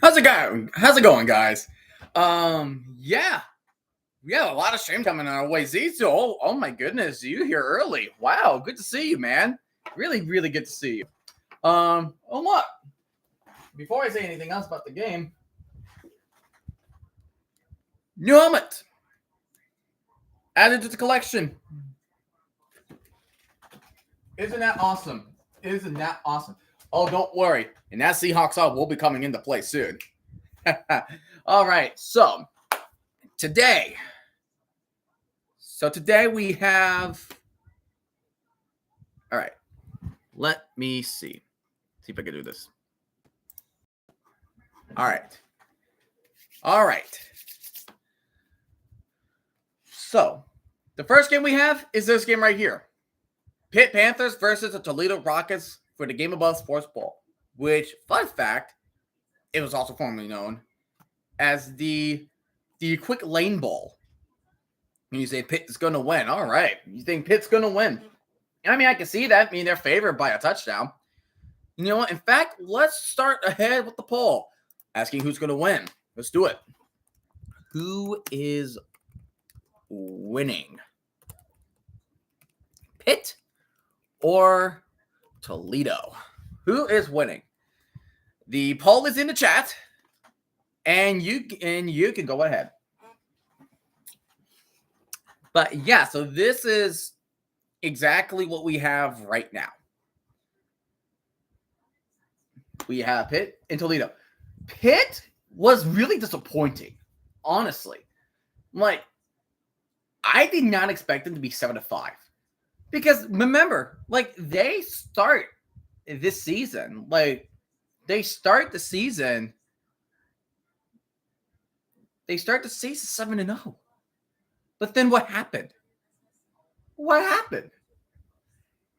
How's it going? How's it going, guys? Yeah, we have a lot of stream coming our way. Zizo, oh my goodness, you here early? Wow, good to see you, man. Really, really good to see you. Oh look, before I say anything else about the game, new helmet added to the collection. Isn't that awesome? Isn't that awesome? Oh, don't worry, and that Seahawks hub will be coming into play soon. All right, so today we have. All right, let me see. See if I can do this. All right. So the first game we have is this game right here. Pitt Panthers versus the Toledo Rockets for the GameAbove Sports Bowl, which, fun fact, it was also formerly known as the Quick Lane Bowl. And you say Pitt is going to win. All right. You think Pitt's going to win? I mean, I can see that. I mean, they're favored by a touchdown. You know what? In fact, let's start ahead with the poll. Asking who's going to win. Let's do it. Who is winning? Pitt or Toledo? Who is winning? The poll is in the chat, and you can go ahead. But yeah, so this is exactly what we have right now. We have Pitt and Toledo. Pitt was really disappointing, honestly. Like, I did not expect them to be 7-5. Because remember, like, they start this season. Like, they start the season 7-0. But then what happened?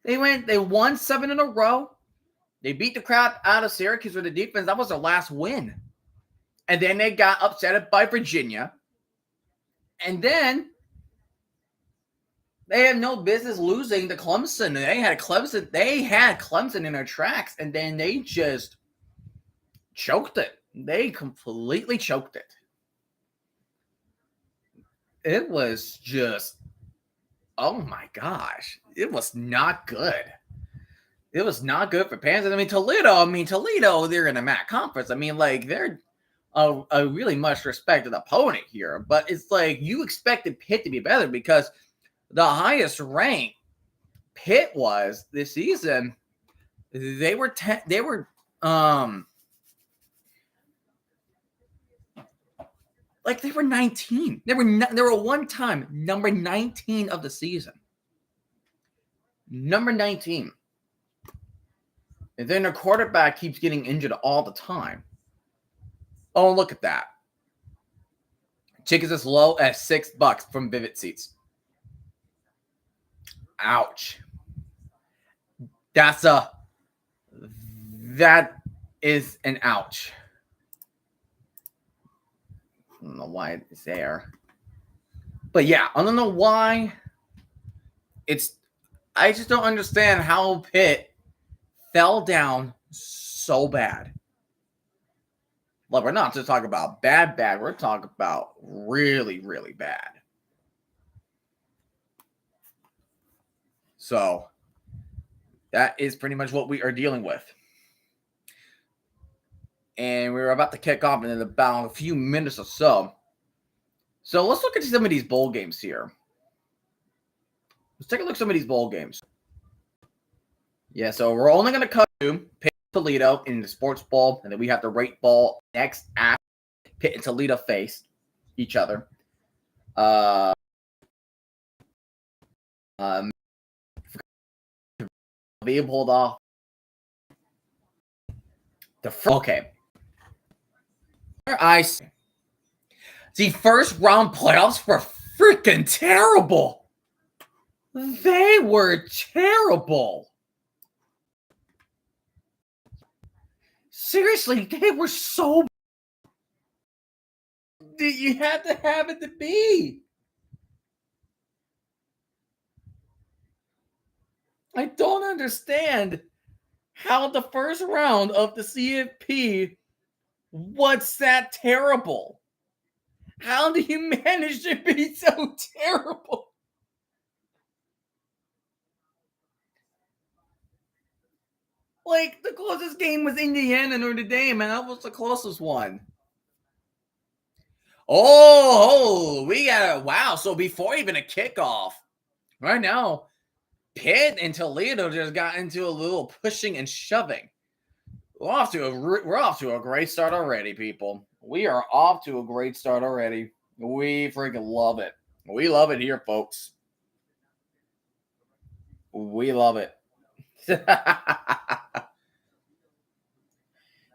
They won 7 in a row. They beat the crap out of Syracuse with the defense. That was their last win. And then they got upset by Virginia. And then they had no business losing to Clemson. They had Clemson in their tracks, and then they just choked it. They completely choked it. It was just, oh my gosh. It was not good. It was not good for Panthers. Toledo, they're in the MAC conference. Like, they're a really much respected opponent here. But it's like you expected Pitt to be better because the highest rank Pitt was this season, they were 19. They were one time number 19 of the season. Number 19. And then their quarterback keeps getting injured all the time. Oh, look at that. Tickets as low as $6 from Vivid Seats. Ouch. That is an ouch. I don't know why it's there. But yeah, I don't know why. I just don't understand how Pitt fell down so bad. Look, we're not just talking about bad. We're talking about really, really bad. So that is pretty much what we are dealing with. And we're about to kick off in about a few minutes or so. So let's look at some of these bowl games here. Let's take a look at some of these bowl games. Yeah, so we're only going to cover Pitt and Toledo in the sports bowl, and then we have to rate ball next after Pitt and Toledo face each other. Be pulled off. Okay. I see. The first round playoffs were freaking terrible. They were terrible. Seriously, they were so. You had to have it to be. I don't understand how the first round of the CFB What's that terrible? How do you manage to be so terrible? Like, the closest game was Indiana Notre Dame, and that was the closest one. We got wow. So before even a kickoff, right now, Pitt and Toledo just got into a little pushing and shoving. We're off to a great start already, people. We are off to a great start already. We freaking love it. We love it here, folks. We love it.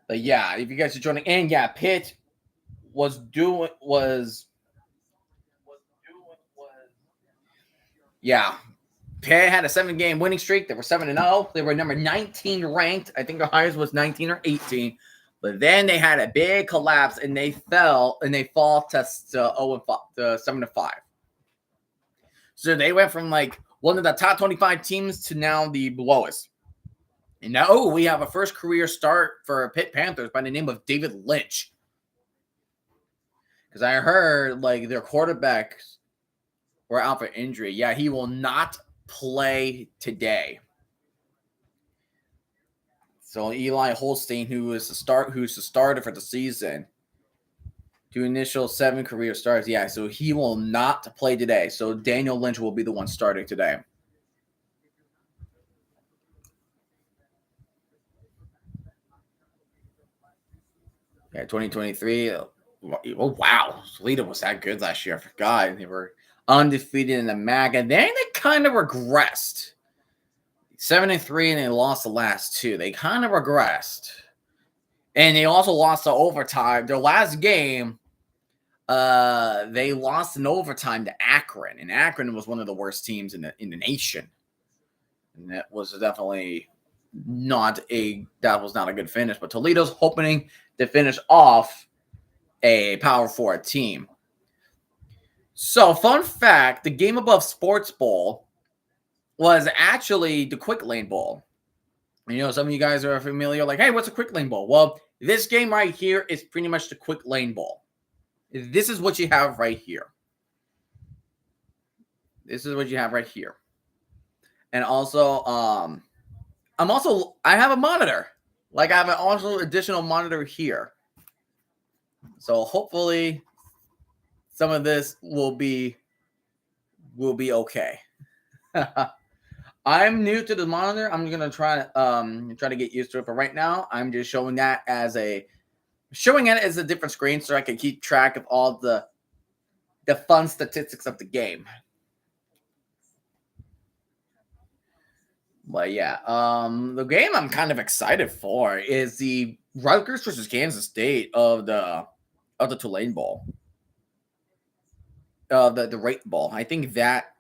But yeah, if you guys are joining, and yeah, Pitt was doing was yeah. Pitt had a 7-game winning streak. They were 7-0. They were number 19 ranked. I think the highest was 19 or 18. But then they had a big collapse and they fall to 7-5. So they went from like one of the top 25 teams to now the lowest. And now we have a first career start for Pitt Panthers by the name of David Lynch. Because I heard like their quarterbacks were out for injury. Yeah, he will not play today. So Eli Holstein, who's the starter for the season, to initial 7 career starts. Yeah, so he will not play today. So Daniel Lynch will be the one starting today. Yeah, 2023. Oh wow, Toledo was that good last year. I forgot they were undefeated in the MAC, and then they kind of regressed. 7-3, and they lost the last 2. They kind of regressed, and they also lost the overtime. Their last game, they lost in overtime to Akron, and Akron was one of the worst teams in the nation. And that was definitely not a good finish. But Toledo's hoping to finish off a Power 4 team. So, fun fact: the GameAbove Sports Bowl was actually the Quick Lane Bowl. You know, some of you guys are familiar, like, hey, what's a Quick Lane Bowl? Well, this game right here is pretty much the Quick Lane Bowl. This is what you have right here. This is what you have right here. And also, I have a monitor. Like, I have an also additional monitor here. So hopefully some of this will be okay. I'm new to the monitor. I'm gonna try to get used to it. But right now, I'm just showing it as a different screen so I can keep track of all the fun statistics of the game. But yeah, the game I'm kind of excited for is the Rutgers versus Kansas State of the Tulane Bowl. The Rate Bowl. I think that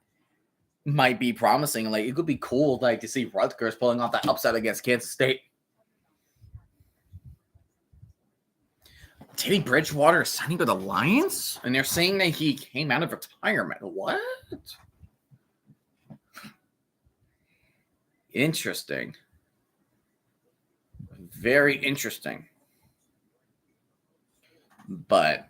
might be promising. Like, it could be cool, like, to see Rutgers pulling off that upset against Kansas State. Teddy Bridgewater is signing with the Lions, and they're saying that he came out of retirement. What? Interesting. Very interesting. But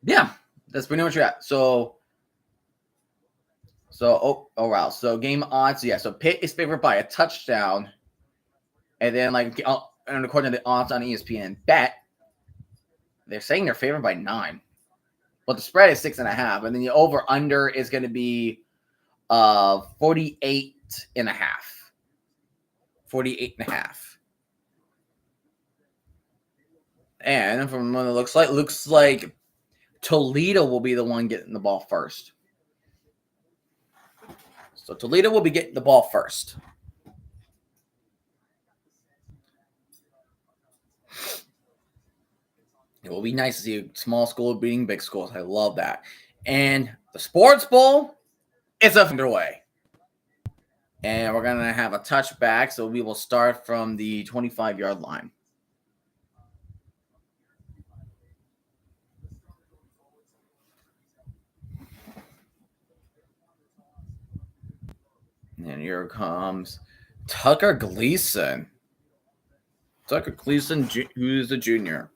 yeah, that's pretty much it. So oh wow. So game odds, yeah. So Pitt is favored by a touchdown, and then and according to the odds on ESPN Bet, they're saying they're favored by 9. But the spread is 6.5, and then the over under is going to be 48.5. 48.5. And from what it looks like Toledo will be the one getting the ball first. So Toledo will be getting the ball first. It will be nice to see a small school beating big schools. I love that. And the Sports Bowl is underway. And we're going to have a touchback, so we will start from the 25-yard line. And here comes Tucker Gleason. Who's a junior.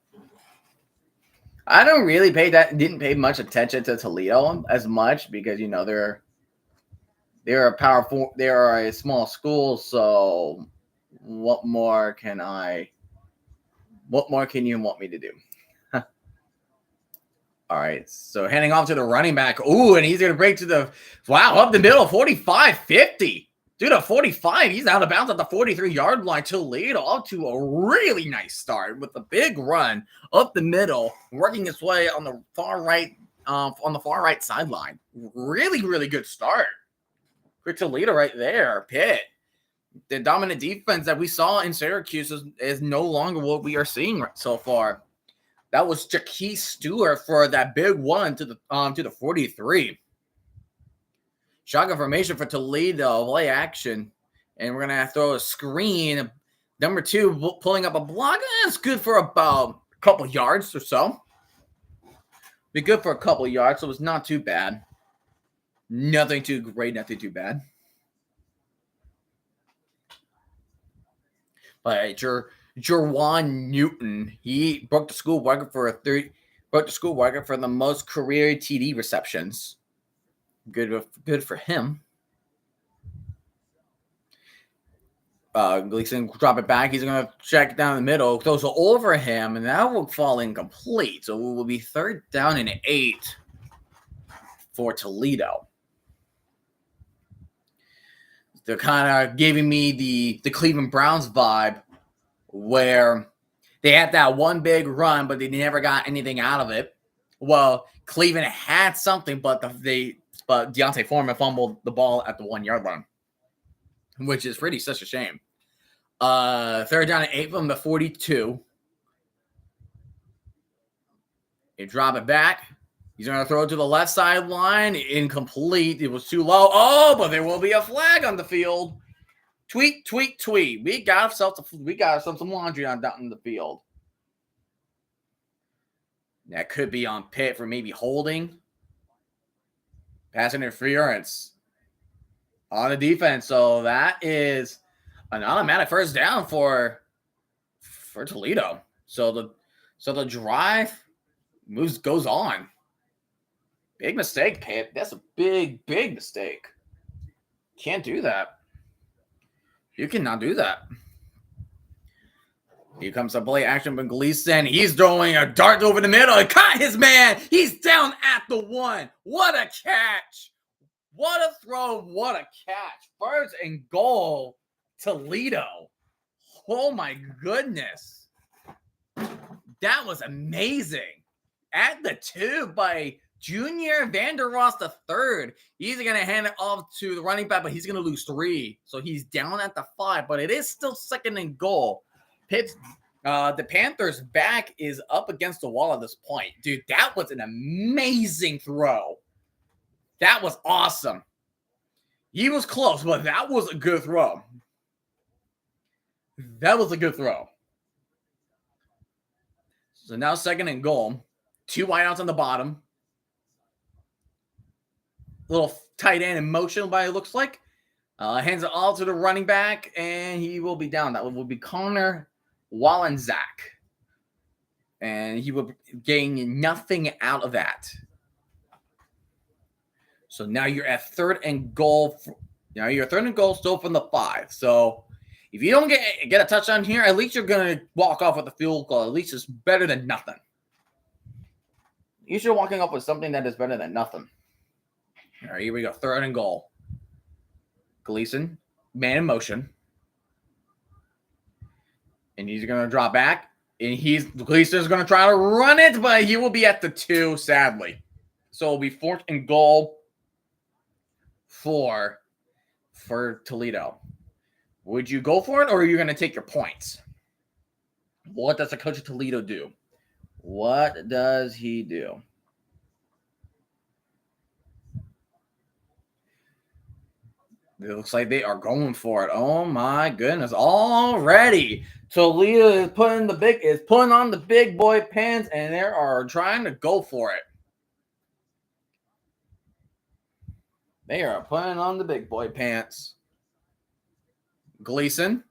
I don't really didn't pay much attention to Toledo as much because they're they're a small school, so what more can you want me to do? All right, so handing off to the running back. Ooh, and he's going to break to the, up the middle, 45-50. Dude, at 45, he's out of bounds at the 43-yard line. Toledo up to a really nice start with a big run up the middle, working his way on the far right sideline. Really, really good start for Toledo right there. Pitt, the dominant defense that we saw in Syracuse is no longer what we are seeing so far. That was Jaquez Stewart for that big one to the 43. Shotgun formation for Toledo, play action. And we're going to throw a screen. Number 2 pulling up a block. That's good for about a couple yards or so. Be good for a couple yards, so it's not too bad. Nothing too great, nothing too bad. But Jerwan Newton, he broke the school record for the most career TD receptions. Good for him. Gleason drop it back. He's going to check it down the middle, throws it over him, and that will fall incomplete. So it will be 3rd down and 8 for Toledo. They're kind of giving me the Cleveland Browns vibe, where they had that one big run, but they never got anything out of it. Well, Cleveland had something, but Deontay Foreman fumbled the ball at the 1-yard line, which is really such a shame. 3rd down and 8 from the 42. They drop it back. He's going to throw it to the left sideline. Incomplete. It was too low. Oh, but there will be a flag on the field. Tweet. We got ourselves some laundry on down in the field. That could be on Pitt for maybe holding. Pass interference on the defense. So that is an automatic 1st down for Toledo. So the drive goes on. Big mistake, Pitt. That's a big mistake. Can't do that. You cannot do that. Here comes the play action from Gleason. He's throwing a dart over the middle. He caught his man. He's down at the 1. What a catch. What a throw. What a catch. 1st and goal, Toledo. Oh, my goodness. That was amazing. At the 2 by Junior Vanderross III. He's going to hand it off to the running back, but he's going to lose 3. So he's down at the 5, but it is still 2nd and goal. Pitt's, the Panthers' back is up against the wall at this point. Dude, that was an amazing throw. That was awesome. He was close, but that was a good throw. So now 2nd and goal. 2 wideouts on the bottom. Little tight end in motion, by it looks like. Hands it all to the running back, and he will be down. That will be Connor Wallenczak. And he will gain nothing out of that. So now you're at 3rd and goal. Now you're 3rd and goal still from the 5. So if you don't get a touchdown here, at least you're going to walk off with a field goal. At least it's better than nothing. You're walking up with something that is better than nothing. All right, here we go. 3rd and goal. Gleason, man in motion. And he's going to drop back. And Gleason's going to try to run it, but he will be at the 2, sadly. So it'll be 4th and goal for Toledo. Would you go for it, or are you going to take your points? What does the coach of Toledo do? What does he do? It looks like they are going for it. Oh my goodness! Already, Toledo is putting on the big boy pants, and they are trying to go for it. They are putting on the big boy pants. Gleason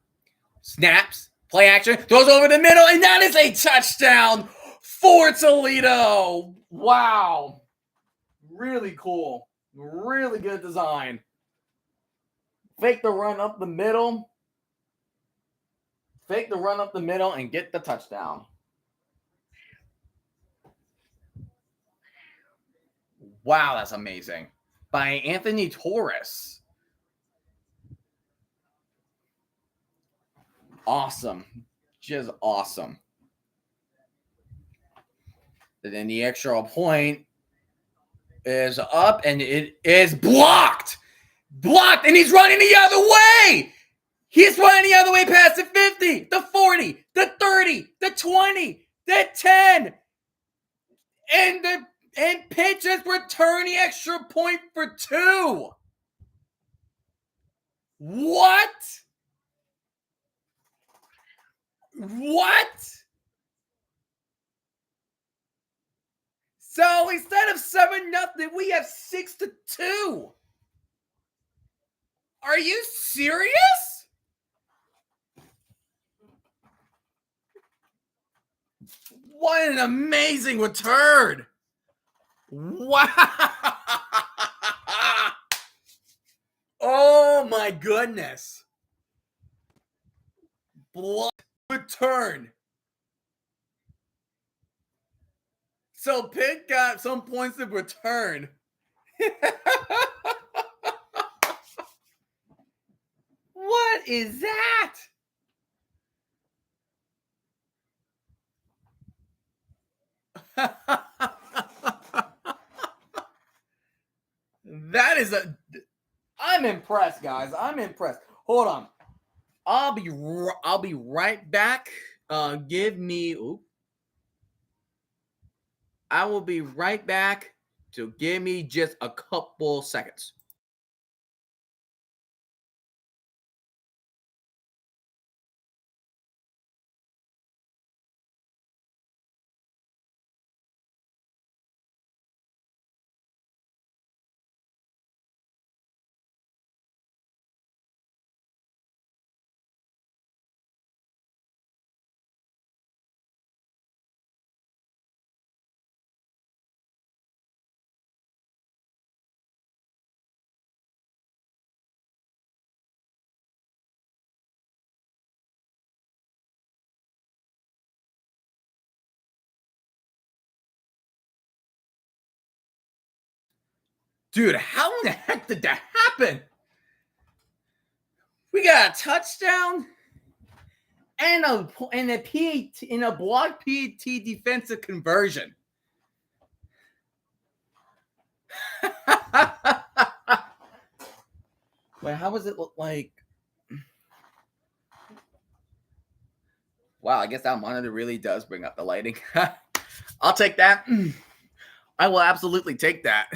snaps, play action, throws over the middle, and that is a touchdown for Toledo. Wow. Really cool. Really good design. Fake the run up the middle. Fake the run up the middle and get the touchdown. Wow, that's amazing. By Anthony Torres. Awesome. Just awesome. And then the extra point is up and it is blocked. Blocked, and he's running the other way. He's running the other way past the 50, the 40, the 30, the 20, the 10. And Pitt just returned the extra point for 2. What? What? So instead of 7-0, we have 6-2. Are you serious? What an amazing return. Wow. Oh my goodness. Blood return. So Pitt got some points of return. What is that? That is I'm impressed, guys. I'm impressed. Hold on. I'll be right back. Give me. I will be right back. So give me just a couple seconds. Dude, how in the heck did that happen? We got a touchdown and a PAT in a block PAT defensive conversion. Wait, how does it look like? Wow, I guess that monitor really does bring up the lighting. I'll take that. I will absolutely take that.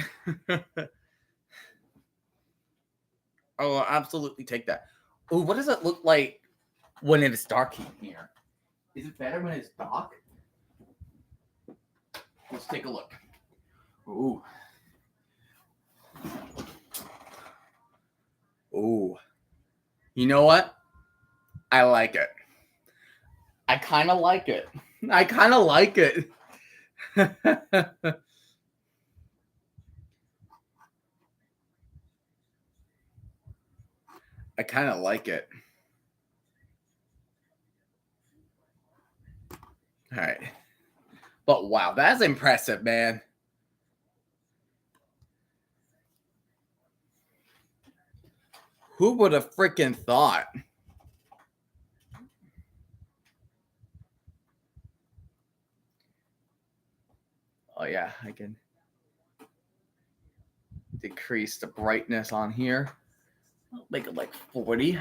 I will absolutely take that. Oh, what does it look like when it is dark in here? Is it better when it's dark? Let's take a look. Ooh. Ooh. You know what? I like it. I kind of like it. I kind of like it. I kind of like it. All right. But wow, that's impressive, man. Who would have freaking thought? Oh, yeah, I can decrease the brightness on here. I'll make it like 40.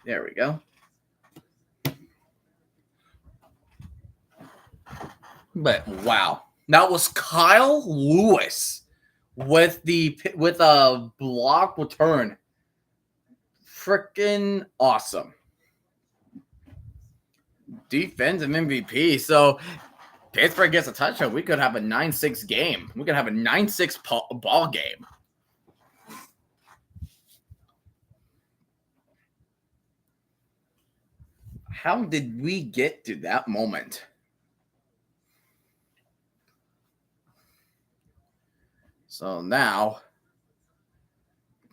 There we go. But wow, that was Kyle Lewis with a block return. Freaking awesome. Defensive MVP. So Pittsburgh gets a touchdown. We could have a 9-6 game. We could have a 9-6 ball game. How did we get to that moment? So now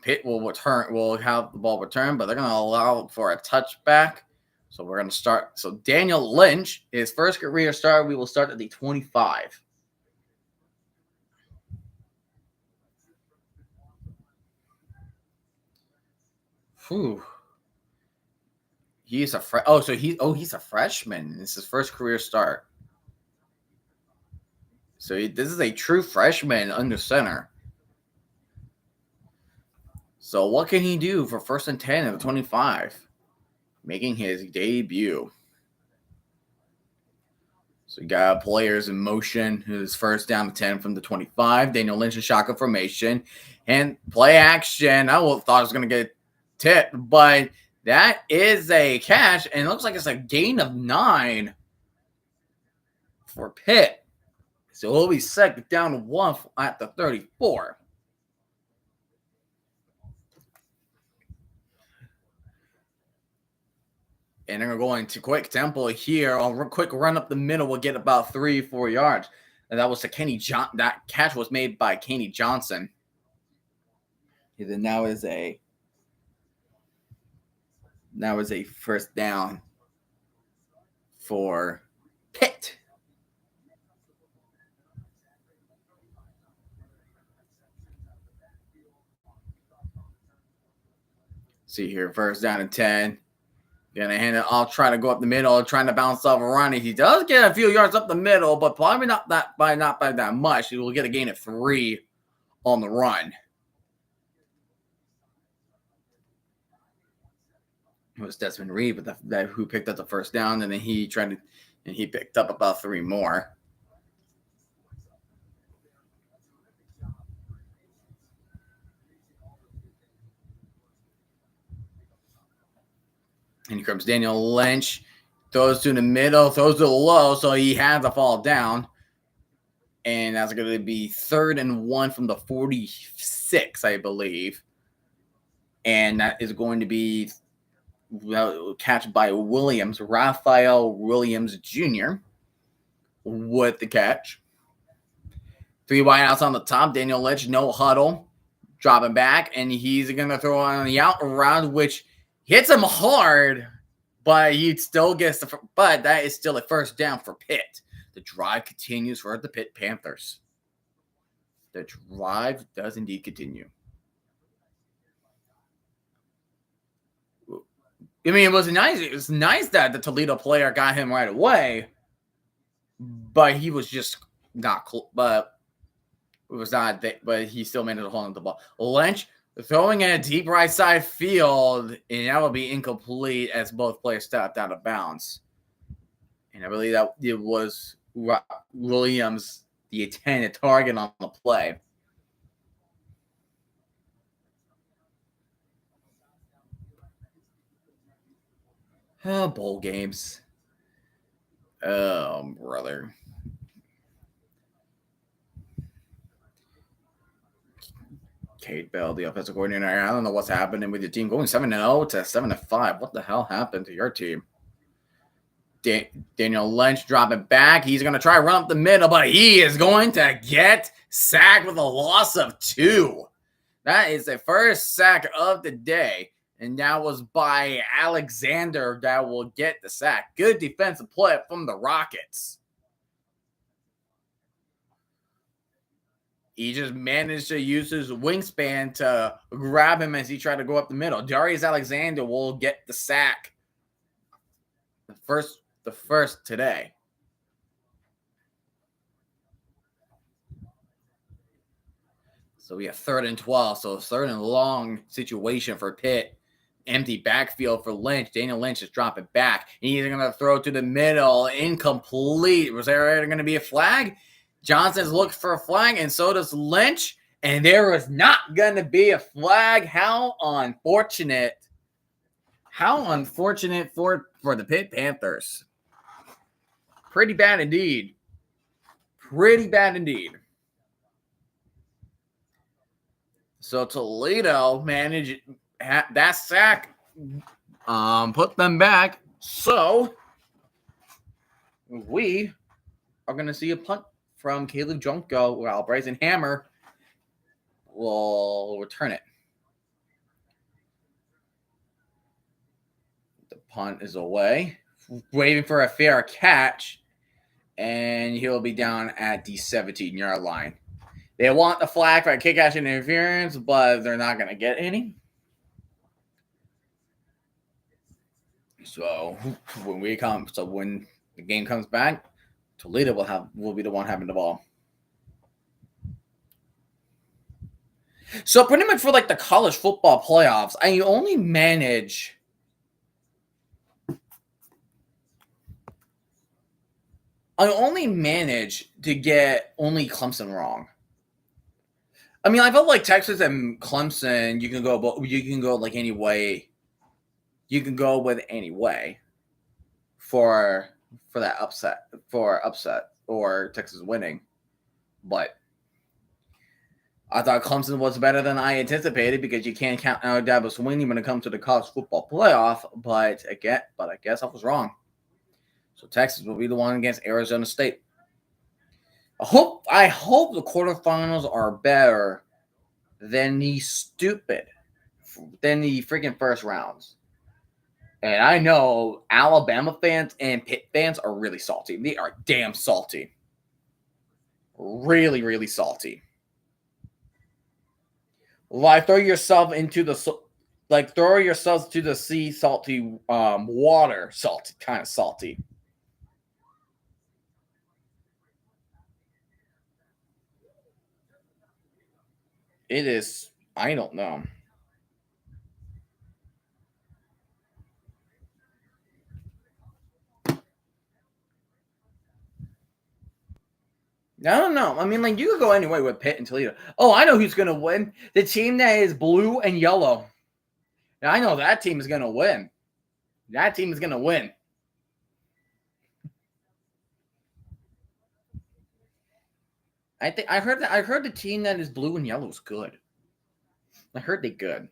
Pitt will have the ball return, but they're going to allow for a touchback. So we're going to start. So Daniel Lynch, his first career start, we will start at the 25. Whew. He's a he's a freshman. This is his first career start. So this is a true freshman under center. So what can he do for 1st and 10 at the 25? Making his debut. So you got players in motion. His first down to 10 from the 25. Daniel Lynch in shotgun formation. And play action. I thought I was going to get tipped, but that is a catch. And it looks like it's a gain of 9 for Pitt. So he'll be second down to 1 at the 34. And they're going to quick tempo here. A quick run up the middle will get about 3-4 yards. And that was that catch was made by Kenny Johnson. And then now is a first down for Pitt. See here, first down and 10. Gonna hand it off, trying to go up the middle, trying to bounce off around it. He does get a few yards up the middle, but probably not by that much. He will get a gain of 3 on the run. It was Desmond Reed, but who picked up the first down, and then he picked up about 3 more. And here comes Daniel Lynch. Throws to the middle, throws to the low, so he had to fall down. And that's going to be 3rd and 1 from the 46, I believe. And that is going to be catch by Williams, Raphael Williams Jr. with the catch. 3 wideouts on the top. Daniel Lynch, no huddle. Dropping back, and he's going to throw on the out round, which hits him hard, but he still gets but that is still a first down for Pitt. The drive continues for the Pitt Panthers. The drive does indeed continue. I mean, it was nice that the Toledo player got him right away, but he was just not cool. But it was not. But he still managed to hold on to the ball. Lynch throwing in a deep right side field, and that will be incomplete as both players stepped out of bounds. And I believe that it was Williams, the intended target on the play. Oh, bowl games. Oh, brother. Kate Bell, the offensive coordinator. I don't know what's happening with your team. Going 7-0 to 7-5. What the hell happened to your team? Daniel Lynch dropping back. He's going to try to run up the middle, but he is going to get sacked with a loss of 2. That is the first sack of the day. And that was by Alexander that will get the sack. Good defensive play from the Rockets. He just managed to use his wingspan to grab him as he tried to go up the middle. Darius Alexander will get the sack. The first today. So we have 3rd and 12. So 3rd and long situation for Pitt. Empty backfield for Lynch. Daniel Lynch is dropping back. He's going to throw to the middle. Incomplete. Was there going to be a flag? Johnson's looked for a flag, and so does Lynch. And there was not going to be a flag. How unfortunate. How unfortunate for the Pitt Panthers. Pretty bad indeed. Pretty bad indeed. So Toledo managed that sack, put them back So, we are going to see a punt from Caleb Junko, while Bryson Hammer will return it. The punt is away, waiting for a fair catch, and he'll be down at the 17-yard line. They want the flag for a kick-out interference, but they're not going to get any. So when the game comes back, Toledo will be the one having the ball. So pretty much for like the college football playoffs, I only manage to get only Clemson wrong. I mean, I felt like Texas and Clemson, you can go like any way. You can go with any way for that upset or Texas winning, but I thought Clemson was better than I anticipated because you can't count out Dabo Swinney when it comes to the college football playoff. But I guess I was wrong. So Texas will be the one against Arizona State. I hope the quarterfinals are better than the freaking first rounds. And I know Alabama fans and Pitt fans are really salty. They are damn salty. Really, really salty. Like throw yourselves to the sea, salty water, salty, kind of salty. It is. I don't know. I don't know. I mean, like, you could go anyway with Pitt and Toledo. Oh, I know who's going to win. The team that is blue and yellow. Now, I know that team is going to win. That team is going to win. I heard the team that is blue and yellow is good. I heard they're good.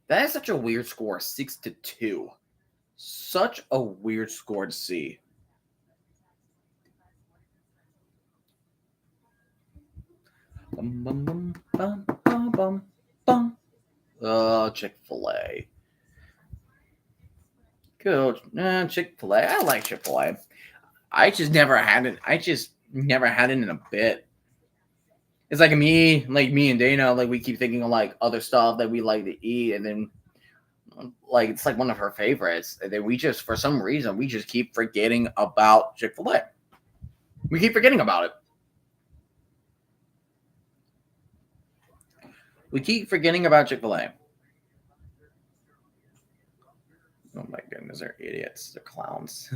That is such a weird score, 6-2. Such a weird score to see. Chick-fil-A. Good. Chick-fil-A. I like Chick-fil-A. I just never had it in a bit. It's like me and Dana, like we keep thinking of like other stuff that we like to eat, and then like it's like one of her favorites. And then for some reason, we just keep forgetting about Chick-fil-A. We keep forgetting about it. We keep forgetting about Chick-fil-A. Oh my goodness, they're idiots. They're clowns.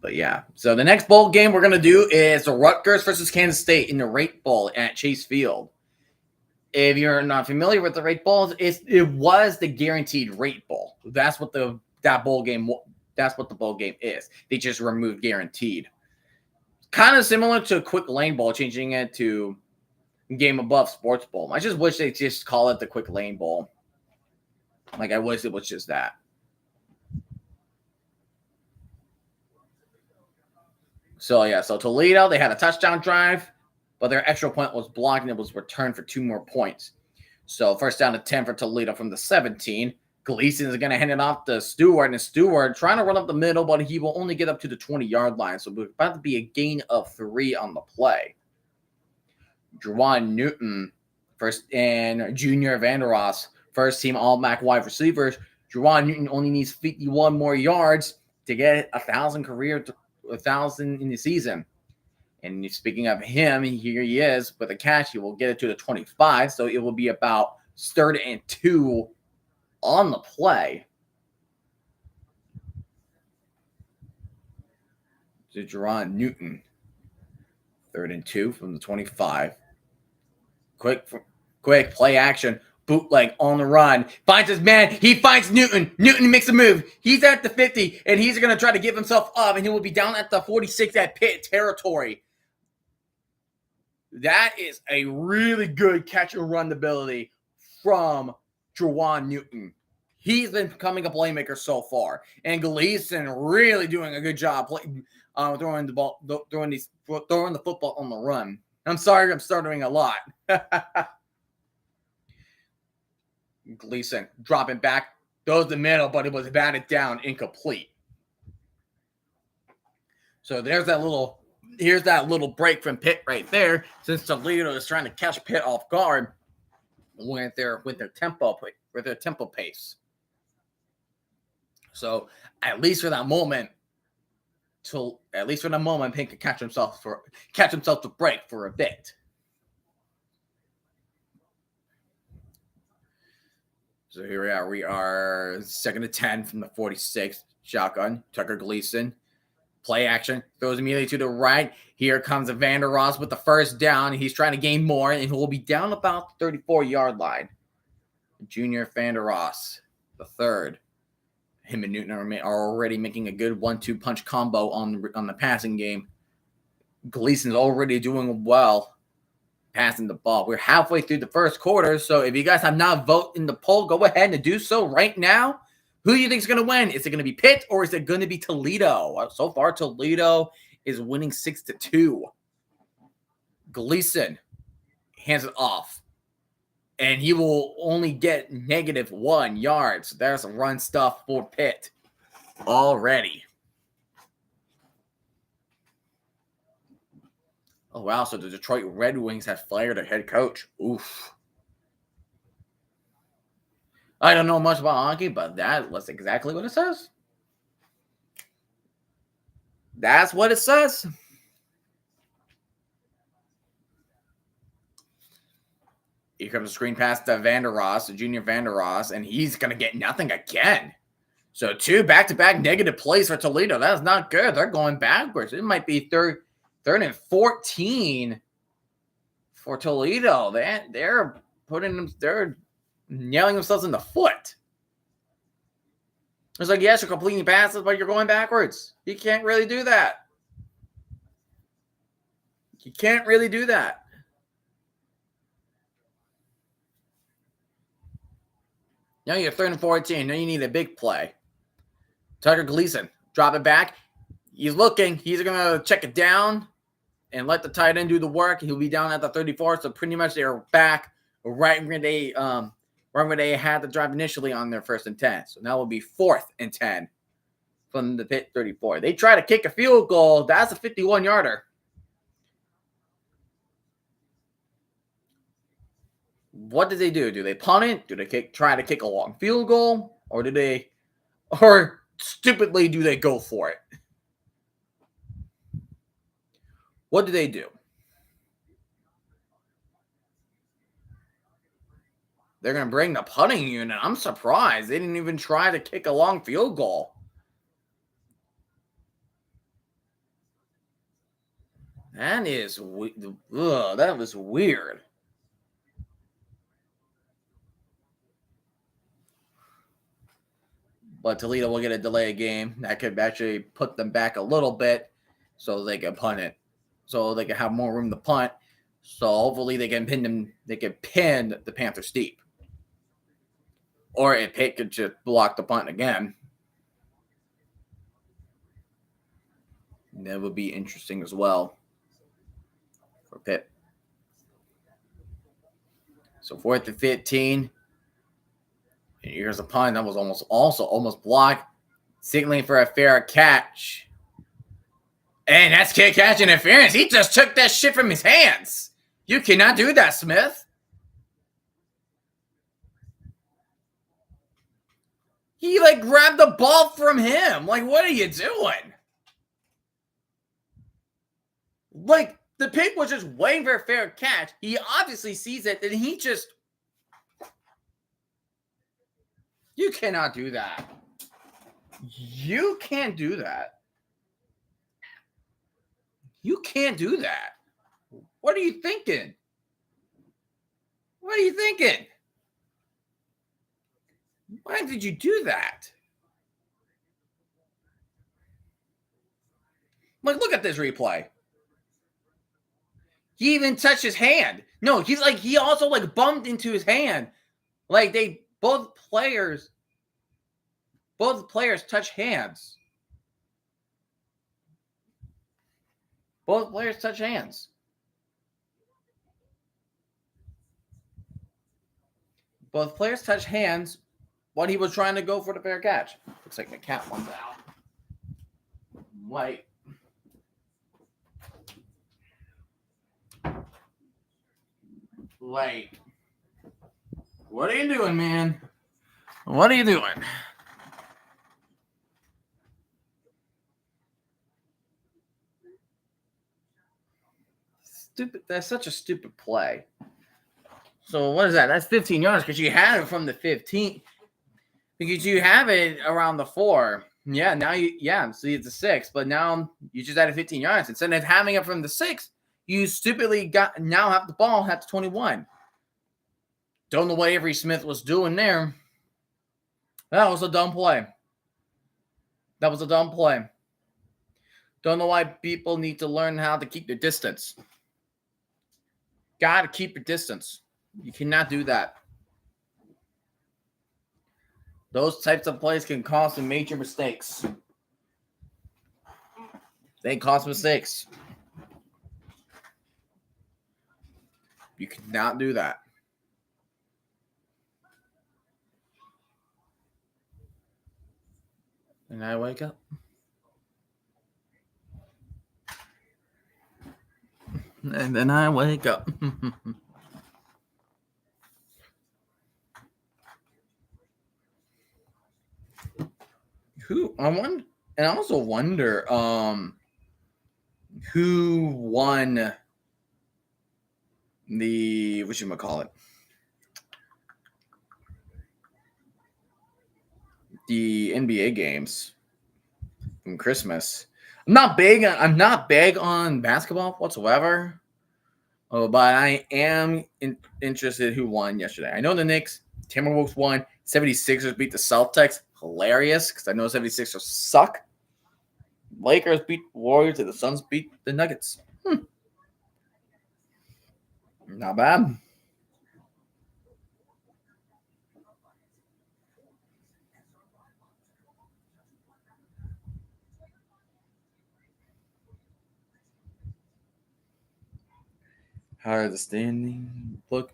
But yeah, so the next bowl game we're going to do is the Rutgers versus Kansas State in the Rate Bowl at Chase Field. If you're not familiar with the Rate Bowl, it was the Guaranteed Rate Bowl. That's what the bowl game is. They just removed Guaranteed. Kind of similar to Quick Lane Bowl, changing it to GameAbove Sports Bowl. I just wish they just call it the Quick Lane Bowl. Like, I wish it was just that. So, yeah, so Toledo, they had a touchdown drive, but their extra point was blocked, and it was returned for 2 more points. So, first down to 10 for Toledo from the 17. Gleason is going to hand it off to Stewart, and Stewart trying to run up the middle, but he will only get up to the 20-yard line. So, we're about to be a gain of 3 on the play. Juwan Newton, first, and Junior Vandeross, first team All-MAC wide receivers. Juwan Newton only needs 51 more yards to get 1,000 in the season. And speaking of him, here he is with a catch. He will get it to the 25, so it will be about 3rd and 2 on the play. To Juwan Newton. 3rd and 2 from the 25. Quick play action. Bootleg on the run. Finds his man. He finds Newton. Newton makes a move. He's at the 50, and he's going to try to give himself up, and he will be down at the 46 at Pitt territory. That is a really good catch and run ability from Juwan Newton. He's been becoming a playmaker so far, and Gleason really doing a good job throwing the football on the run. I'm sorry, I'm stuttering a lot. Gleason dropping back, goes the middle, but it was batted down, incomplete. So here's that little break from Pitt right there, since Toledo is trying to catch Pitt off guard with their tempo pace. So at least for that moment, Pitt can catch himself to break for a bit. So here we are. We are 2nd and 10 from the 46. Shotgun. Tucker Gleason. Play action. Throws immediately to the right. Here comes Vander Ross with the first down. He's trying to gain more, and he will be down about the 34-yard line. Junior Vander Ross, the third. Him and Newton are already making a good 1-2 punch combo on the passing game. Gleason's already doing well passing the ball. We're halfway through the first quarter, so if you guys have not voted in the poll, go ahead and do so right now. Who do you think is going to win? Is it going to be Pitt or is it going to be Toledo? So far, Toledo is winning 6-2. Gleason hands it off, and he will only get -1 yard. So there's some run stuff for Pitt already. Oh, wow. So the Detroit Red Wings have fired their head coach. Oof. I don't know much about hockey, but that's exactly what it says. That's what it says. Here comes a screen pass to Vander Ross, Junior Vander Ross, and he's going to get nothing again. So 2 back-to-back negative plays for Toledo. That is not good. They're going backwards. It might be third and 14 for Toledo. They're nailing themselves in the foot. It's like, yes, you're completing passes, but you're going backwards. You can't really do that. You can't really do that. Now you're 3rd and 14. Now you need a big play. Tucker Gleason, drop it back. He's looking. He's going to check it down and let the tight end do the work. He'll be down at the 34. So pretty much they're back right where they had the drive initially on their 1st and 10. So now it will be 4th and 10 from the Pitt 34. They try to kick a field goal. That's a 51-yarder. What do they do? Do they punt it? Do they try to kick a long field goal? Or stupidly do they go for it? What do they do? They're going to bring the punting unit. I'm surprised. They didn't even try to kick a long field goal. That was weird. But Toledo will get a delay game. That could actually put them back a little bit so they can punt it. So they can have more room to punt. So hopefully they can pin the Panthers deep. Or if Pitt could just block the punt again. That would be interesting as well for Pitt. So 4th and 15. And here's a punt that was almost blocked. Signaling for a fair catch. And that's catch interference. He just took that shit from his hands. You cannot do that, Smith. He grabbed the ball from him. What are you doing? The pig was just waiting for a fair catch. He obviously sees it, and he just... You cannot do that. You can't do that. You can't do that. What are you thinking? What are you thinking? Why did you do that? Look at this replay. He even touched his hand. No, he also bumped into his hand. Like both players touch hands. Both players touch hands. Both players touch hands when he was trying to go for the fair catch. Looks like my cat wants out. Wait. What are you doing, man? What are you doing? Stupid. That's such a stupid play. So what is that? That's 15 yards because you had it from the 15. Because you have it around the 4. Yeah, now see it's a 6, but now you just added 15 yards. Instead of having it from the 6, you stupidly now have the ball at the 21. Don't know what Avery Smith was doing there. That was a dumb play. Don't know why people need to learn how to keep their distance. Gotta keep your distance. You cannot do that. Those types of plays can cause some major mistakes. They cause mistakes. You cannot do that. And I wake up. And then I wake up. I also wonder who won the whatchamacallit? The NBA games from Christmas. I'm not big on basketball whatsoever. But I am interested who won yesterday. I know the Knicks, Timberwolves won. 76ers beat the Celtics. Hilarious, because I know 76ers suck. Lakers beat the Warriors, and the Suns beat the Nuggets. Not bad. How are the standing look?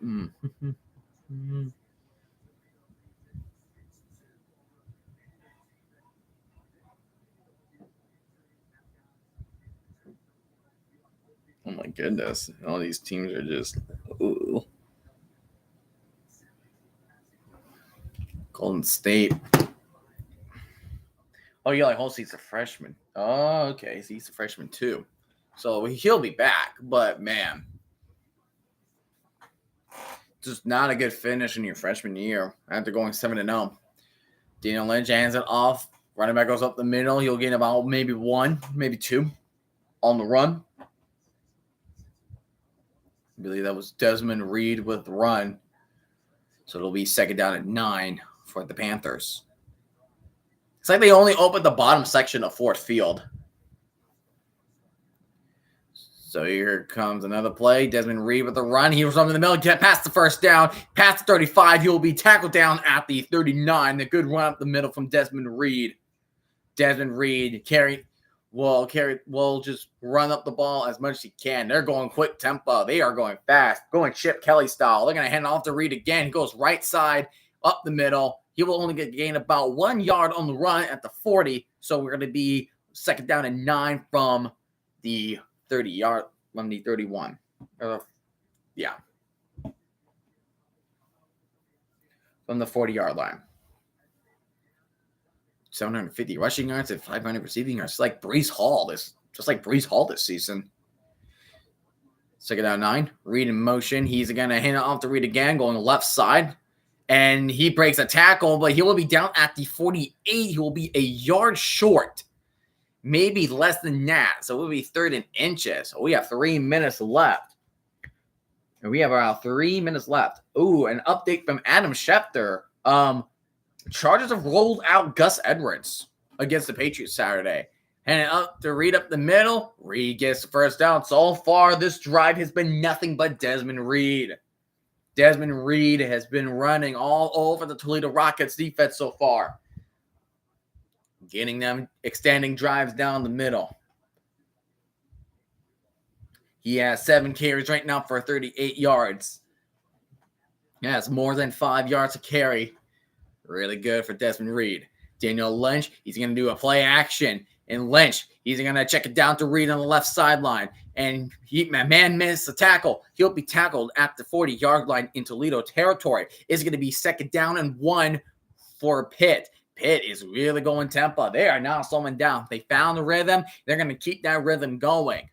Oh my goodness. All these teams are just ooh. Golden State. Oh, yeah, like Holt's a freshman. Oh, okay. So he's a freshman too. So he'll be back, but man. Just not a good finish in your freshman year after going 7-0. Daniel Lynch hands it off. Running back goes up the middle. He'll gain about maybe 1, maybe 2 on the run. I believe that was Desmond Reed with the run. So it'll be second down at 9 for the Panthers. It's like they only opened the bottom section of Ford Field. So here comes another play. Desmond Reed with the run. He was up in the middle. Get past the first down. Past the 35. He will be tackled down at the 39. A good run up the middle from Desmond Reed. Desmond Reed will just run up the ball as much as he can. They're going quick tempo. They are going fast. Going Chip Kelly style. They're going to hand off to Reed again. He goes right side up the middle. He will only gain about 1 yard on the run at the 40. So we're going to be second down and 9 from the 30-yard, from the 31. From the 40-yard line. 750 rushing yards and 500 receiving yards. Just like Breece Hall this season. Second down 9. Reed in motion. He's going to hand it off to Reed again, going left side. And he breaks a tackle, but he will be down at the 48. He will be a yard short. Maybe less than that. So it will be 3rd and inches. So we have 3 minutes left. And we have around 3 minutes left. Ooh, an update from Adam Schefter. Chargers have rolled out Gus Edwards against the Patriots Saturday. And up to Reed up the middle. Reed gets the first down. So far, this drive has been nothing but Desmond Reed. Desmond Reed has been running all over the Toledo Rockets defense so far. Getting them extending drives down the middle. He has 7 carries right now for 38 yards. That's more than 5 yards a carry. Really good for Desmond Reed. Daniel Lynch, he's going to do a play action. And Lynch, he's going to check it down to Reed on the left sideline. And man missed the tackle. He'll be tackled at the 40-yard line in Toledo territory. It's going to be 2nd down and 1 for Pitt. Pitt is really going tempo. They are now slowing down. They found the rhythm. They're going to keep that rhythm going.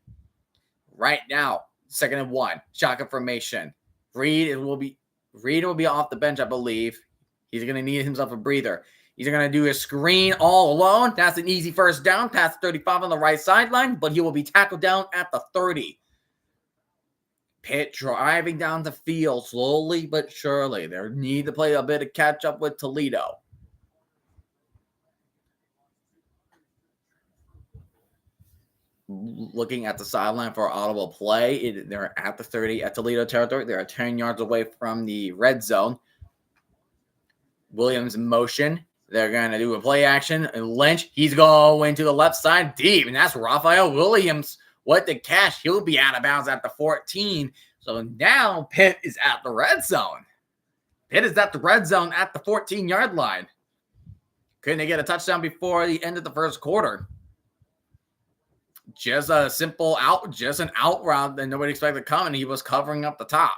Right now, 2nd and 1. Shotgun formation. Reed will be off the bench, I believe. He's going to need himself a breather. He's going to do a screen all alone. That's an easy first down, past 35 on the right sideline, but he will be tackled down at the 30. Pitt driving down the field slowly but surely. They need to play a bit of catch up with Toledo. Looking at the sideline for audible play, they're at the 30 at Toledo territory. They're 10 yards away from the red zone. Williams in motion. They're going to do a play action. And Lynch, he's going to the left side deep. And that's Raphael Williams. What the catch. He'll be out of bounds at the 14. So now Pitt is at the red zone. Pitt is at the red zone at the 14-yard line. Couldn't they get a touchdown before the end of the first quarter? Just a simple just an out route that nobody expected to come, and he was covering up the top.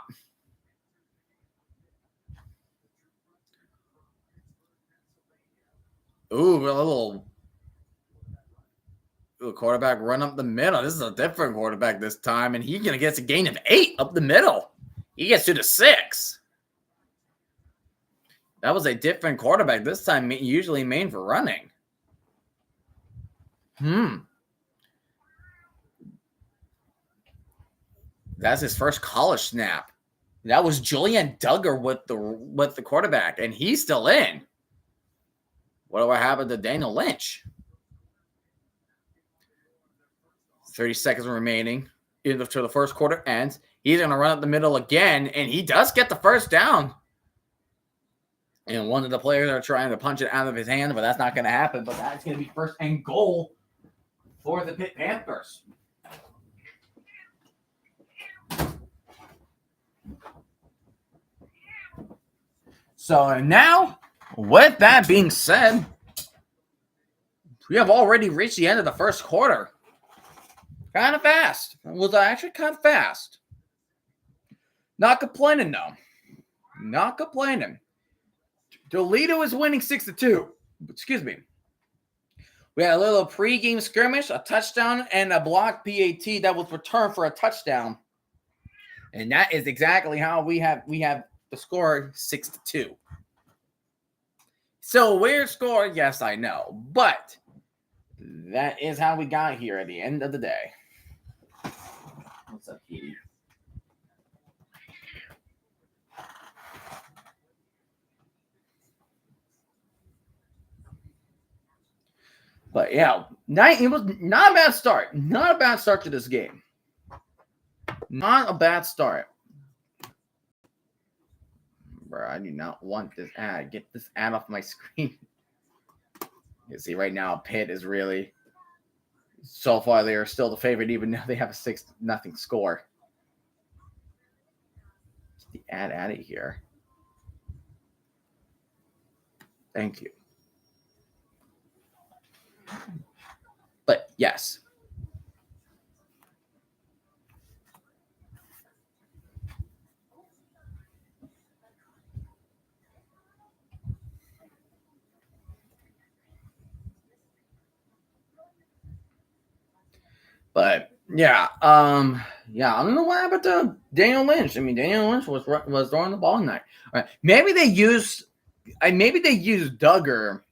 Ooh, a little quarterback run up the middle. This is a different quarterback this time, and he's going to get a gain of 8 up the middle. He gets to the 6. That was a different quarterback this time, usually main for running. That's his first college snap. That was Julian Duggar with the quarterback, and he's still in. What happened to Daniel Lynch? 30 seconds remaining until the first quarter ends. He's going to run up the middle again, and he does get the first down. And one of the players are trying to punch it out of his hand, but that's not going to happen. But that's going to be 1st and goal for the Pitt Panthers. So now, with that being said, we have already reached the end of the first quarter. Kind of fast. It was actually kind of fast. Not complaining, though. Not complaining. Toledo is winning 6-2. Excuse me. We had a little pregame skirmish, a touchdown, and a blocked PAT that was returned for a touchdown. And that is exactly how we have the score 6-2. So weird score, yes, I know. But that is how we got here at the end of the day. What's up, Katie? But yeah, it was not a bad start. Not a bad start to this game. Not a bad start. Bro, I do not want this ad. Get this ad off my screen. You see right now, Pitt is really, so far they are still the favorite, even though they have a 6-0 score. Get the ad out of here. Thank you. But yes. But yeah, I don't know what happened to Daniel Lynch. I mean, Daniel Lynch was throwing the ball tonight. All right. Maybe they used Duggar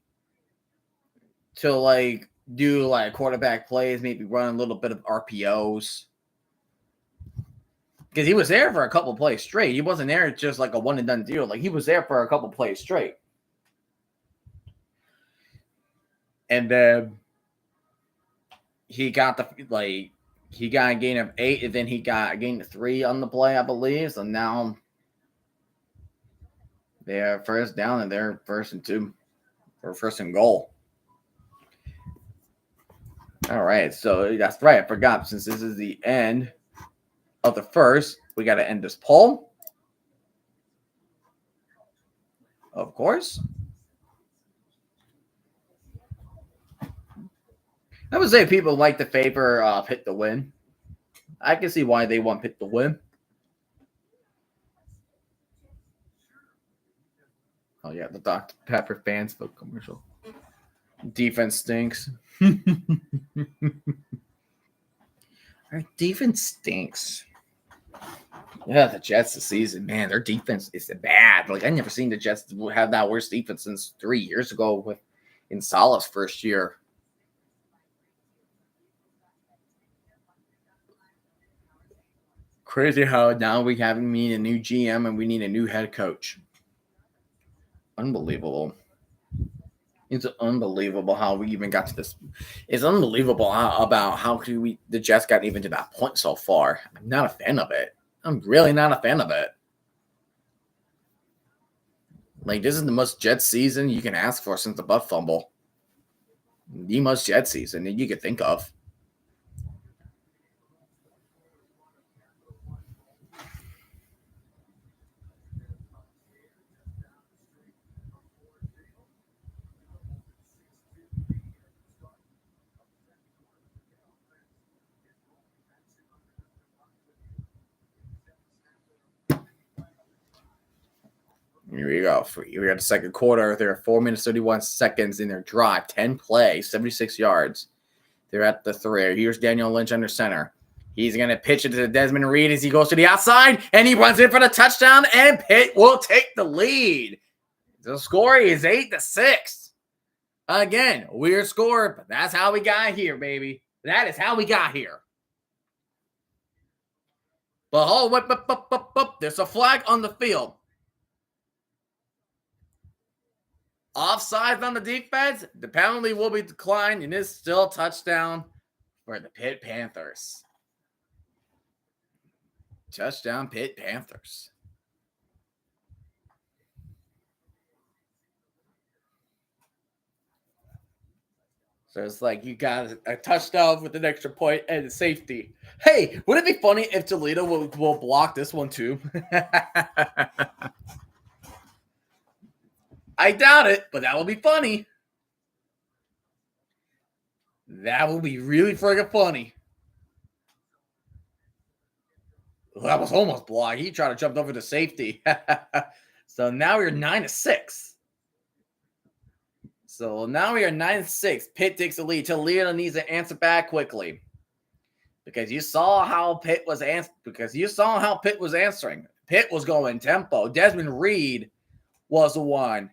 to like do like quarterback plays, maybe run a little bit of RPOs. Because he was there for a couple plays straight. He wasn't there just like a one and done deal. Like he was there for a couple plays straight. And then he got he got a gain of 8, and then he got a gain of 3 on the play, I believe. So now they're first down and they're 1st and 2 or 1st and goal. All right, so that's right. I forgot, since this is the end of the first, we got to end this poll. Of course. I would say people like to favor Pitt to win. I can see why they want Pitt to win. Oh, yeah, the Dr. Pepper fans book commercial. Defense stinks. Our defense stinks. Yeah, the Jets this season, man, their defense is bad. Like, I never seen the Jets have that worst defense since 3 years ago in Salah's first year. Crazy how now we need a new GM and we need a new head coach. Unbelievable. It's unbelievable how we even got to this. It's unbelievable how the Jets got even to that point so far. I'm not a fan of it. I'm really not a fan of it. Like, this is the most Jets season you can ask for since the butt fumble. The most Jets season that you could think of. Here we go. We got the second quarter. There are 4 minutes, 31 seconds in their drive. 10 plays, 76 yards. They're at the 3. Here's Daniel Lynch under center. He's going to pitch it to Desmond Reed as he goes to the outside, and he runs in for the touchdown, and Pitt will take the lead. The score is 8-6. Again, weird score, but that's how we got here, baby. That is how we got here. But there's a flag on the field. Offside on the defense, the penalty will be declined, and it's still a touchdown for the Pitt Panthers. Touchdown, Pitt Panthers. So it's like you got a touchdown with an extra point and a safety. Hey, would it be funny if Toledo will block this one too? I doubt it, but that will be funny. That will be really friggin' funny. Well, that was almost blocked. He tried to jump over the safety. So now we're 9-6. So now we are 9-6. Pitt takes the lead. Toledo needs to answer back quickly. Because you saw how Pitt was answering. Pitt was going tempo. Desmond Reed was the one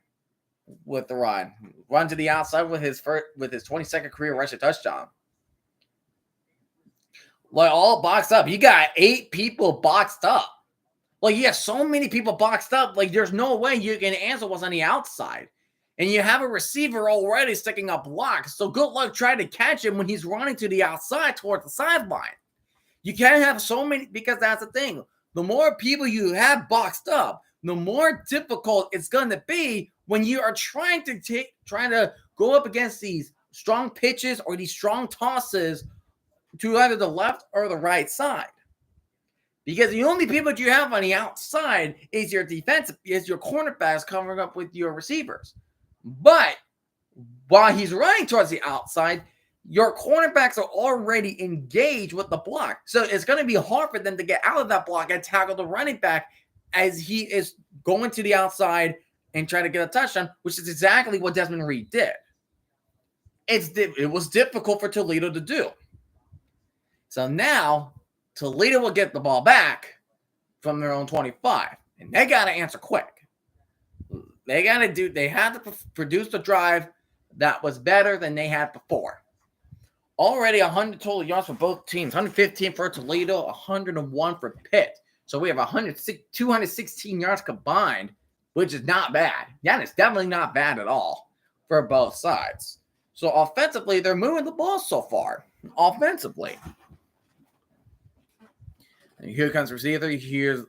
with the run to the outside with his 22nd career rushing touchdown. Like, all boxed up. You got 8 people boxed up. Like, you have so many people boxed up. Like, there's no way you can answer what's on the outside. And you have a receiver already sticking up blocks. So good luck trying to catch him when he's running to the outside towards the sideline. You can't have so many, because that's the thing. The more people you have boxed up, the more difficult it's going to be when you are trying to go up against these strong pitches or these strong tosses to either the left or the right side. Because the only people that you have on the outside is your cornerbacks covering up with your receivers. But while he's running towards the outside, your cornerbacks are already engaged with the block. So it's going to be hard for them to get out of that block and tackle the running back as he is going to the outside and trying to get a touchdown, which is exactly what Desmond Reed did. It was difficult for Toledo to do. So now Toledo will get the ball back from their own 25, and they got to answer quick. They had to produce a drive that was better than they had before. Already 100 total yards for both teams, 115 for Toledo, 101 for Pitt. So we have 216 yards combined, which is not bad. That is definitely not bad at all for both sides. So offensively, they're moving the ball so far. offensively. And here comes receiver. Here's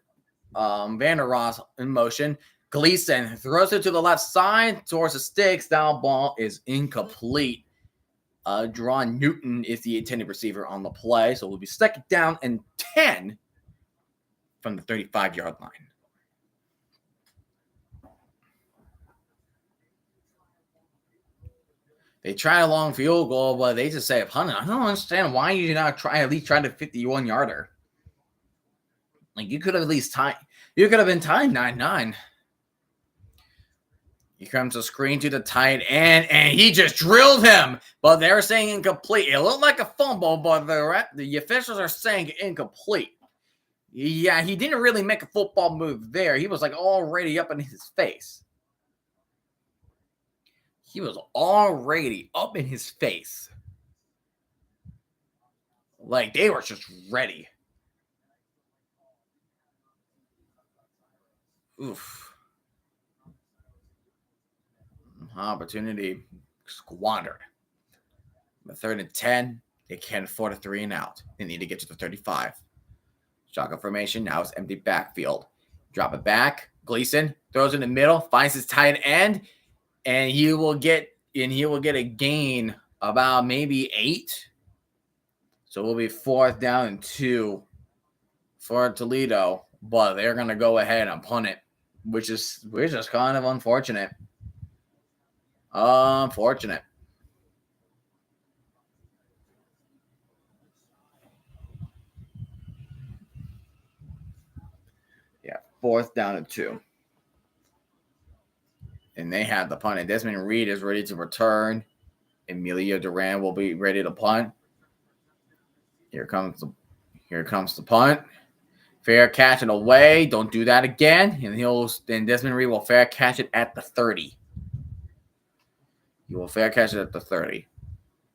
Vander Ross in motion. Gleason throws it to the left side towards the sticks. Down ball is incomplete. Drawn Newton is the intended receiver on the play. So we'll be second down and 10 from the 35-yard line. They try a long field goal, but they just say, "Hunter, I don't understand why you did not at least try the 51-yarder. Like, you could have at least tied. You could have been tied 9-9. Here comes a screen to the tight end, and he just drilled him. But they're saying incomplete. It looked like a fumble, but the officials are saying incomplete. Yeah, he didn't really make a football move there. He was like already up in his face. He was already up in his face. Like, they were just ready. Oof. Opportunity squandered. The 3rd and 10. They can't afford a 3 and out. They need to get to the 35. Shotgun formation. Now it's empty backfield. Drop it back. Gleason throws in the middle. Finds his tight end. And he will get a gain about maybe 8. So we'll be 4th down and 2 for Toledo. But they're gonna go ahead and punt it, which is kind of unfortunate. Unfortunate. Yeah, 4th down and 2. And they have the punt. And Desmond Reed is ready to return. Emilio Duran will be ready to punt. Here comes the punt. Fair catch it away. Don't do that again. And Desmond Reed will fair catch it at the 30. He will fair catch it at the 30.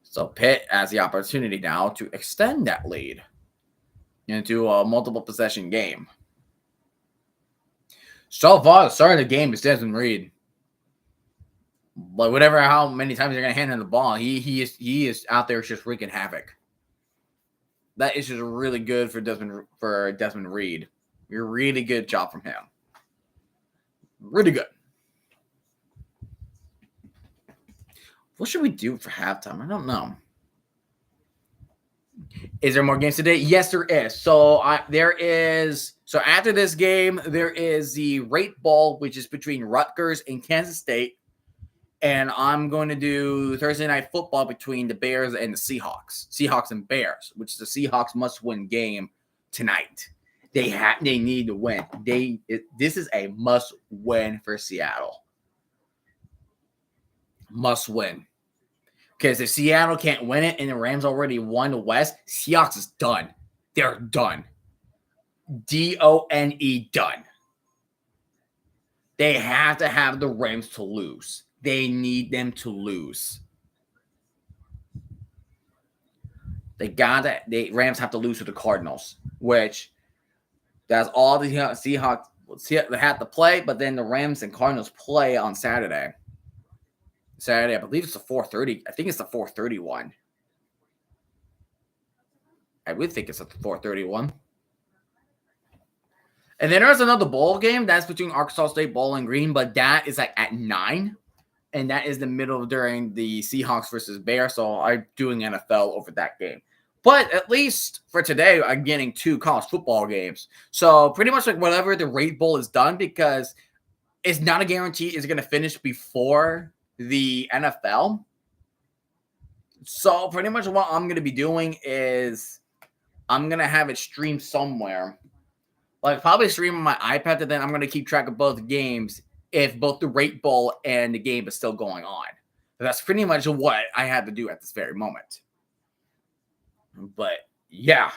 So Pitt has the opportunity now to extend that lead into a multiple possession game. So far, the start of the game is Desmond Reed. But how many times they're going to hand him the ball, he is out there just wreaking havoc. That is just really good for Desmond Reed. Really good job from him. Really good. What should we do for halftime? I don't know. Is there more games today? Yes, there is. So there is. So after this game, there is the Rate Bowl, which is between Rutgers and Kansas State. And I'm going to do Thursday Night Football between the Bears and the Seahawks. Seahawks and Bears, which is the Seahawks must-win game tonight. They need to win. This is a must-win for Seattle. Must-win. Because if Seattle can't win it and the Rams already won the West, Seahawks is done. They're done. D-O-N-E, done. They have to have the Rams to lose. They need them to lose. Rams have to lose to the Cardinals, which that's all the Seahawks they have to play, but then the Rams and Cardinals play on Saturday. I believe it's the 4:30. I think it's the 4:30 one. I would think it's the 4:30 one. And then there's another bowl game that's between Arkansas State, Bowling Green, but that is like at 9. And that is the middle during the Seahawks versus Bears. So I'm doing NFL over that game. But at least for today, I'm getting 2 college football games. So pretty much like whatever the Rate Bowl is done, because it's not a guarantee it's going to finish before the NFL. So pretty much what I'm going to be doing is I'm going to have it streamed somewhere. Like probably stream on my iPad, and then I'm going to keep track of both games if both the Rate Bowl and the game is still going on. But that's pretty much what I had to do at this very moment. But yeah.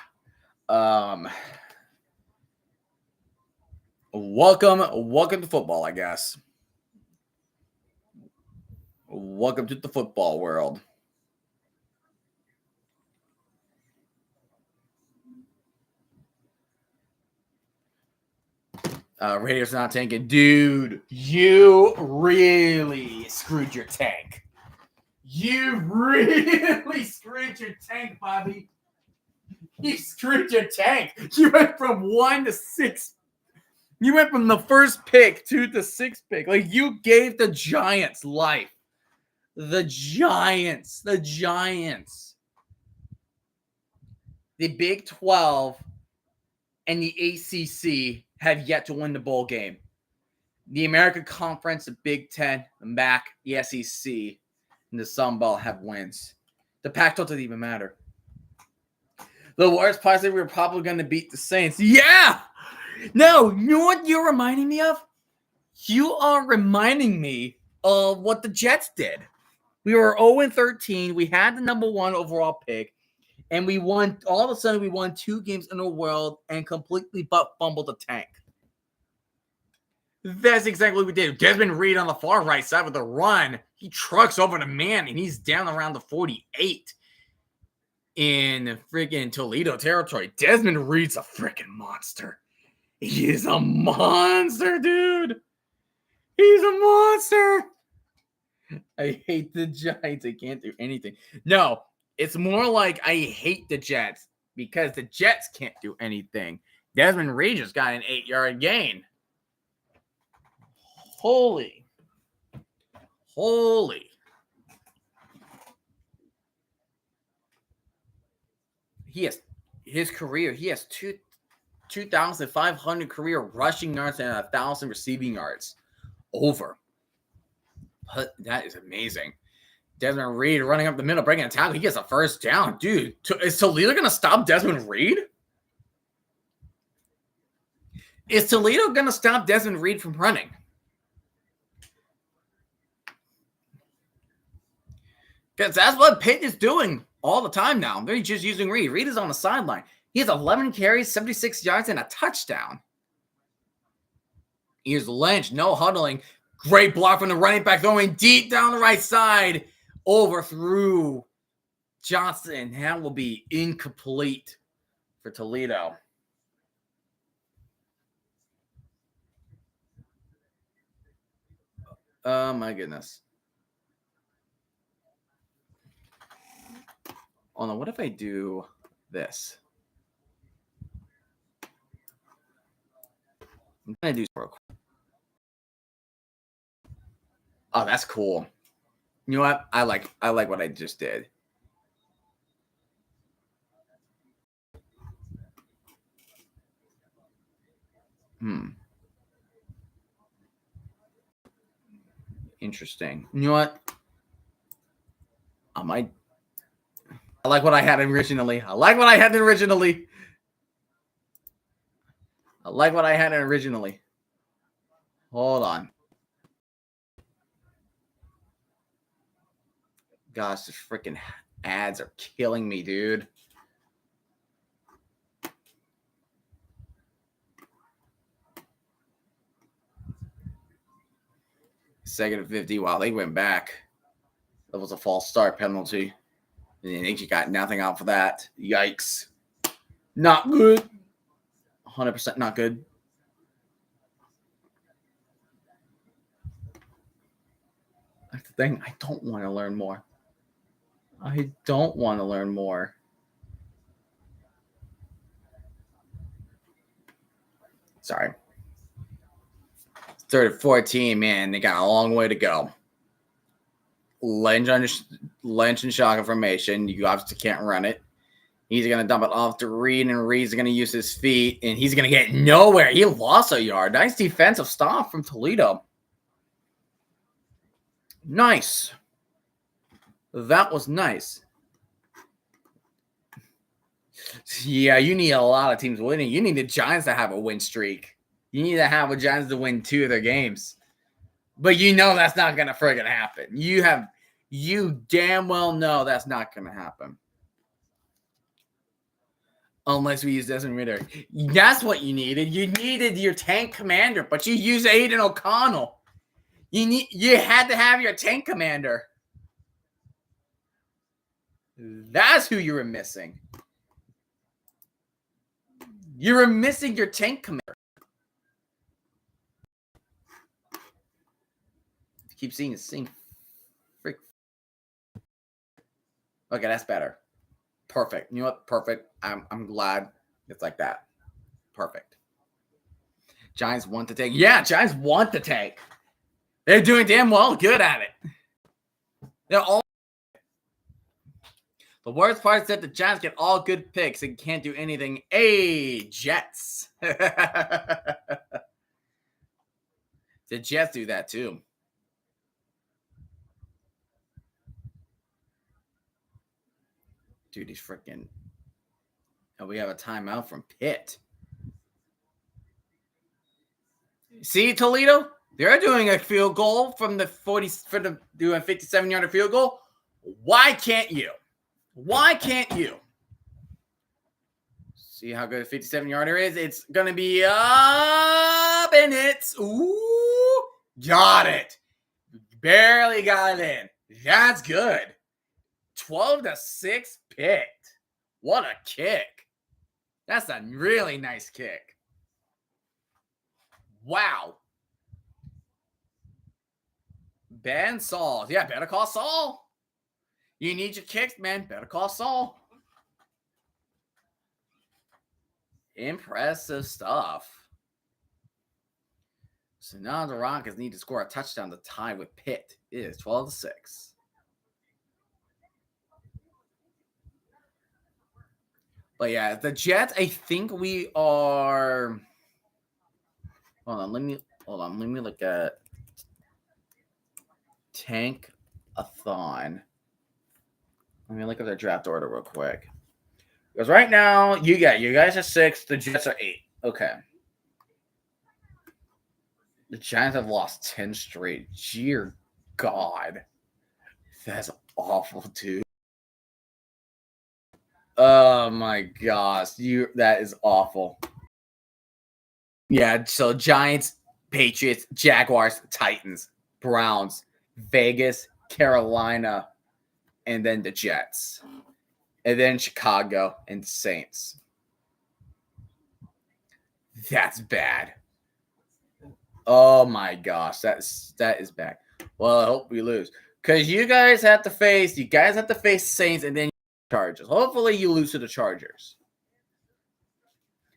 Welcome to football, I guess. Welcome to the football world. Raiders not tanking. Dude, you really screwed your tank. You really screwed your tank, Bobby. You screwed your tank. You went from 1 to 6. You went from the first pick to the 6th pick. Like, you gave the Giants life. The Giants. The Big 12 and the ACC have yet to win the bowl game. The American Conference, the Big 10, the MAC, the SEC, and the Sun Belt have wins. The Pac-12 doesn't even matter. The worst part is that we're probably going to beat the Saints. Yeah! No, you know what you're reminding me of? You are reminding me of what the Jets did. We were 0-13. We had the number 1 overall pick. And we won, all of a sudden, we won 2 games in a row and completely fumbled the tank. That's exactly what we did. Desmond Reed on the far right side with a run. He trucks over the man, and he's down around the 48 in freaking Toledo territory. Desmond Reed's a freaking monster. He is a monster, dude. He's a monster. I hate the Giants. They can't do anything. No, it's more like I hate the Jets because the Jets can't do anything. Desmond Reed just got an 8-yard gain. Holy. He has his career. He has 2,500 career rushing yards and 1,000 receiving yards. Over. But that is amazing. Desmond Reed running up the middle, breaking a tackle. He gets a first down. Dude, is Toledo going to stop Desmond Reed? Is Toledo going to stop Desmond Reed from running? Because that's what Pitt is doing all the time now. They're just using Reed. Reed is on the sideline. He has 11 carries, 76 yards, and a touchdown. Here's Lynch, no huddling. Great block from the running back, going deep down the right side. Overthrew Johnson. That will be incomplete for Toledo. Oh, my goodness. Oh, no. What if I do this? I'm going to do real quick. Oh, that's cool. You know what? I like what I just did. Interesting. You know what? I like what I had originally. Hold on. Gosh, the freaking ads are killing me, dude. Second and 50. Wow, they went back. That was a false start penalty. And they got nothing out for that. Yikes. Not good. 100% not good. That's the thing. I don't want to learn more. Sorry. 3rd and 14, man. They got a long way to go. Lynch and shotgun formation. You obviously can't run it. He's going to dump it off to Reed, and Reed's going to use his feet, and he's going to get nowhere. He lost a yard. Nice defensive stop from Toledo. Nice. That was nice. Yeah, you need a lot of teams winning. You need the Giants to have a win streak. You need to have the Giants to win 2 of their games. But you know that's not going to friggin' happen. You damn well know that's not going to happen. Unless we use Desmond Ridder. That's what you needed. You needed your tank commander, but you used Aiden O'Connell. You had to have your tank commander. That's who you were missing. You were missing your tank commander. Keep seeing the same Okay, that's better. Perfect. You know what? Perfect. I'm glad it's like that. Perfect. Giants want to take. Yeah, Giants want to take. They're doing damn well. Good at it. They're all. The worst part is that the Giants get all good picks and can't do anything. Jets. The Jets do that too. Dude, he's freaking. And we have a timeout from Pitt. See, Toledo? They're doing a field goal from the 40 for the doing 57-yard field goal. Why can't you? Why can't you? See how good a 57-yarder is? It's gonna be up and it's got it. Barely got it in. That's good. 12-6 Pitt. What a kick. That's a really nice kick. Wow. Ben Saul. Yeah, better call Saul. You need your kicks, man. Better call Saul. Impressive stuff. So now the Rockets need to score a touchdown to tie with Pitt. It is 12-6. But yeah, the Jets, I think we are. Hold on. Let me look at Tank-a-thon. Let me look at their draft order real quick. Because right now, you guys are 6, the Jets are 8. Okay. The Giants have lost 10 straight. Dear God. That's awful, dude. Oh my gosh. That is awful. Yeah, so Giants, Patriots, Jaguars, Titans, Browns, Vegas, Carolina, and then the Jets. And then Chicago and Saints. That's bad. Oh my gosh, that is bad. Well, I hope we lose. Because you guys have to face Saints and then Chargers. Hopefully you lose to the Chargers.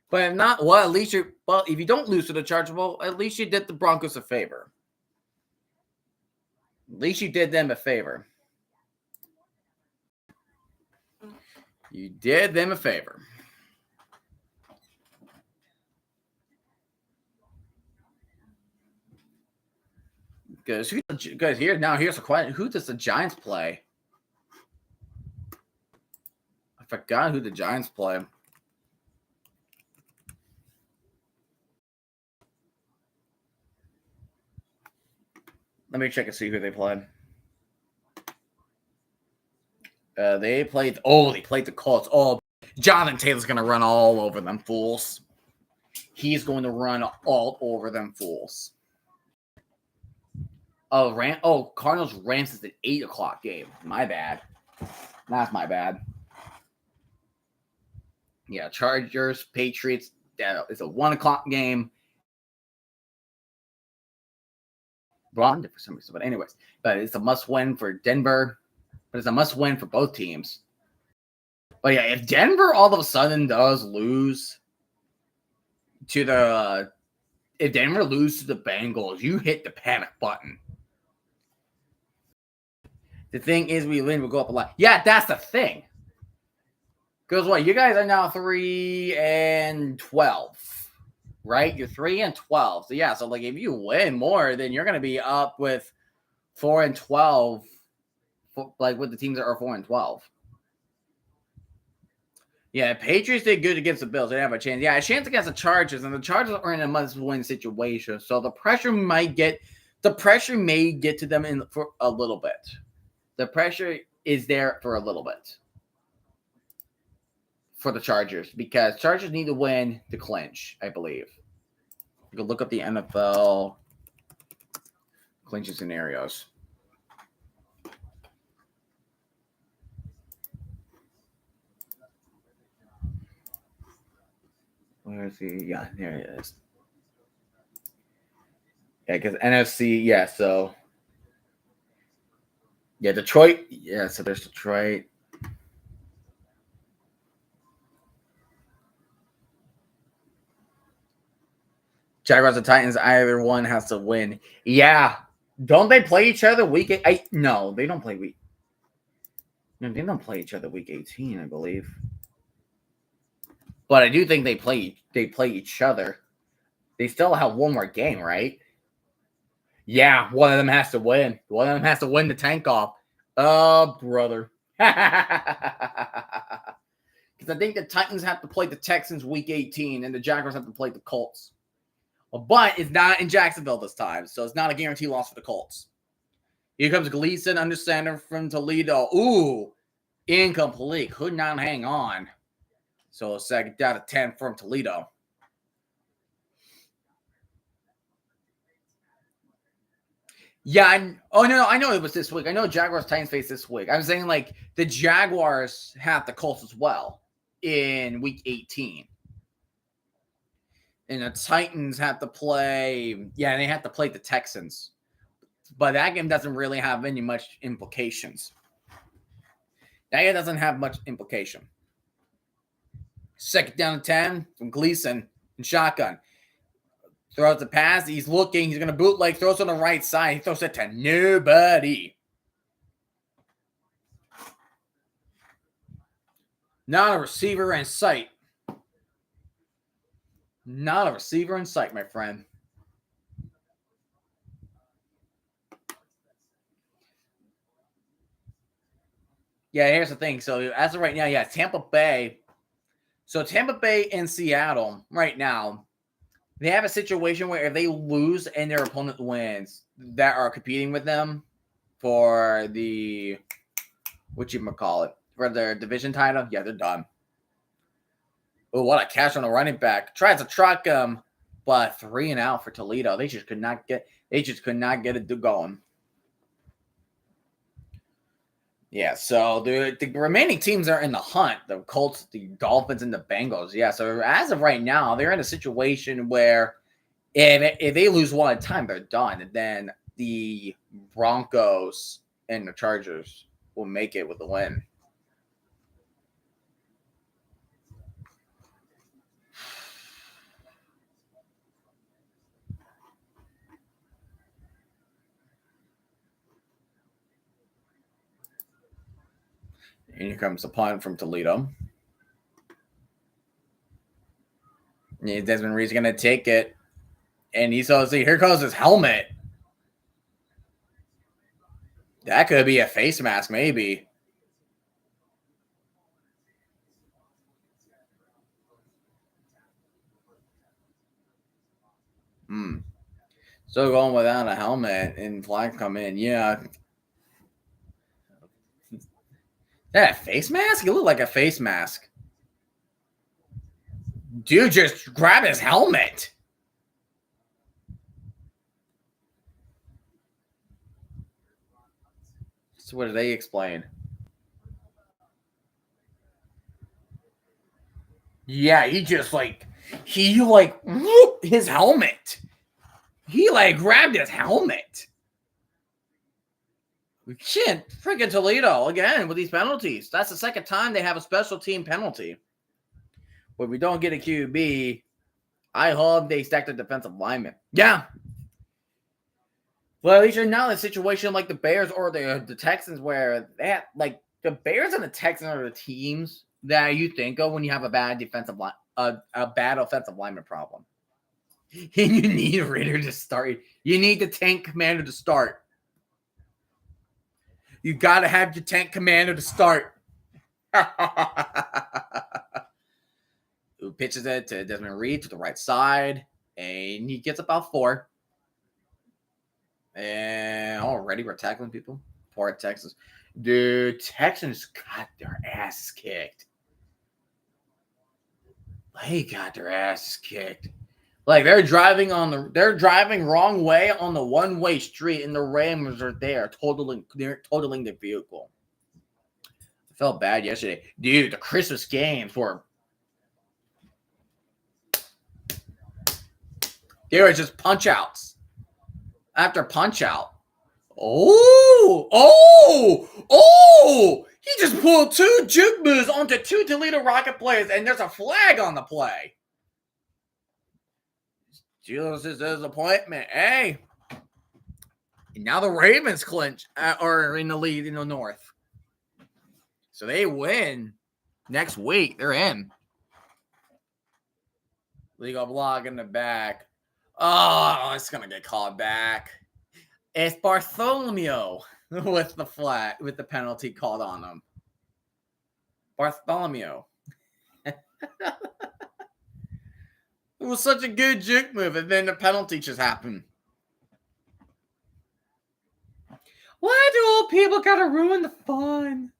But if not, well, at least if you don't lose to the Chargers, well, at least you did the Broncos a favor. At least you did them a favor. You did them a favor. Because here's a question. Who does the Giants play? I forgot who the Giants play. Let me check and see who they played. They played the Colts. Oh, Jonathan Taylor's going to run all over them fools. He's going to run all over them fools. Cardinals Rams is the 8 o'clock game. My bad. That's my bad. Yeah, Chargers, Patriots. It's a 1 o'clock game. Wrong for some reason, but anyways, it's a must-win for Denver. But it's a must-win for both teams. But yeah, if Denver all of a sudden does lose to the Bengals, you hit the panic button. The thing is, we win, we'll go up a lot. Yeah, that's the thing. Because what? You guys are now 3-12, right? You're 3-12. So yeah, so like if you win more, then you're gonna be up with 4-12, like with the teams that are 4-12. Yeah, Patriots did good against the Bills. They have a chance. Yeah, a chance against the Chargers, and the Chargers are in a must-win situation. So the pressure may get to them for a little bit. The pressure is there for a little bit for the Chargers because Chargers need to win to clinch, I believe. You can look up the NFL clinching scenarios. Where is he? Yeah, there it is. Yeah, because NFC, yeah, so. Yeah, Detroit. Yeah, so there's Detroit. Jaguars and Titans, either one has to win. Yeah. Don't they play each other week 8? No, they don't play week. No, they don't play each other week 18, I believe. But I do think they play each other. They still have one more game, right? Yeah, one of them has to win. One of them has to win the tank off. Oh, brother. Because I think the Titans have to play the Texans week 18 and the Jaguars have to play the Colts. But it's not in Jacksonville this time, so it's not a guaranteed loss for the Colts. Here comes Gleason under center from Toledo. Ooh, incomplete. Could not hang on. So second down to 10 from Toledo. Yeah, I know it was this week. I know Jaguars Titans face this week. I'm saying like the Jaguars have the Colts as well in week 18. And the Titans have to play, they have to play the Texans. But that game doesn't really have any much implications. That game doesn't have much implication. Second down to 10 from Gleason in shotgun. Throws the pass. He's looking. He's going to bootleg. Throws on the right side. He throws it to nobody. Not a receiver in sight. Not a receiver in sight, my friend. Yeah, here's the thing. So as of right now, Tampa Bay. So Tampa Bay and Seattle right now, they have a situation where if they lose and their opponent wins that are competing with them for the, for their division title, they're done. Oh, what a catch on a running back. Tries to truck him, but 3 and out for Toledo. They just could not get it going. Yeah, so the remaining teams are in the hunt. The Colts, the Dolphins, and the Bengals. Yeah, so as of right now, they're in a situation where if they lose one at a time, they're done. And then the Broncos and the Chargers will make it with the win. And here comes the punt from Toledo. And Desmond Reed's going to take it. And he's also, here goes his helmet. That could be a face mask, maybe. Still going without a helmet and flags come in. Yeah. That a face mask? It looked like a face mask. Dude just grabbed his helmet. So what did they explain? Yeah, he just his helmet. He grabbed his helmet. Shit, freaking Toledo again with these penalties. That's the second time they have a special team penalty. When we don't get a QB, I hope they stack the defensive lineman. Yeah. Well, at least you're not in a situation like the Bears or the Texans where they have, the Bears and the Texans are the teams that you think of when you have a bad defensive line, a bad offensive lineman problem. And you need a Ritter to start. You need the tank commander to start. You got to have your tank commander to start. Who pitches it to Desmond Reed to the right side, and he gets about 4. And already we're tackling people. Poor Texans. Dude, Texans got their asses kicked. They got their asses kicked. They're driving wrong way on the one-way street, and the Rams are there totaling the vehicle. I felt bad yesterday. Dude, the Christmas games were they were just punch outs. After punch out. He just pulled 2 juke moves onto 2 Toledo Rocket players, and there's a flag on the play. Steelers' disappointment. Hey. And now the Ravens clinch are in the lead in the North. So they win next week. They're in. Legal block in the back. Oh, it's going to get called back. It's Bartholomew with the penalty called on him. Bartholomew. It was such a good juke move, and then the penalty just happened. Why do old people gotta ruin the fun?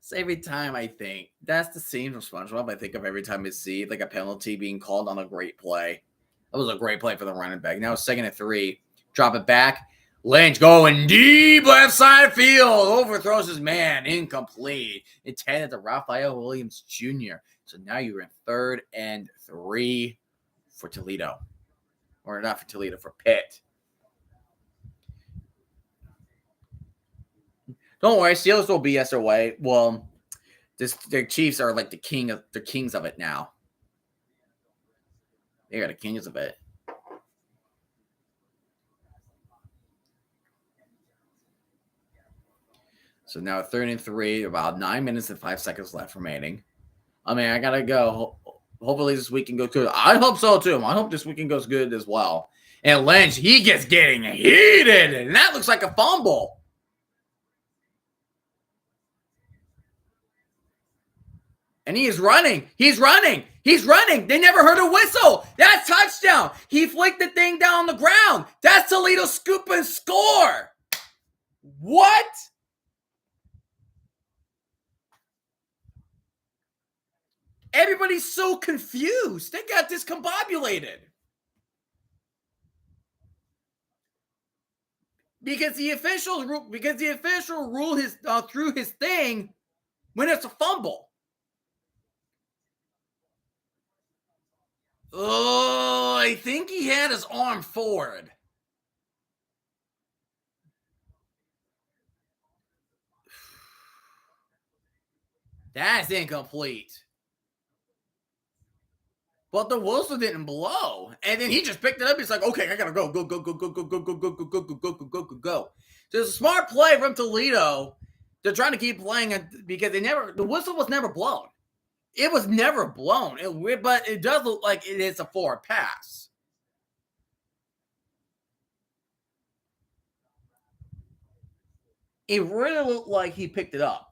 So every time I think, that's the scene from SpongeBob I think of every time I see like a penalty being called on a great play. That was a great play for the running back. Now it's 2nd and 3. Drop it back. Lynch going deep left side field. Overthrows his man. Incomplete. Intended to Raphael Williams Jr. So now you're in 3rd and 3 for Toledo. Or not for Toledo, for Pitt. Don't worry, Steelers will BS their way. Well, their Chiefs are like the kings of it now. They are the kings of it. So now 3rd and 3, about 9 minutes and 5 seconds left remaining. I mean, I gotta go. Hopefully this weekend goes good. I hope so too. I hope this weekend goes good as well. And Lynch, he gets getting heated, and that looks like a fumble. And he is running. He's running. He's running. They never heard a whistle. That's touchdown. He flicked the thing down on the ground. That's Toledo scoop and score. What? Everybody's so confused. They got discombobulated. Because the official ruled his through his thing when it's a fumble. Oh, I think he had his arm forward. That's incomplete. But the whistle didn't blow. And then he just picked it up. He's like, okay, I gotta go. Go. So it's a smart play from Toledo. They're trying to keep playing it because the whistle was never blown. It was never blown. But it does look like it is a forward pass. It really looked like he picked it up.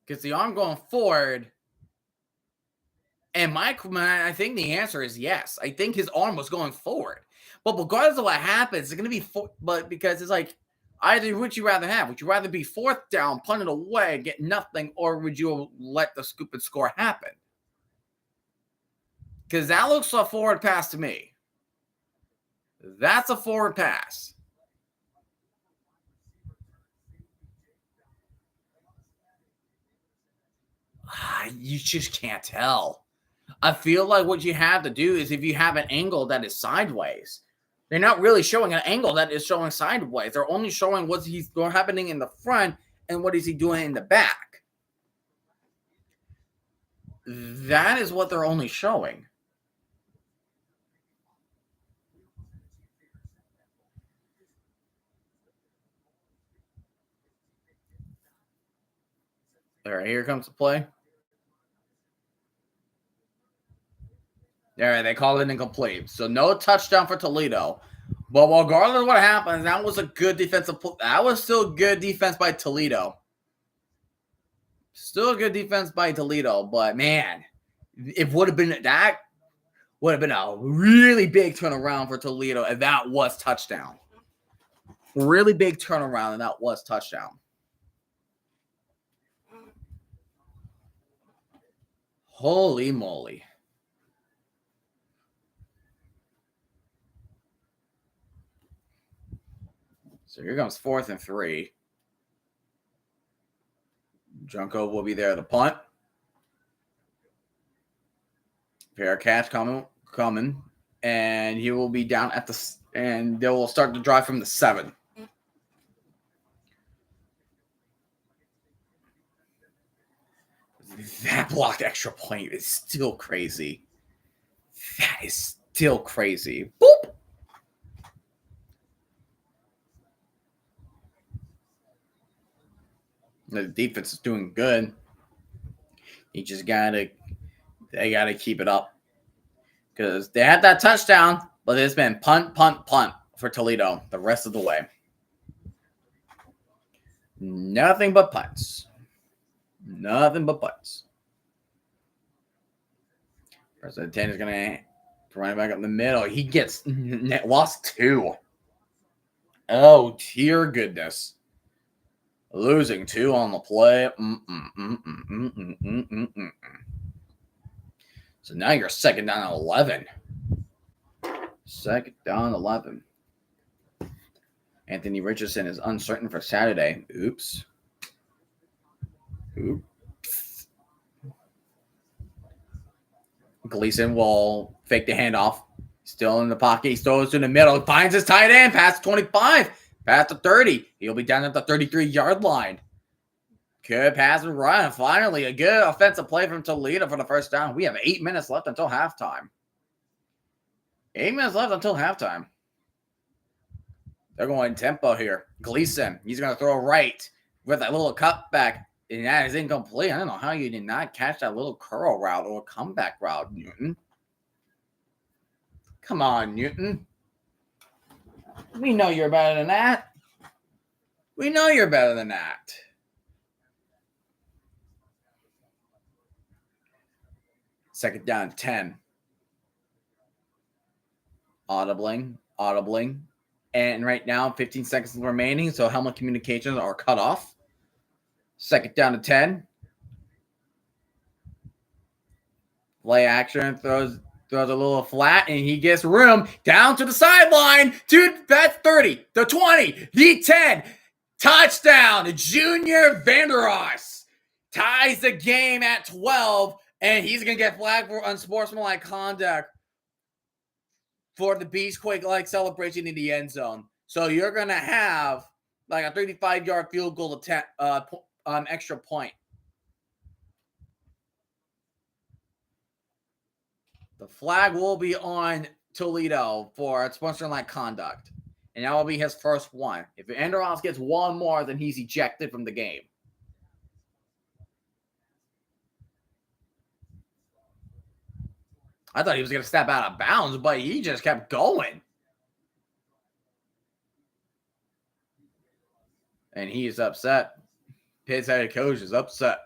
Because the arm going forward, and I think the answer is yes. I think his arm was going forward. But regardless of what happens, it's going to be but because it's like, either would you rather have? Would you rather be 4th down, punt it away, get nothing, or would you let the scoop and score happen? Because that looks like a forward pass to me. That's a forward pass. You just can't tell. I feel like what you have to do is if you have an angle that is sideways, they're not really showing an angle that is showing sideways. They're only showing what's happening in the front and what is he doing in the back. That is what they're only showing. All right, here comes the play. All right, they called it incomplete. So no touchdown for Toledo. But regardless of what happens, that was a good defensive play. That was still good defense by Toledo. Still a good defense by Toledo, but man, it would have been a really big turnaround for Toledo if that was touchdown. Really big turnaround and that was touchdown. Holy moly. So here comes 4th and 3. Junko will be there to punt. Fair catch coming, and he will be down at and they will start the drive from the 7. That blocked extra point is still crazy. That is still crazy. Boop. The defense is doing good. They gotta keep it up. Because they had that touchdown, but it's been punt, punt, punt for Toledo the rest of the way. Nothing but punts. Nothing but punts. President 10 is going to run back up in the middle. He gets lost 2. Oh, dear goodness. Losing 2 on the play. So now you're second down 11. Second down 11. Anthony Richardson is uncertain for Saturday. Oops. Gleason will fake the handoff. Still in the pocket. He throws to the middle. Finds his tight end. Past 25. Past the 30. He'll be down at the 33-yard line. Good pass and run. Finally, a good offensive play from Toledo for the first down. We have 8 minutes left until halftime. 8 minutes left until halftime. They're going tempo here. Gleason, he's going to throw right with that little cutback. And that is incomplete. I don't know how you did not catch that little curl route or comeback route, Newton. Come on, Newton. We know you're better than that. We know you're better than that. Second down, 10. Audibling. And right now, 15 seconds remaining, so helmet communications are cut off. Second down to 10. Play action, throws a little flat, and he gets room down to the sideline. Dude, that's 30, the 20, the 10. Touchdown, Junior Vanderos ties the game at 12, and he's going to get flagged for unsportsmanlike conduct for the Beastquake-like celebration in the end zone. So you're going to have like a 35-yard field goal attempt, extra point. The flag will be on Toledo for unsportsmanlike conduct. And that will be his first one. If Vanderos gets one more, then he's ejected from the game. I thought he was going to step out of bounds, but he just kept going. And he is upset. Pitt's head coach is upset.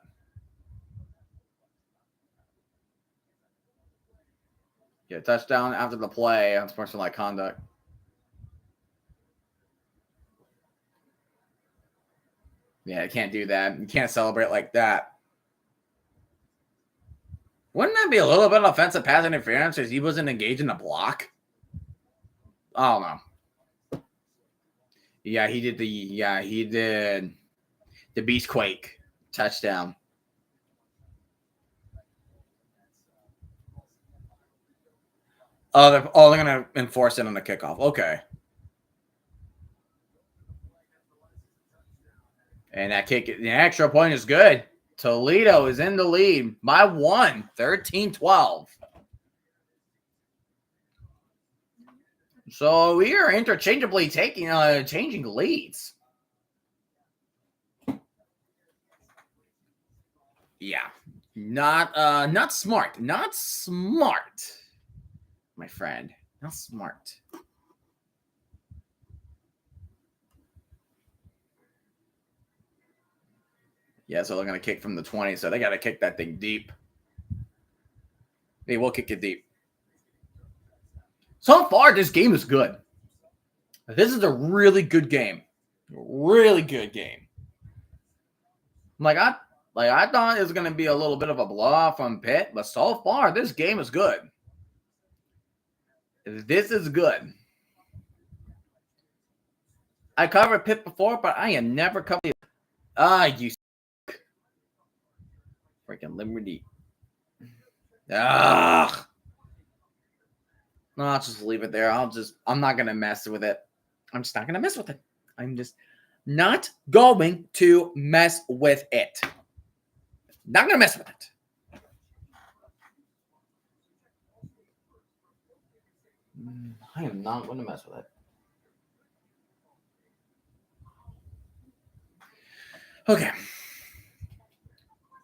Yeah, touchdown after the play on sportsmanlike conduct. Yeah, I can't do that. You can't celebrate like that. Wouldn't that be a little bit of offensive pass interference if he wasn't engaged in a block? I don't know. Yeah, he did the Beastquake touchdown. They're going to enforce it on the kickoff. Okay. And that kick, the extra point is good. Toledo is in the lead by 1, 13-12. So we are interchangeably changing leads. Yeah, not smart, my friend, not smart. Yeah, so they're going to kick from the 20, so they got to kick that thing deep. They will kick it deep. So far, this game is good. This is a really good game. Really good game. I thought it was going to be a little bit of a blowout from Pitt, but so far, this game is good. This is good. I covered Pitt before, but I am never covered. You freaking Liberty. Ugh. No, I'll just leave it there. I'm not going to mess with it. I'm just not going to mess with it. I'm just not going to mess with it. Not going to mess with it. I am not going to mess with it. Okay.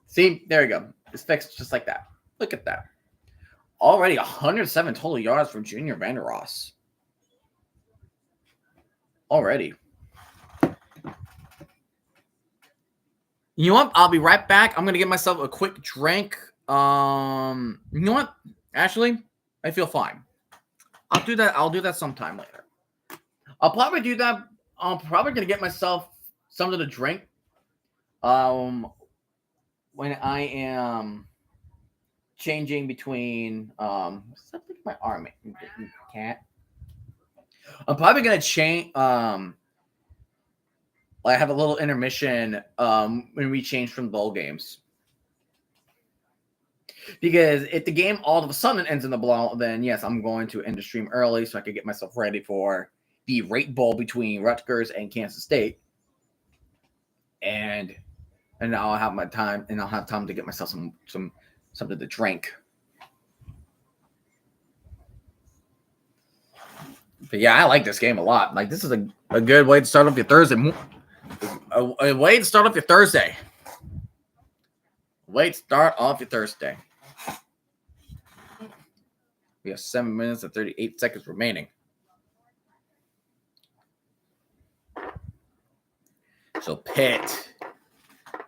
See, there you go. It's fixed just like that. Look at that. Already 107 total yards from Junior Vandeross. Already. You know what? I'll be right back. I'm going to get myself a quick drink. You know what? Actually, I feel fine. I'll do that. I'll do that sometime later. I'll probably do that. I'm probably going to get myself something to drink. When I am changing between something my arm cat. I'm probably gonna change I have a little intermission when we change from bowl games. Because if the game all of a sudden ends in the blowout, then yes, I'm going to end the stream early so I can get myself ready for the Rate Bowl between Rutgers and Kansas State. And I'll have my time, and I'll have time to get myself something to drink. But yeah, I like this game a lot. Like, this is a good way to start off your Thursday. A way to start off your Thursday. Way to start off your Thursday. We have 7 minutes and 38 seconds remaining. So Pitt,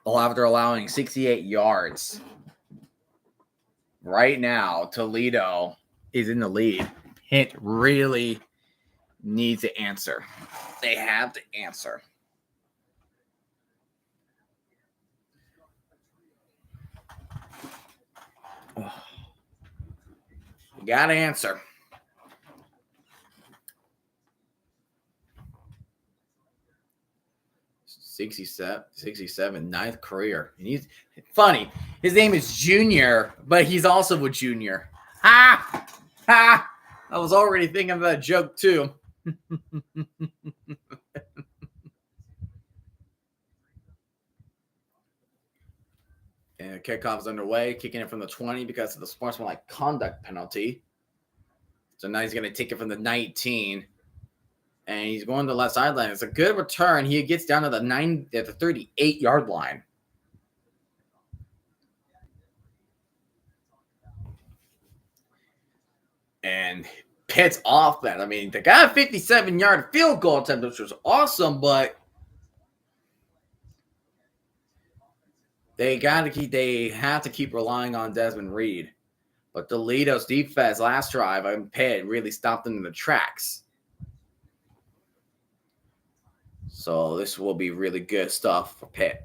after allowing 68 yards, right now Toledo is in the lead. Pitt really needs to answer. They have to answer. Oh. You got to answer. '67, ninth career. And he's funny. His name is Junior, but he's also a junior. Ha! Ha! I was already thinking of that joke too. And kickoff is underway, kicking it from the 20 because of the sportsmanlike conduct penalty. So now he's going to take it from the 19. And he's going to the left sideline. It's a good return. He gets down to the 38-yard line. And Pitt's off that. I mean, they got a 57-yard field goal attempt, which was awesome, but they have to keep relying on Desmond Reed. But Toledo's defense last drive on Pitt really stopped them in the tracks. So this will be really good stuff for Pitt.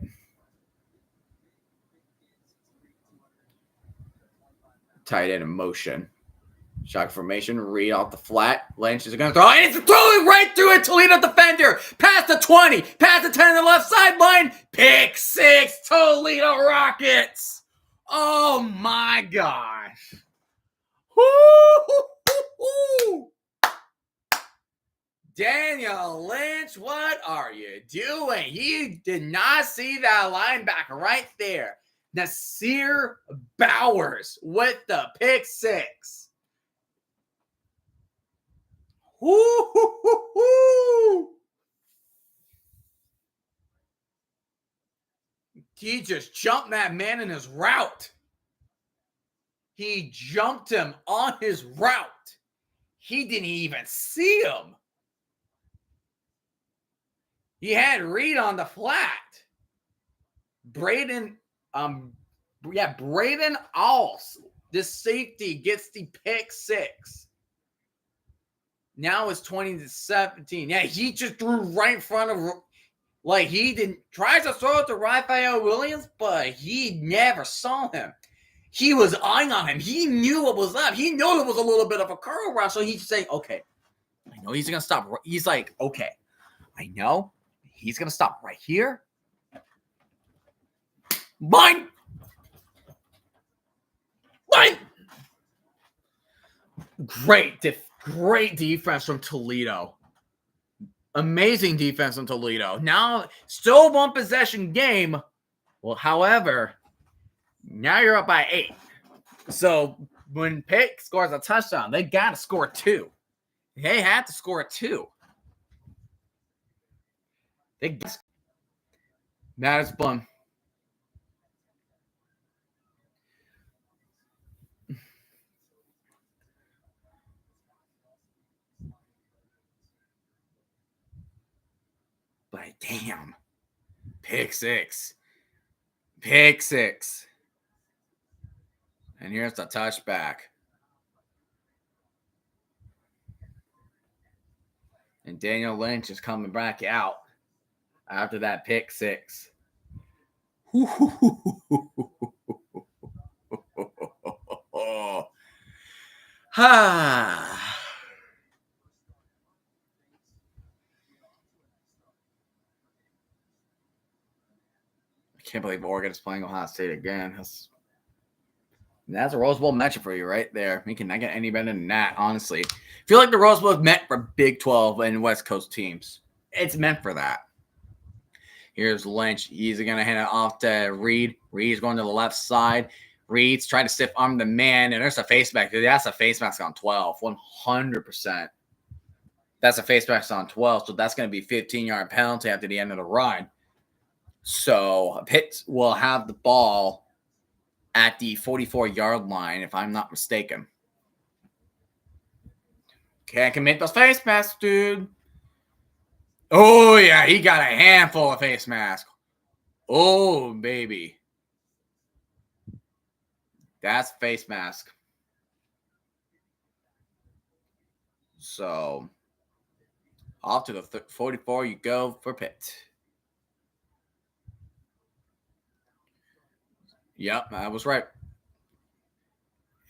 Tight end in motion. Shock formation. Reed off the flat. Lynch is going to throw. And it's throwing right through a Toledo defender. Past the 20. Past the 10 on the left sideline. Pick six. Toledo Rockets. Oh my gosh. Woo-hoo-hoo-hoo. Daniel Lynch, what are you doing? You did not see that linebacker right there. Nasir Bowers with the pick six. Woo-hoo-hoo-hoo. He just jumped that man in his route. He jumped him on his route. He didn't even see him. He had Reed on the flat. Braden Alls, this safety, gets the pick six. Now it's 20-17. Yeah, he just threw right in front of, like, he didn't try to throw it to Raphael Williams, but he never saw him. He was eyeing on him. He knew what was up. He knew it was a little bit of a curl route, so he's saying, okay, I know he's going to stop. He's like, okay, I know. He's going to stop right here. Mine. Great defense from Toledo. Amazing defense from Toledo. Now, still one possession game. Well, however, now you're up by 8. So when Pitt scores a touchdown, they got to score 2. They had to score a 2. That is fun. But damn. Pick six. Pick six. And here's the touchback. And Daniel Lynch is coming back out after that pick six. I can't believe Oregon is playing Ohio State again. That's a Rose Bowl matchup for you right there. You cannot get any better than that, honestly. I feel like the Rose Bowl is meant for Big 12 and West Coast teams. It's meant for that. Here's Lynch. He's going to hand it off to Reed. Reed's going to the left side. Reed's trying to stiff arm the man, and there's a face mask. That's a face mask on 12, 100%. That's a face mask on 12, so that's going to be 15-yard penalty after the end of the run. So Pitt will have the ball at the 44-yard line, if I'm not mistaken. Can't commit those face masks, dude. Oh, yeah, he got a handful of face masks. Oh, baby. That's face mask. So, off to the 44 you go for Pitt. Yep, I was right.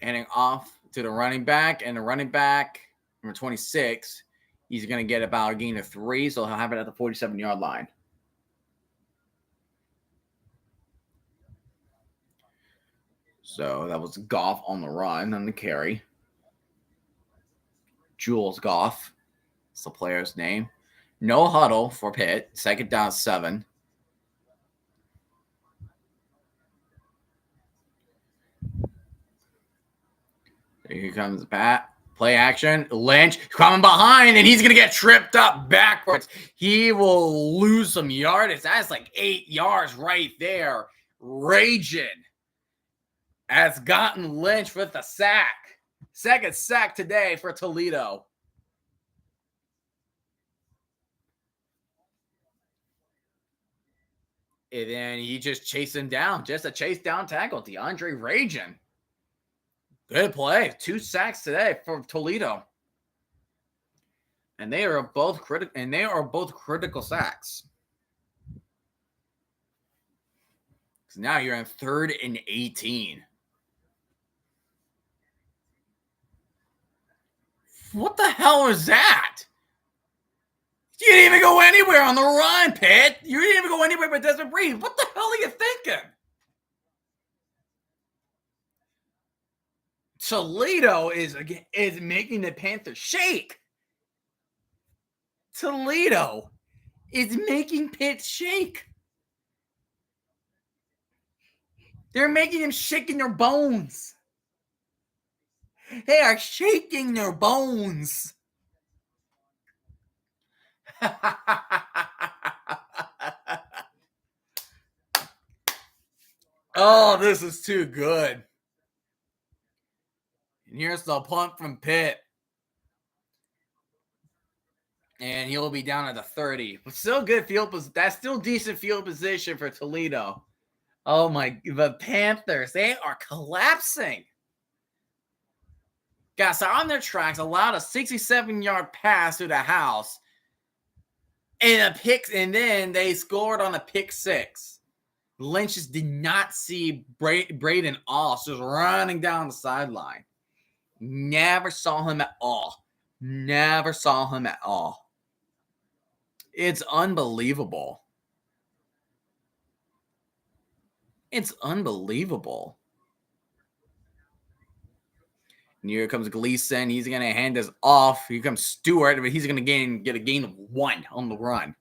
Handing off to the running back, and the running back, number 26, he's going to get about a gain of 3, so he'll have it at the 47-yard line. So that was Goff on the run, on the carry. Jules Goff, that's the player's name. No huddle for Pitt. Second down, 7. Here comes Pat. Play action. Lynch coming behind, and he's going to get tripped up backwards. He will lose some yardage. That's like 8 yards right there. Raging has gotten Lynch with the sack. Second sack today for Toledo. And then he just chased him down. Just a chase down tackle. DeAndre Raging. Good play. 2 sacks today for Toledo. And they are both critical sacks. So now you're in 3rd and 18. What the hell is that? You didn't even go anywhere on the run, Pitt. You didn't even go anywhere but Desmond Reed. What the hell are you thinking? Toledo is making the Panthers shake. Toledo is making Pitt shake. They're making them shake in their bones. They are shaking their bones. Oh, this is too good. And here's the punt from Pitt. And he'll be down at the 30. But still good field position. That's still decent field position for Toledo. Oh my, the Panthers, they are collapsing. Guys are on their tracks, allowed a 67-yard pass to the house. And then they scored on a pick 6. Lynch just did not see Braden Oss just running down the sideline. Never saw him at all. Never saw him at all. It's unbelievable. It's unbelievable. And here comes Gleason. He's going to hand this off. Here comes Stewart, but he's going to get a gain of 1 on the run.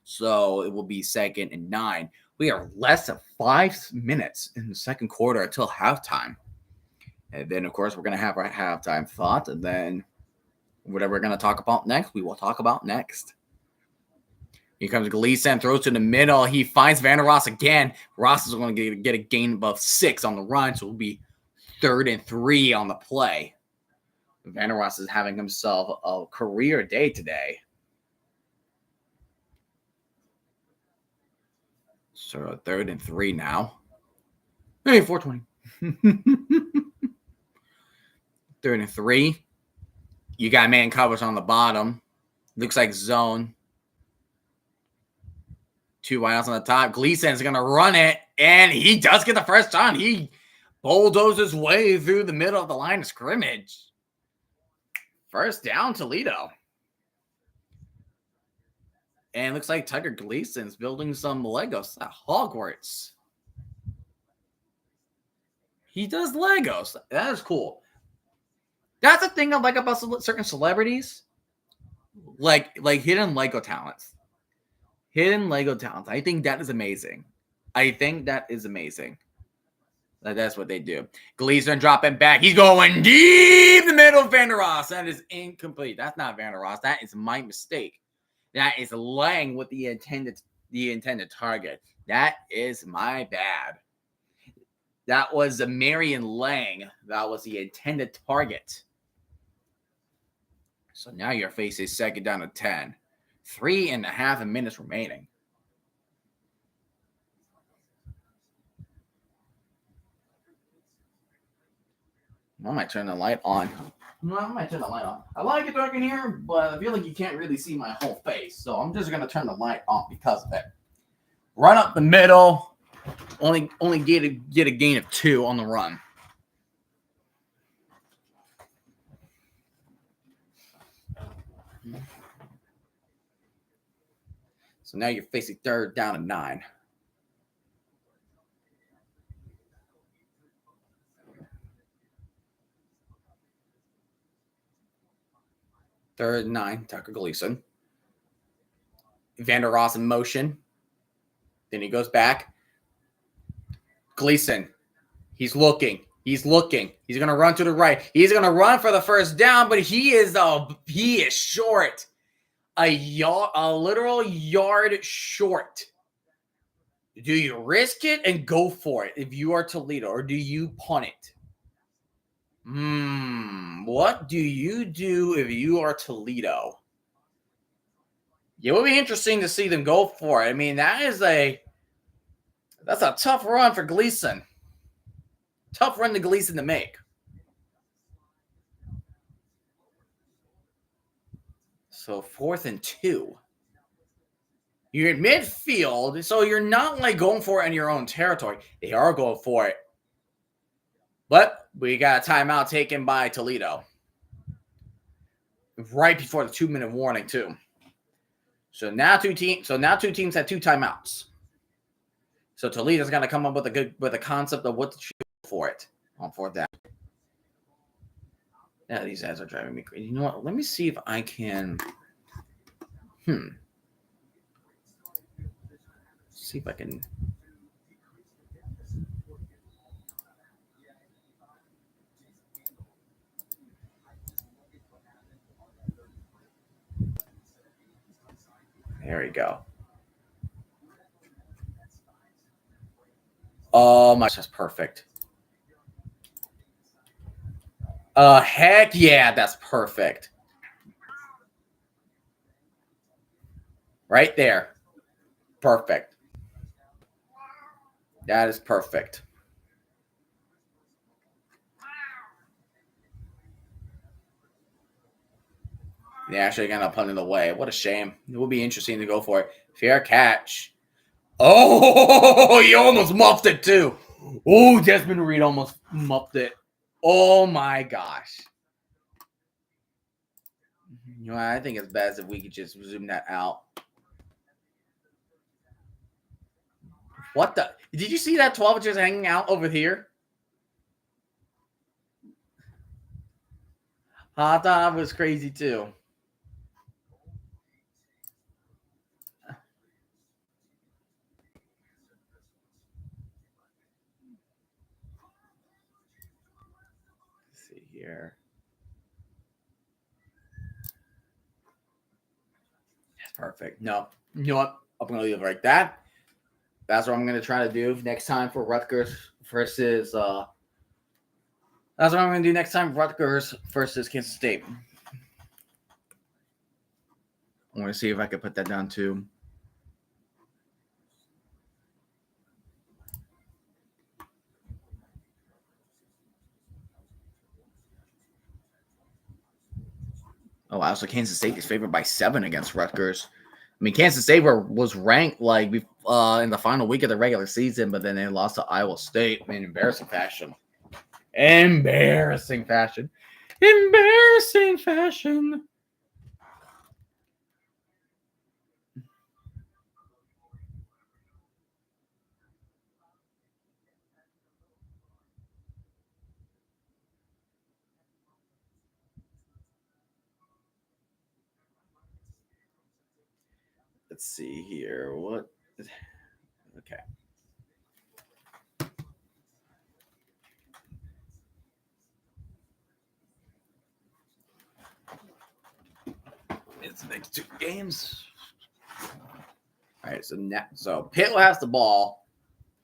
So it will be 2nd and 9. We are less than 5 minutes in the second quarter until halftime. And then, of course, we're going to have our halftime thought. And then Whatever we're going to talk about next, we will talk about next. Here comes Gleason, throws to the middle. He finds Vander Ross again. Ross is going to get a gain above 6 on the run, so it'll be 3rd and 3 on the play. Vander Ross is having himself a career day today. So 3rd and 3 now. Hey, 420. 3rd and 3. You got man covers on the bottom. Looks like zone. 2 wideouts on the top. Gleason's going to run it, and he does get the first down. He bulldozes his way through the middle of the line of scrimmage. First down, Toledo. And it looks like Tucker Gleason's building some Legos at Hogwarts. He does Legos. That is cool. That's the thing I like about certain celebrities. Like hidden Lego talents. Hidden Lego talents. I think that is amazing. That's what they do. Gleason dropping back. He's going deep the middle of Vander Ross. That is incomplete. That's not Vander Ross. That is my mistake. That is Lang with the intended target. That is my bad. That was Marion Lang. That was the intended target. So now your face is 2nd down to 10. 3.5 minutes remaining. I might turn the light on. I like it dark in here, but I feel like you can't really see my whole face. So I'm just going to turn the light on because of it. Run up the middle. Only get a gain of 2 on the run. So now you're facing 3rd down to 9. Third and 9, Tucker Gleason. Vander Ross in motion. Then he goes back. Gleason. He's looking. He's going to run to the right. He's going to run for the first down, but he is short. A literal yard short. Do you risk it and go for it if you are Toledo, or do you punt it? What do you do if you are Toledo? It would be interesting to see them go for it. I mean, that's a tough run for Gleason. Tough run to Gleason to make. So 4th and 2. You're in midfield, so you're not like going for it in your own territory. They are going for it. But we got a timeout taken by Toledo. Right before the 2-minute warning, too. So now two teams have 2 timeouts. So Toledo's gonna come up with a concept of what to shoot for it on 4th down. Yeah, these guys are driving me crazy. You know what? Let me see if I can. See if I can. There we go. Oh my, that's perfect. Heck yeah, that's perfect. Right there. Perfect. That is perfect. They're actually going to punt it away. What a shame. It will be interesting to go for it. Fair catch. Oh, he almost muffed it too. Oh, Desmond Reed almost muffed it. Oh my gosh. You know, I think it's best if we could just zoom that out. What the? Did you see that 12 just hanging out over here? I thought that was crazy too. Let's see here. Perfect. No. You know what? I'm going to leave it like that. That's what I'm going to try to do next time for Rutgers versus... that's what I'm going to do next time, Rutgers versus Kansas State. I want to see if I can put that down too. Oh, wow. So Kansas State is favored by 7 against Rutgers. I mean, Kansas State was ranked like in the final week of the regular season, but then they lost to Iowa State in embarrassing fashion. Embarrassing fashion. Embarrassing fashion. Let's see here. What? Okay. It's the next 2 games. All right, so Pitt will have the ball.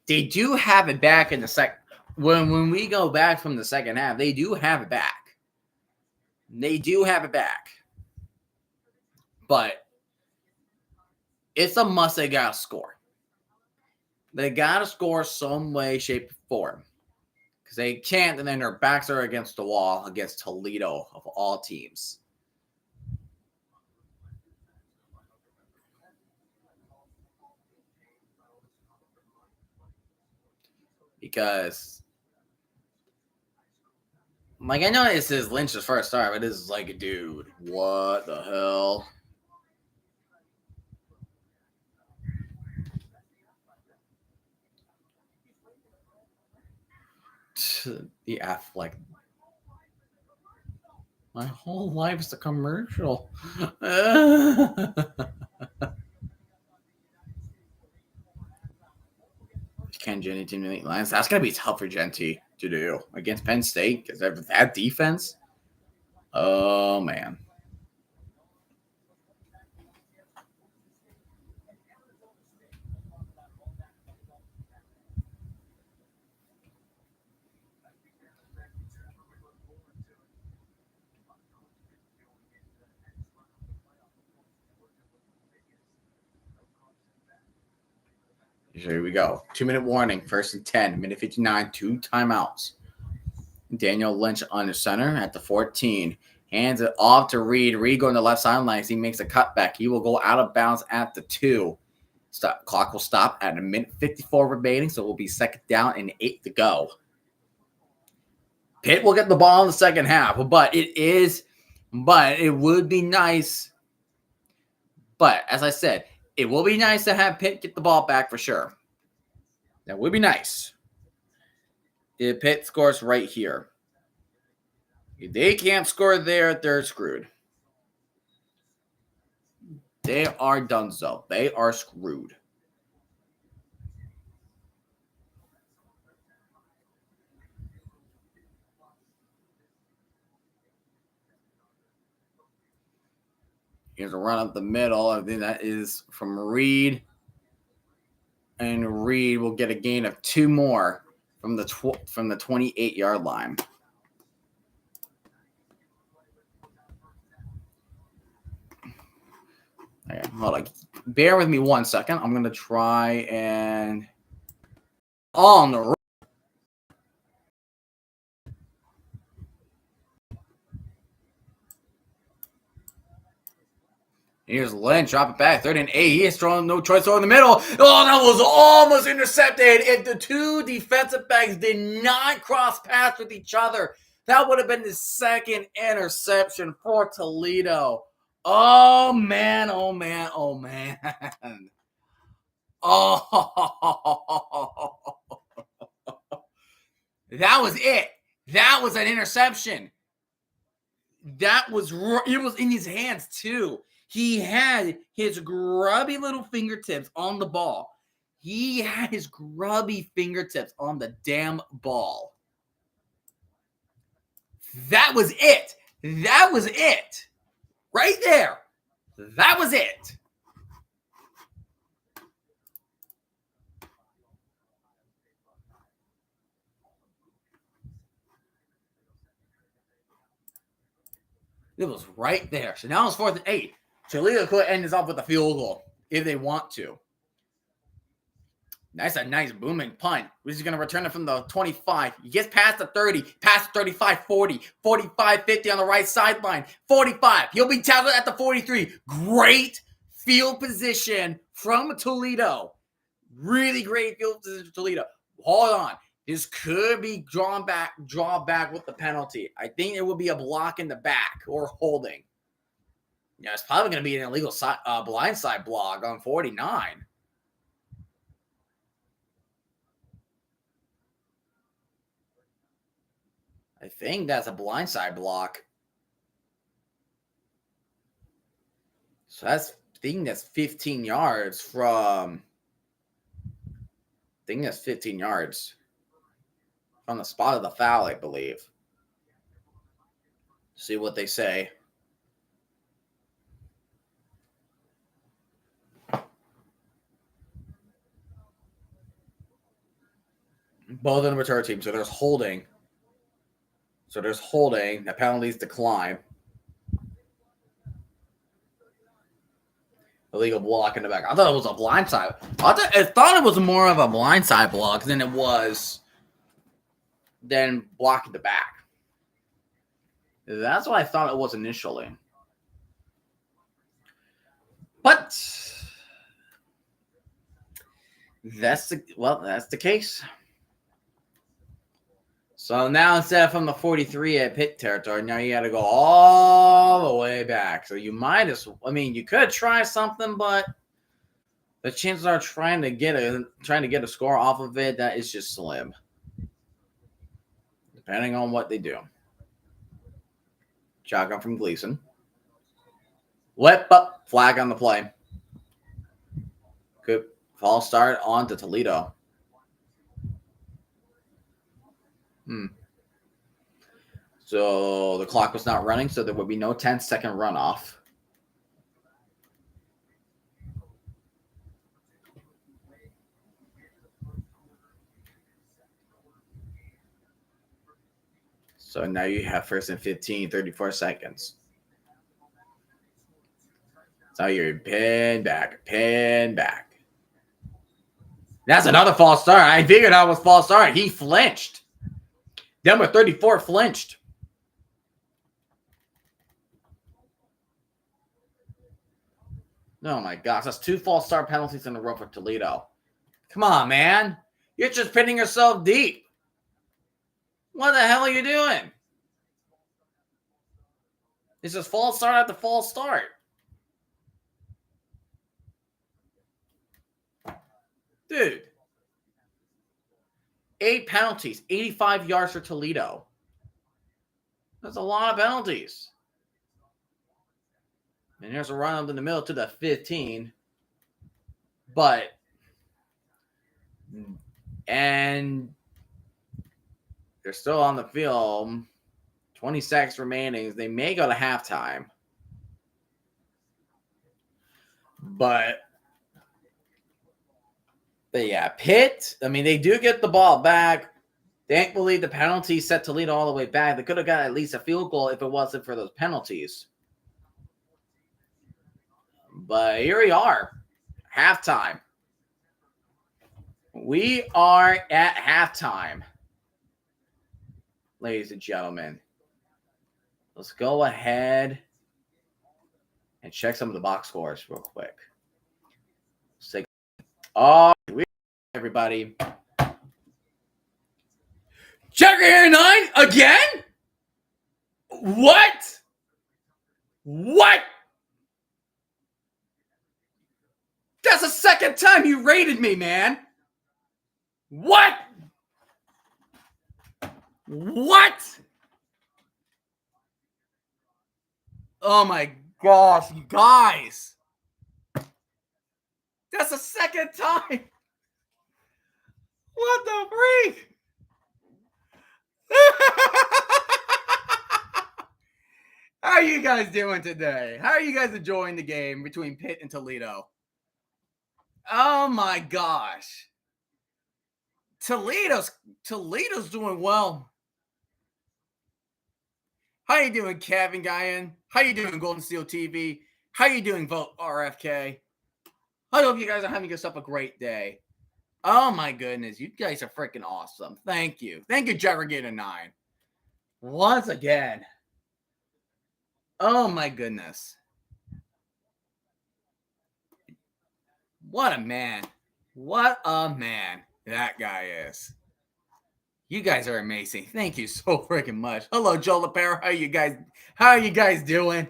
They do have it back in the second. When we go back from the second half, they do have it back. They do have it back. But it's a must. They got to score. They got to score some way, shape, or form. Because they can't, and then their backs are against the wall against Toledo of all teams. Because, like, I know this is Lynch's first start, but this is like, dude, what the hell? The athletic. My whole life is a commercial. Can Genty team to Lions? That's gonna be tough for Genty to do against Penn State because that defense. Oh man. Here we go. 2-minute warning. 1st and 10. Minute 59. 2 timeouts. Daniel Lynch under center at the 14. Hands it off to Reed. Reed going to the left sideline. He makes a cutback. He will go out of bounds at the 2. Clock will stop at 1:54 remaining, so it will be 2nd down and 8 to go. Pitt will get the ball in the second half, but it would be nice. But as I said, it will be nice to have Pitt get the ball back for sure. That would be nice. If Pitt scores right here. If they can't score there, they're screwed. They are donezo. They are screwed. Here's a run up the middle. I think that is from Reed. And Reed will get a gain of 2 more from the 28-yard line. Okay, hold on. Bear with me 1 second. I'm going to try and... on the road. Here's Lynch, drop it back, 3rd and 8. He is throwing no choice over the middle. Oh, that was almost intercepted. If the 2 defensive backs did not cross paths with each other, that would have been the 2nd interception for Toledo. Oh, man, oh, man, oh, man. Oh, that was it. That was an interception. It was in his hands, too. He had his grubby little fingertips on the ball. He had his grubby fingertips on the damn ball. That was it. That was it. Right there. That was it. It was right there. So now it's 4th and 8. Toledo could end this off with a field goal if they want to. That's a nice booming punt. He's going to return it from the 25. He gets past the 30, past the 35, 40, 45, 50 on the right sideline, 45. He'll be tackled at the 43. Great field position from Toledo. Really great field position from Toledo. Hold on. This could be drawn back with the penalty. I think it will be a block in the back or holding. Yeah, it's probably going to be an illegal blindside block on 49. I think that's a blindside block. So that's 15 yards from. I think that's 15 yards from the spot of the foul, I believe. See what they say. Both in the return team, so there's holding. The penalties decline. Illegal block in the back. I thought it was a blindside. I thought it was more of a blindside block than it was blocking the back. That's what I thought it was initially. But that's the case. So now instead of from the 43 at Pitt territory, now you got to go all the way back. So you you could try something, but the chances are trying to get a score off of it, that is just slim. Depending on what they do. Shotgun from Gleason. Whip up, flag on the play. Good false start on to Toledo. So the clock was not running, so there would be no 10-second runoff. So now you have 1st and 15, 34 seconds. So you're pin back. That's another false start. I figured that was false start. He flinched. Number 34 flinched. Oh my gosh, that's 2 false start penalties in a row for Toledo. Come on, man. You're just pinning yourself deep. What the hell are you doing? It's just false start after false start. Dude. 8 penalties, 85 yards for Toledo. That's a lot of penalties. And there's a run up in the middle to the 15. And they're still on the field. 20 seconds remaining. They may go to halftime. But yeah, Pitt, they do get the ball back. Thankfully, the penalty set Toledo all the way back. They could have got at least a field goal if it wasn't for those penalties. But here we are. Halftime. We are at halftime. Ladies and gentlemen. Let's go ahead and check some of the box scores real quick. Everybody. Checker here 9 again? What? That's the second time you rated me, man. What? Oh my gosh, you guys. That's the second time. What the freak? How are you guys doing today? How are you guys enjoying the game between Pitt and Toledo? Oh my gosh. Toledo's doing well. How you doing, Kevin Guyan? How you doing, Golden Steel TV? How you doing, Vote RFK? I hope you guys are having yourself a great day. Oh my goodness, you guys are freaking awesome. Thank you. Thank you, Jaggergator9. Once again. Oh my goodness. What a man. What a man that guy is. You guys are amazing. Thank you so freaking much. Hello, Joe LaPero. How are you guys doing?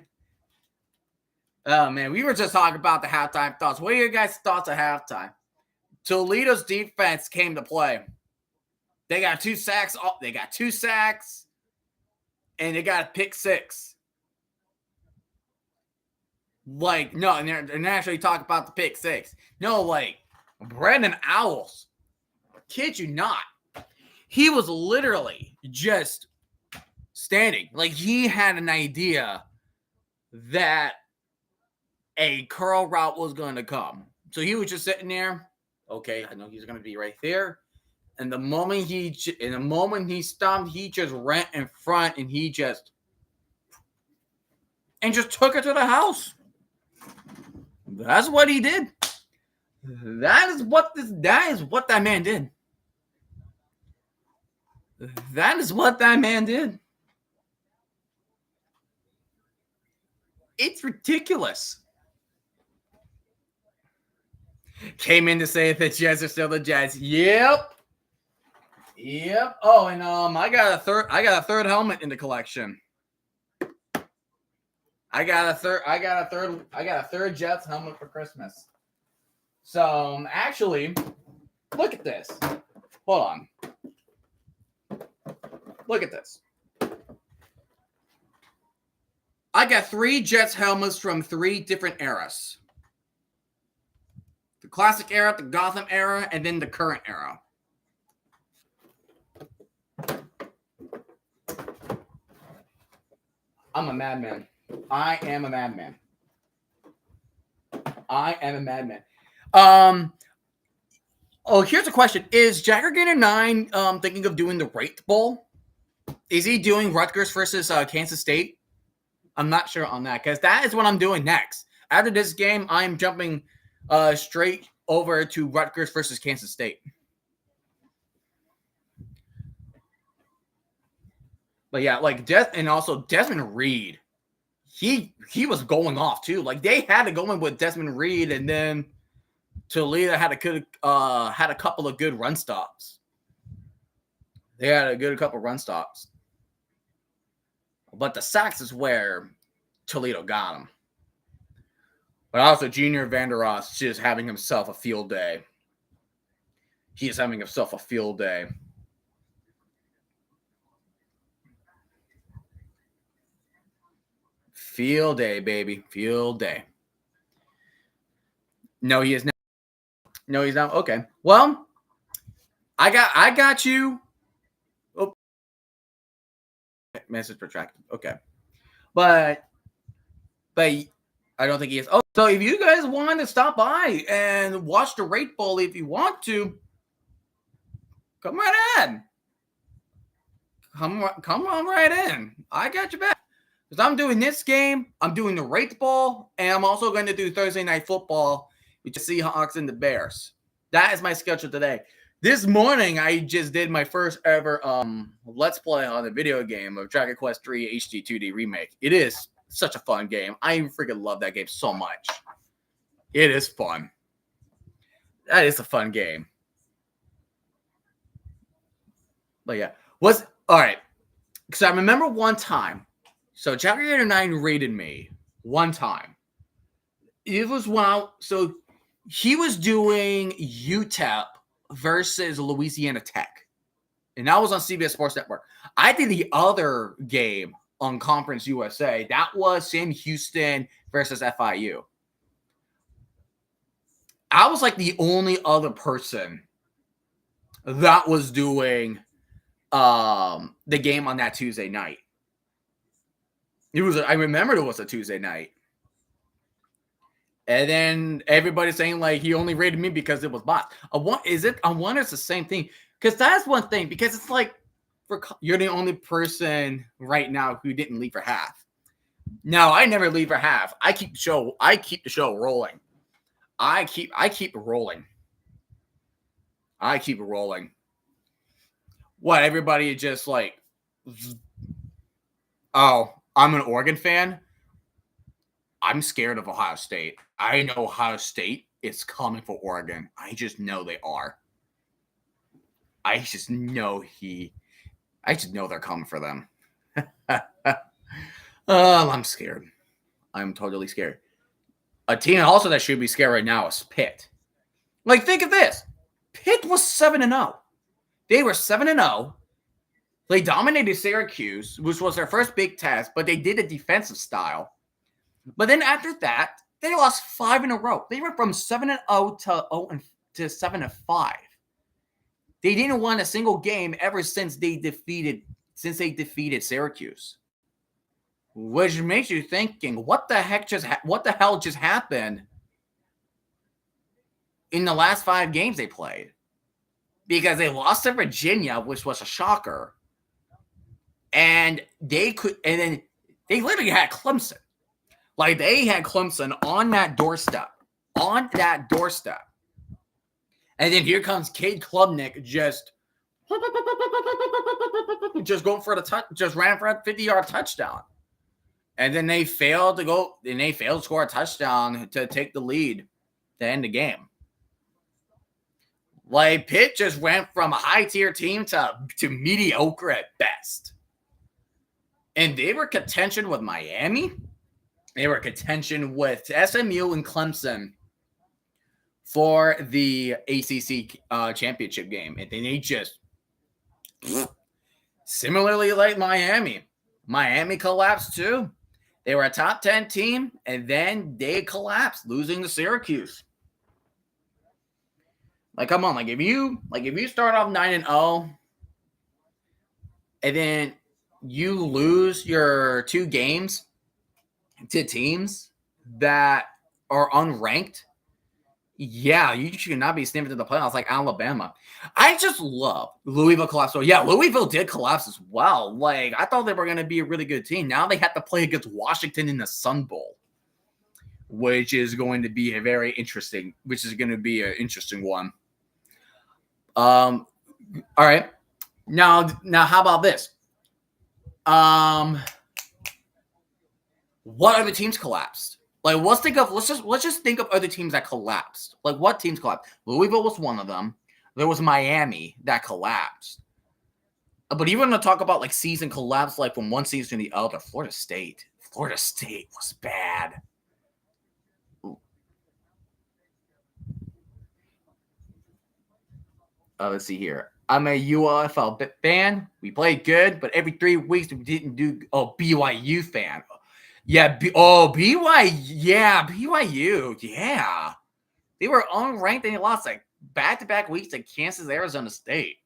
Oh man, we were just talking about the halftime thoughts. What are your guys' thoughts of halftime? Toledo's defense came to play. They got 2 sacks. They got 2 sacks, and they got a pick 6. Like, no, and they're actually talking about the pick 6. No, like, Brandon Owls, kid you not, he was literally just standing. Like, he had an idea that a curl route was going to come. So he was just sitting there. Okay, I know he's going to be right there. And the moment he stopped, he just ran in front and just took it to the house. That's what he did. That is what that man did. That is what that man did. It's ridiculous. Came in to say that Jets are still the Jets. Yep. Oh, and I got a third helmet in the collection. I got a third Jets helmet for Christmas. So actually, look at this. Hold on. Look at this. I got 3 Jets helmets from 3 different eras. The classic era, the Gotham era, and then the current era. I'm a madman. I am a madman. Here's a question. Is Jaggergator9 thinking of doing the Wraith Bowl? Is he doing Rutgers versus Kansas State? I'm not sure on that, because that is what I'm doing next. After this game, I'm jumping straight over to Rutgers versus Kansas State. But yeah, like and also Desmond Reed, he was going off too. Like, they had to go in with Desmond Reed, and then Toledo had a couple of good run stops. They had a couple run stops. But the sacks is where Toledo got him. But also, Junior Vandeross just having himself a field day. He is having himself a field day. Field day, baby. Field day. No, he is not. No, he's not. Okay. Well, I got you. Oh. Message retracted. Okay. But I don't think he is. Oh, so if you guys want to stop by and watch the Wraith Bowl, if you want to, come right in. Come on right in. I got your back. Because I'm doing this game, I'm doing the Wraith Bowl, and I'm also going to do Thursday Night Football with the Seahawks and the Bears. That is my schedule today. This morning, I just did my first ever Let's Play on the video game of Dragon Quest III HD 2D Remake. It is such a fun game. I freaking love that game so much. It is fun. That is a fun game. But yeah. All right. Because I remember one time, so Jaggergator9 rated me one time. It was so he was doing UTEP versus Louisiana Tech. And that was on CBS Sports Network. I did the other game on Conference USA. That was Sam Houston versus FIU. I was like the only other person that was doing the game on that Tuesday night. I remember it was a Tuesday night. And then everybody's saying like he only rated me because it was bots. I wonder it's the same thing. Because that's one thing. Because it's like, you're the only person right now who didn't leave for half. No, I never leave for half. I keep the show rolling. I keep it rolling. I keep it rolling. What, everybody just like, oh, I'm an Oregon fan? I'm scared of Ohio State. I know Ohio State is coming for Oregon. I just know they are. I just know they're coming for them. I'm scared. I'm totally scared. A team also that should be scared right now is Pitt. Like, think of this. Pitt was 7-0. They were 7-0. They dominated Syracuse, which was their first big test, but they did a defensive style. But then after that, they lost 5 in a row. They went from 7-0 to 7-5. They didn't win a single game ever since they defeated Syracuse. Which makes you thinking, what the hell just happened in the last 5 games they played? Because they lost to Virginia, which was a shocker. And then they literally had Clemson. Like, they had Clemson on that doorstep. And then here comes Cade Klubnik just going for just ran for a 50-yard touchdown. And then they failed to score a touchdown to take the lead to end the game. Like, Pitt just went from a high-tier team to mediocre at best. And they were contention with Miami. They were contention with SMU and Clemson for the ACC championship game. And then they just, similarly like Miami collapsed too. They were a top 10 team, and then they collapsed, losing to Syracuse. Like, come on, if you start off 9-0, and then you lose your 2 games to teams that are unranked, yeah, you should not be sniffing to the playoffs like Alabama. I just love Louisville collapse. So yeah, Louisville did collapse as well. Like, I thought they were going to be a really good team. Now they have to play against Washington in the Sun Bowl, which is going to be an interesting one. All right. Now how about this? What other teams collapsed? Like, let's just think of other teams that collapsed. Like, what teams collapsed? Louisville was one of them. There was Miami that collapsed. But even to talk about like season collapse, like from one season to the other, Florida State was bad. Let's see here. I'm a ULFL fan. We played good, but every 3 weeks we didn't do. Oh, BYU fan. Yeah. BYU. Yeah, BYU. Yeah. They were unranked and they lost like back-to-back weeks to Kansas, Arizona State.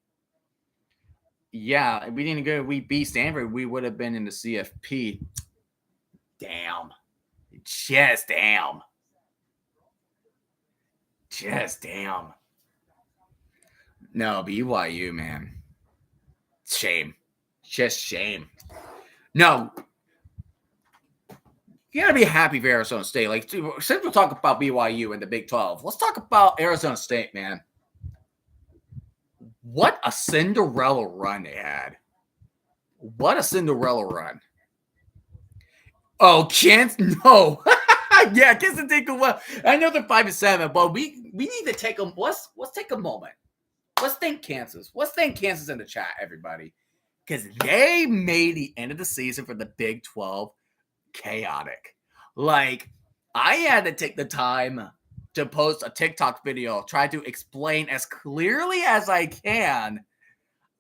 Yeah, if we didn't go, we beat Stanford, we would have been in the CFP. Damn. Just damn. No, BYU, man. Shame. Just shame. No. You gotta be happy for Arizona State. Like, since we're talking about BYU and the Big 12, let's talk about Arizona State, man. What a Cinderella run they had. What a Cinderella run. Oh, Kansas? No. Yeah, Kansas take a well. I know they're 5-7, but we need to take them. Let's take a moment. Let's thank Kansas. Let's thank Kansas in the chat, everybody. Because they made the end of the season for the Big 12 chaotic. Like, I had to take the time to post a TikTok video, try to explain as clearly as I can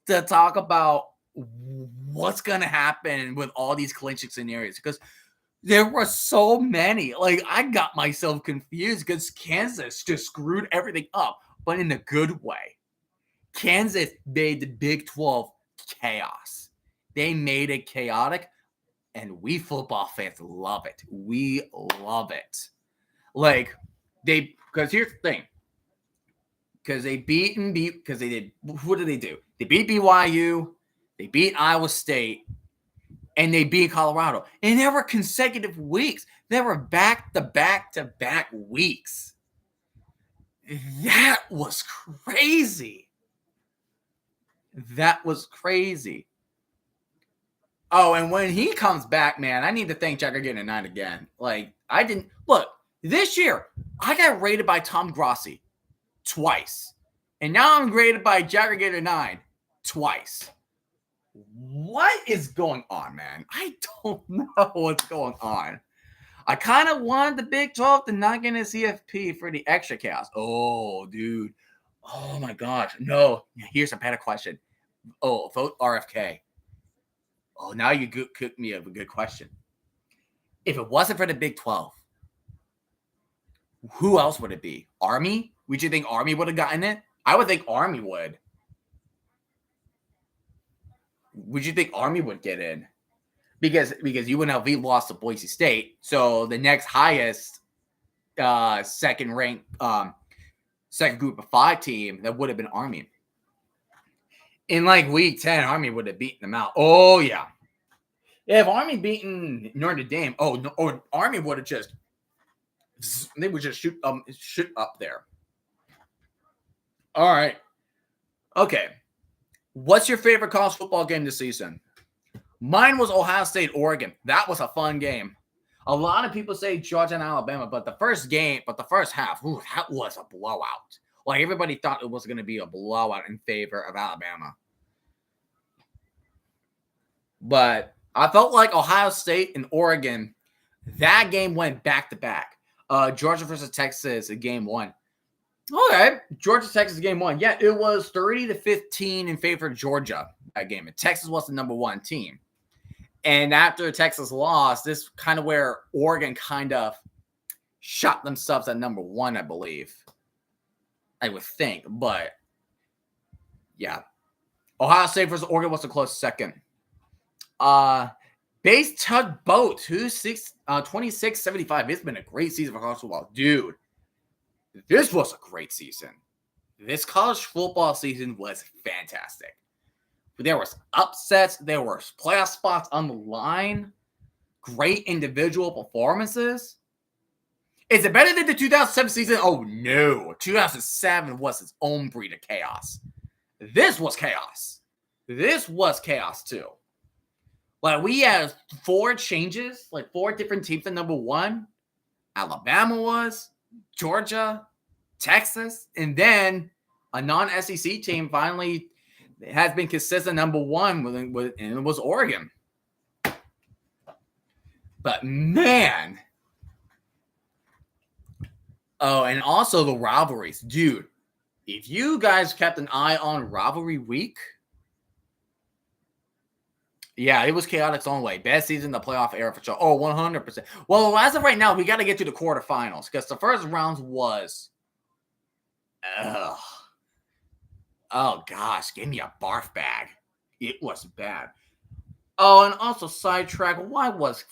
to talk about what's going to happen with all these clinching scenarios. Because there were so many. Like, I got myself confused because Kansas just screwed everything up, but in a good way. Kansas made the Big 12 chaos. They made it chaotic, and we football fans love it. We love it. Like, because here's the thing. Because they beat, because they did, what did they do? They beat BYU. They beat Iowa State, and they beat Colorado. And there were consecutive weeks. There were back-to-back-to-back weeks. That was crazy. That was crazy. Oh, and when he comes back, man, I need to thank Jagger getting a 9 again. Like, I didn't... Look, this year, I got rated by Tom Grossi twice. And now I'm graded by Jagger getting a 9 twice. What is going on, man? I don't know what's going on. I kind of wanted the Big 12 to not get a CFP for the extra chaos. Oh, dude. Oh, my gosh. No. Here's a better question. Oh, vote RFK. Oh, now you cooked me up a good question. If it wasn't for the Big 12, who else would it be? Army? Would you think Army would have gotten it? I would think Army would. Would you think Army would get in? Because UNLV lost to Boise State, so the next highest second group of 5 team that would have been Army. In like week 10, Army would have beaten them out. Oh yeah, if Army beaten Notre Dame, or Army would have shoot up there. All right, okay. What's your favorite college football game this season? Mine was Ohio State, Oregon. That was a fun game. A lot of people say Georgia and Alabama, but the first half, that was a blowout. Like, everybody thought it was going to be a blowout in favor of Alabama. But I felt like Ohio State and Oregon, that game went back-to-back. Georgia versus Texas, game 1. Okay, Georgia-Texas game 1. Yeah, it was 30-15 in favor of Georgia, that game. And Texas was the number 1 team. And after Texas lost, this kind of where Oregon kind of shot themselves at number 1, I believe. I would think. But, yeah. Ohio State versus Oregon was a close second. Base Tugboat, 26-75. It's been a great season for college football. Dude, this was a great season. This college football season was fantastic. There was upsets. There were playoff spots on the line. Great individual performances. Is it better than the 2007 season? Oh, no. 2007 was its own breed of chaos. This was chaos. This was chaos, too. Like, we had 4 changes, like 4 different teams at number 1. Alabama was, Georgia, Texas, and then a non-SEC team finally has been consistent number 1, and it was Oregon. But, man. Oh, and also the rivalries. Dude, if you guys kept an eye on rivalry week, yeah, it was chaotic its own way. Best season in the playoff era for sure. Oh, 100%. Well, as of right now, we got to get to the quarterfinals because the first round was... Oh, gosh. Give me a barf bag. It was bad. Oh, and also sidetrack. Why is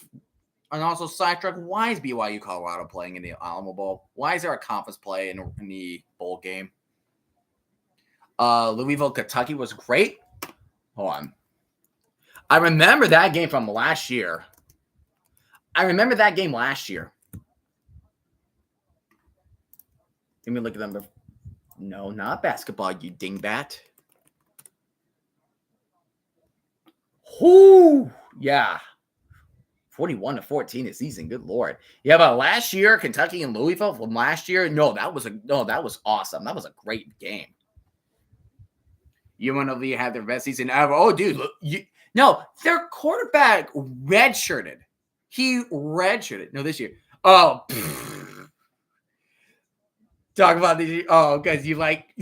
BYU Colorado playing in the Alamo Bowl? Why is there a conference play in the bowl game? Louisville, Kentucky was great. Hold on. I remember that game from last year. Let me look at them. No, not basketball, you dingbat. Whoo! Yeah. 41-14 this season. Good Lord. Yeah, but last year, Kentucky and Louisville from last year, that was awesome. That was a great game. UNLV had their best season ever. Oh, dude, look, their quarterback redshirted. He redshirted. No, this year. Oh, talk about these. Oh, because you like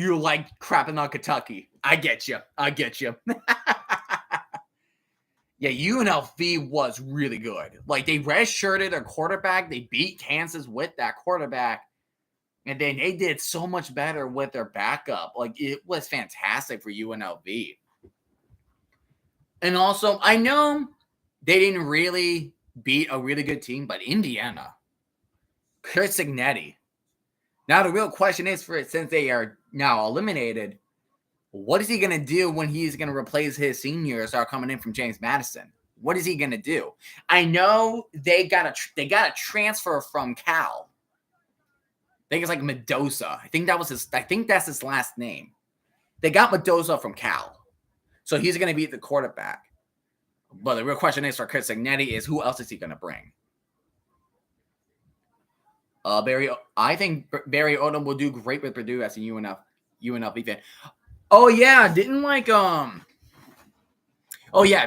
crapping on Kentucky. I get you. Yeah, UNLV was really good. Like, they redshirted their quarterback. They beat Kansas with that quarterback. And then they did so much better with their backup. Like, it was fantastic for UNLV. And also, I know they didn't really beat a really good team, but Indiana, Chris Signetti. Now, the real question is, since they are now eliminated, What is he going to do when he's going to replace his seniors that are coming in from James Madison? What is he going to do? I know they got a transfer from Cal. I think it's like Mendoza. I think that's his last name. They got Mendoza from Cal. So he's going to be the quarterback. But the real question is for Chris Signetti is who else is he going to bring? I think Barry Odom will do great with Purdue as a UNLV fan. Oh yeah,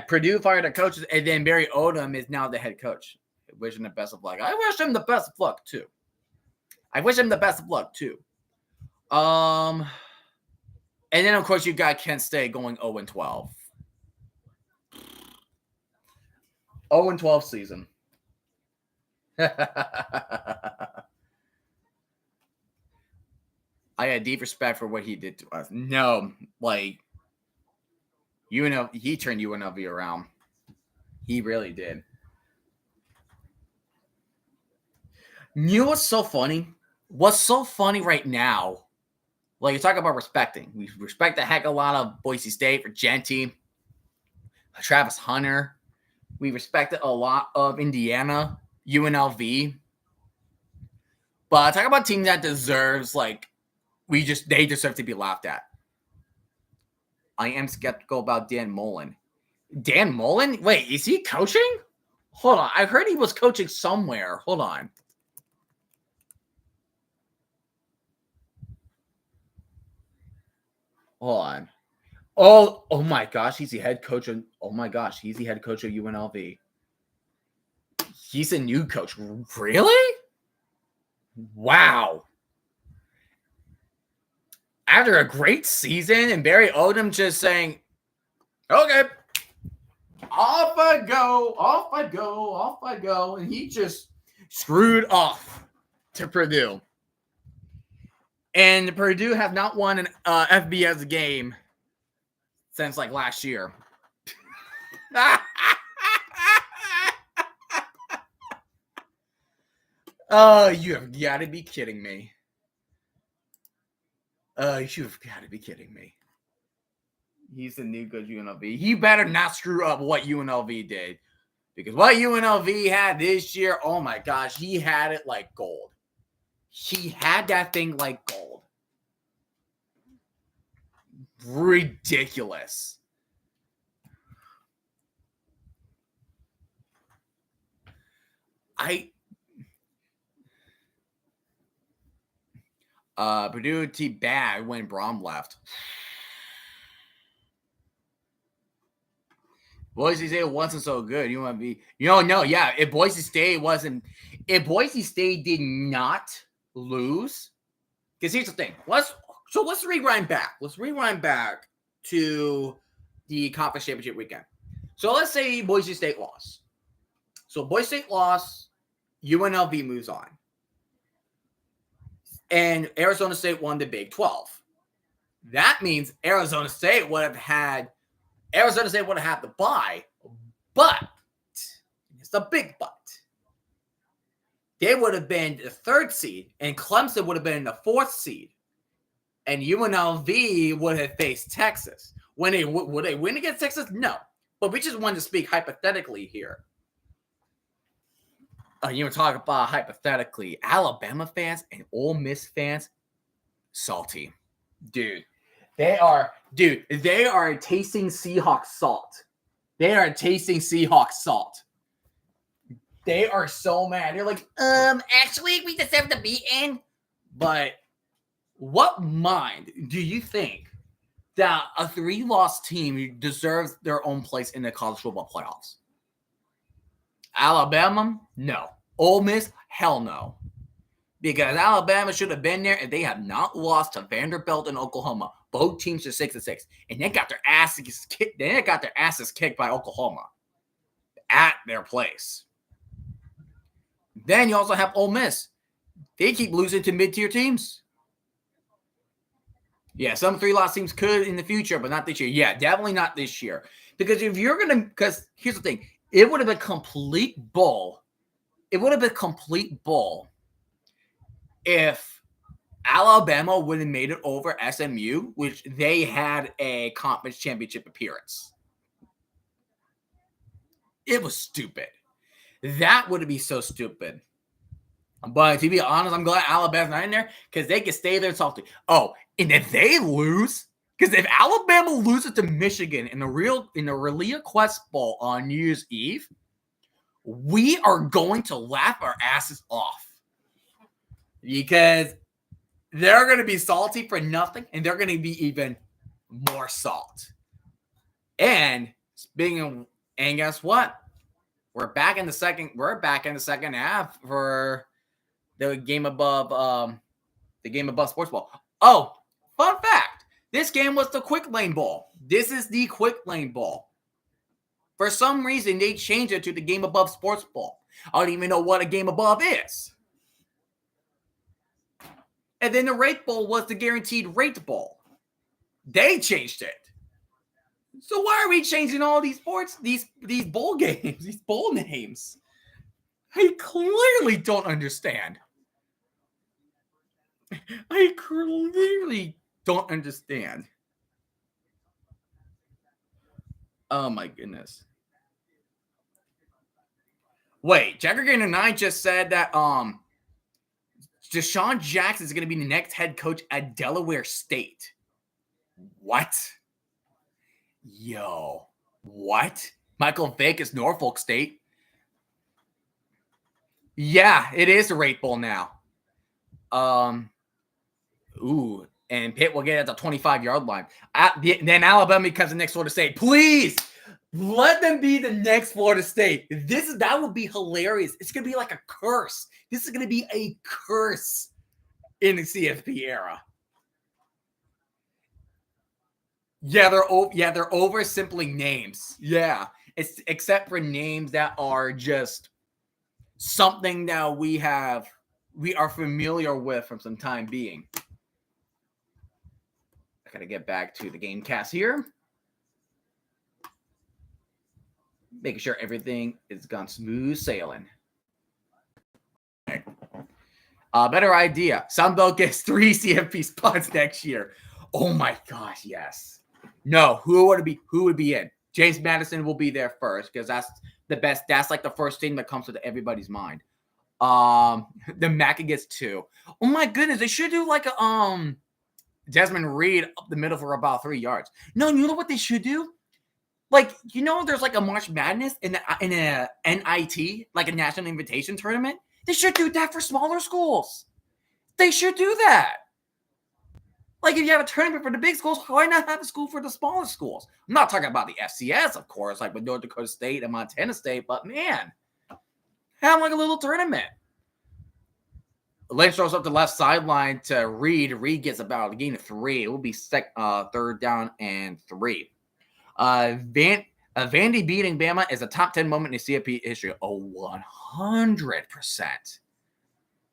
Purdue fired a coach, and then Barry Odom is now the head coach. I wish him the best of luck. I wish him the best of luck too. And then of course you got Kent State going 0-12. 0-12 season. I had deep respect for what he did to us. No, like he turned UNLV around. He really did. You know what's so funny? What's so funny right now? Like you talk about respecting. We respect the heck a lot of Boise State for Genty, Travis Hunter. We respect a lot of Indiana, UNLV. But talk about a team that deserves they deserve to be laughed at. I am skeptical about Dan Mullen. Dan Mullen? Wait, is he coaching? Hold on. I heard he was coaching somewhere. Hold on. Oh my gosh, he's the head coach of UNLV. He's a new coach. Really? Wow. After a great season and Barry Odom just saying, okay, off I go. And he just screwed off to Purdue. And Purdue have not won an FBS game since last year. Oh, you have got to be kidding me. You've got to be kidding me. He's the new good UNLV. He better not screw up what UNLV did. Because what UNLV had this year, oh my gosh, he had it like gold. He had that thing like gold. Ridiculous. Purdue team bad when Braum left. Boise State wasn't so good. You want to be, no, yeah. If Boise State did not lose, because here's the thing. Let's rewind back. Let's rewind back to the conference championship weekend. So let's say Boise State lost. So Boise State lost, UNLV moves on. And Arizona State won the Big 12. That means Arizona State would have had the bye, but it's a big but. They would have been the 3rd seed, and Clemson would have been the 4th seed, and UNLV would have faced Texas. Would they win against Texas? No, but we just wanted to speak hypothetically here. You talk about hypothetically, Alabama fans and Ole Miss fans, salty, dude. They are tasting Seahawks salt. They are so mad. They're like, actually, we deserve to be in. But what mind do you think that a 3-loss team deserves their own place in the college football playoffs? Alabama? No. Ole Miss? Hell no. Because Alabama should have been there and they have not lost to Vanderbilt and Oklahoma. Both teams are 6-6. And they got their asses kicked by Oklahoma at their place. Then you also have Ole Miss. They keep losing to mid-tier teams. Yeah, some 3-loss teams could in the future, but not this year. Yeah, definitely not this year. Because because here's the thing. It would have been complete bull. If Alabama would have made it over SMU, which they had a conference championship appearance. It was stupid. That would be so stupid. But to be honest, I'm glad Alabama's not in there because they can stay there salty. Oh, and if they lose, because if Alabama loses to Michigan in the Relia Quest Bowl on New Year's Eve, we are going to laugh our asses off because they're going to be salty for nothing, and they're going to be even more salt. And and guess what? We're back in the second half for the GameAbove Sports Ball. Oh, fun fact. This game was the Quick Lane Bowl. This is the Quick Lane Bowl. For some reason, they changed it to the GameAbove Sports Ball. I don't even know what a GameAbove is. And then the Rate Bowl was the Guaranteed Rate Bowl. They changed it. So why are we changing all these these bowl games, these bowl names? I clearly don't understand. I clearly don't understand. Oh my goodness. Wait, Jagger 9 just said that Deshaun Jackson is going to be the next head coach at Delaware State. What? Yo, what? Michael Vick is Norfolk State. Yeah, it is the Rate Bowl now. Ooh, and Pitt will get at the 25-yard line. Then Alabama becomes the next Florida State. Please, let them be the next Florida State. That would be hilarious. It's gonna be like a curse. This is gonna be a curse in the CFB era. Yeah, they're oversimpling names. Yeah, it's except for names that are just something that we are familiar with from some time being. I gotta get back to the game cast here. Making sure everything is gone smooth sailing. Okay. Better idea. Sunbelt gets 3 CFP spots next year. Oh my gosh, yes. No, who would be in? James Madison will be there first because that's the best. That's like the first thing that comes to everybody's mind. The Mac gets 2. Oh my goodness, they should do like a Desmond Reed up the middle for about 3 yards. No, you know what they should do? Like, there's like a March Madness in a NIT, like a National Invitation Tournament. They should do that for smaller schools. They should do that. Like, if you have a tournament for the big schools, why not have a school for the smaller schools? I'm not talking about the FCS, of course, like with North Dakota State and Montana State, but man, have like a little tournament. Lynch throws up the left sideline to Reed. Reed gets about a gain of 3. It will be third down and 3. Vandy beating Bama is a top 10 moment in CFP history. Oh, 100%.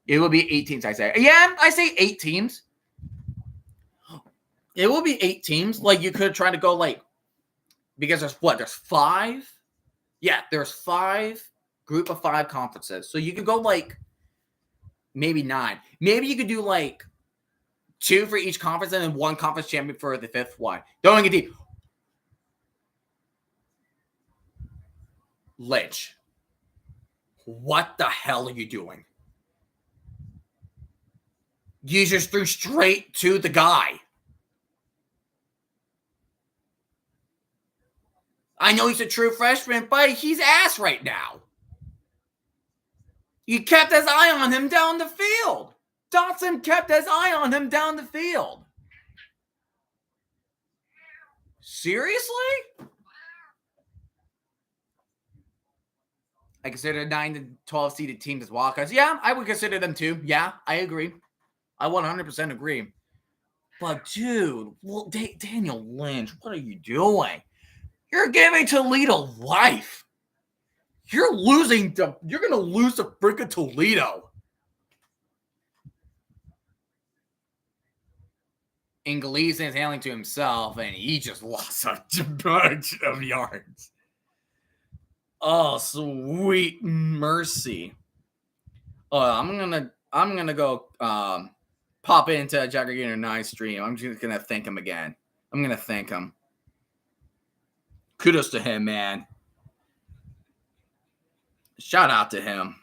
It will be 8 teams, I say. Yeah, I say 8 teams. It will be 8 teams. Like, you could try to go, like, because there's 5? Yeah, there's 5, group of 5 conferences. So you could go, like, maybe 9. Maybe you could do, like, 2 for each conference and then 1 conference champion for the 5th one. Going in deep. Lynch, what the hell are you doing? You just threw straight to the guy. I know he's a true freshman, but he's ass right now. You kept his eye on him down the field. Dotson kept his eye on him down the field. Seriously? I consider 9 to 12 seeded teams as wildcards. Yeah, I would consider them too. Yeah, I agree. I 100% agree. But dude, well, Daniel Lynch, what are you doing? You're giving Toledo life. You're going to lose to freaking Toledo. And Gleason's handling to himself, and he just lost a bunch of yards. Oh, sweet mercy. I'm gonna go pop into Jagger Gainer 9 stream. I'm just going to thank him again. I'm going to thank him. Kudos to him, man. Shout out to him.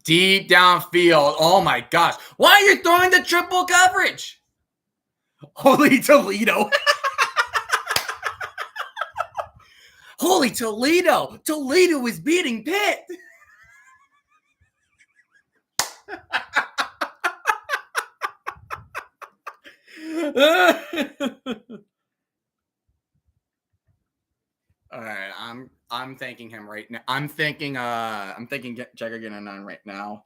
Deep downfield. Oh my gosh. Why are you throwing the triple coverage? Holy Toledo. Holy Toledo. Toledo is beating Pitt. All right, I'm thanking him right now. I'm thanking Jagger Gainer 9 right now.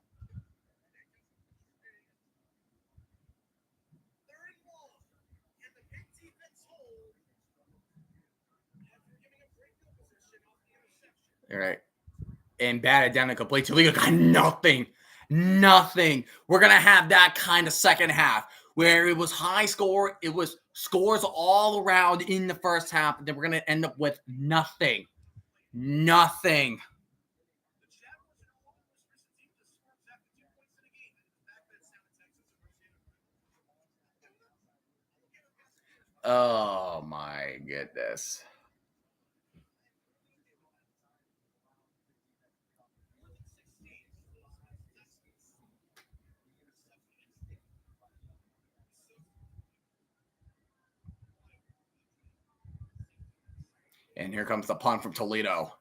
All right. And batted down and complete. Toledo got nothing. Nothing. We're going to have that kind of second half where it was high score. It was scores all around in the first half. And then we're going to end up with nothing. Nothing. Oh, my goodness. And here comes the punt from Toledo.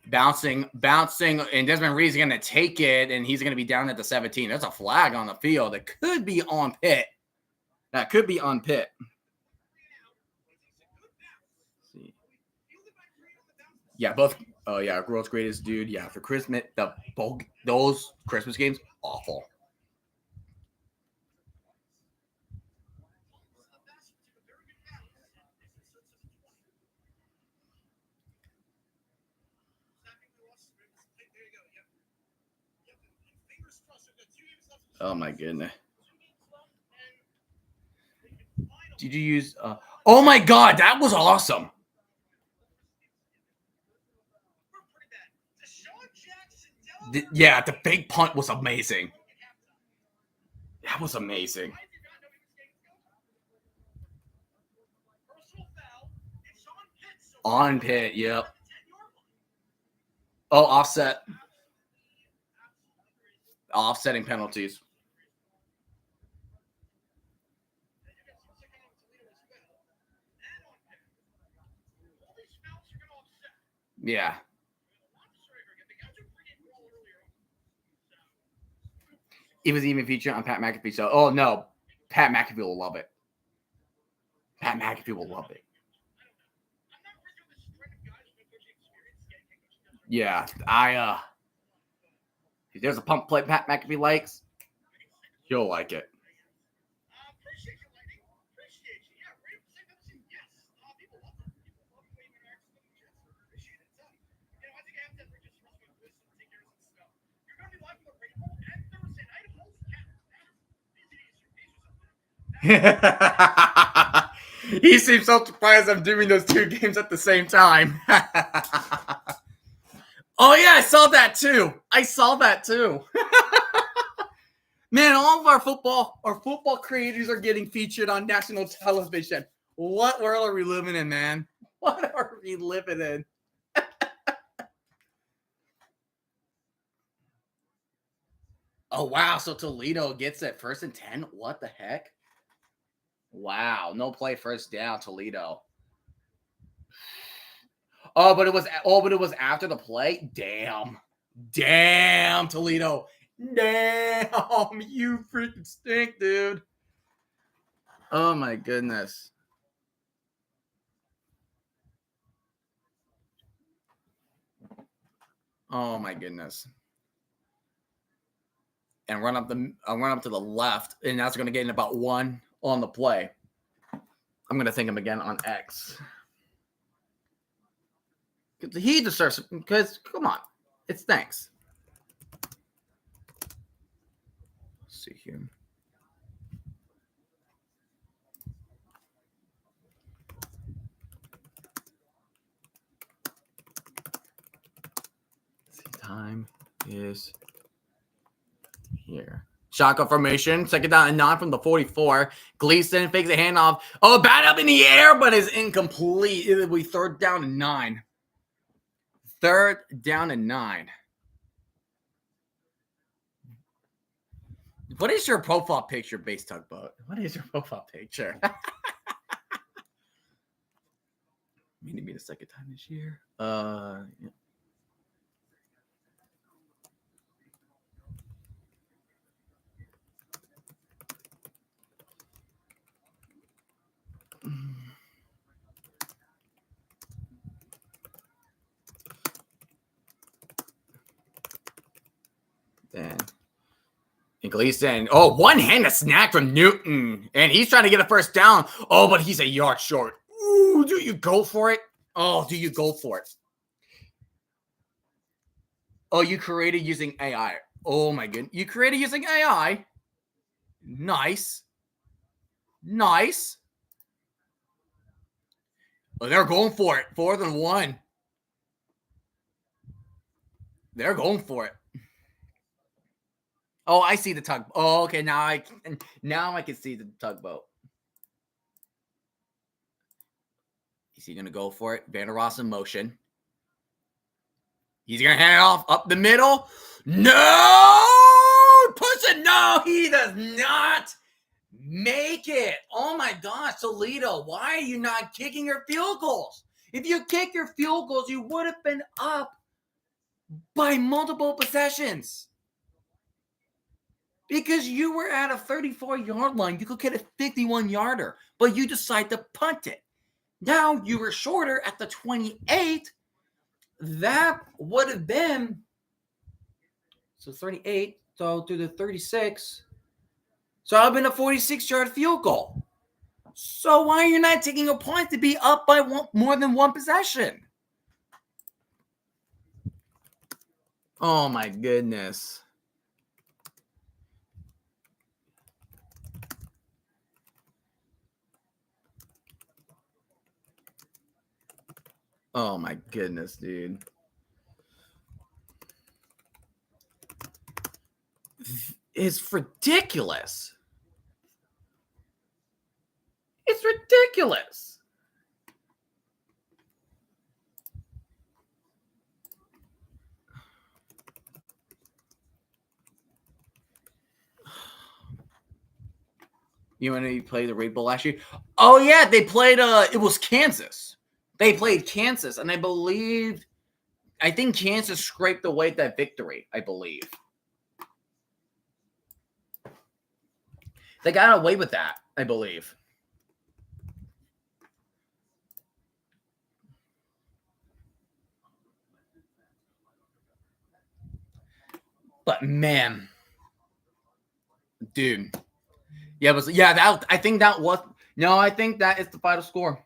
Bouncing, and Desmond Reed's going to take it, and he's going to be down at the 17. There's a flag on the field. It could be on Pitt. That could be on Pitt. Yeah, both. Oh, yeah, world's greatest dude. Yeah, for Christmas, those Christmas games, awful. Oh, my goodness. Did you use... oh, my God, that was awesome. Yeah, the big punt was amazing. That was amazing. On Pitt, yep. Oh, offset. Offsetting penalties. Yeah. It was even featured on Pat McAfee. So, oh, no. Pat McAfee will love it. Pat McAfee will love it. Yeah, if there's a pump play Pat McAfee likes, you'll like it. He seems so surprised I'm doing those two games at the same time. Oh, yeah, I saw that too. Man, all of our football creators are getting featured on national television. What world are we living in, man? What are we living in? Oh, wow. So Toledo gets it 1st and 10. What the heck? Wow. No play, first down, Toledo. Oh, but it was after the play? Damn, Toledo. Damn, you freaking stink, dude. Oh, my goodness. Oh, my goodness. And run up to the left, and that's going to get in about 1 on the play. I'm going to thank him again on X. He deserves it, because, come on, it's thanks. Let's see here. is here. Shotgun formation. Second down and 9 from the 44. Gleason fakes a handoff. Oh, bat up in the air, but is incomplete. It'll be 3rd down and 9. 3rd down and 9. What is your profile picture, Base Tugboat? What is your profile picture? Maybe the second time this year. Yeah. Then Gleason. Oh, one-handed snack from Newton. And he's trying to get a first down. Oh, but he's a yard short. Ooh, do you go for it? Oh, do you go for it? Oh, you created using AI. Oh, my goodness. You created using AI. Nice. Nice. Oh, they're going for it. 4th and 1. They're going for it. Oh, I see the tug. Oh, okay. Now I can see the tugboat. Is he going to go for it? Vander Ross in motion. He's going to hand it off up the middle. No! Push it. No, he does not make it. Oh, my gosh, Toledo. Why are you not kicking your field goals? If you kick your field goals, you would have been up by multiple possessions. Because you were at a 34-yard line. You could get a 51-yarder, but you decide to punt it. Now you were shorter at the 28. That would have been, so 38, so to the 36. So it would have been a 46-yard field goal. So why are you not taking a punt to be up by more than one possession? Oh, my goodness. Oh, my goodness, dude. It's ridiculous. It's ridiculous. You want to play the Red Bull last year? Oh, yeah, they played, it was Kansas. They played Kansas, and I think Kansas scraped away that victory, I believe. They got away with that, I believe. But, man. Dude. I think that is the final score.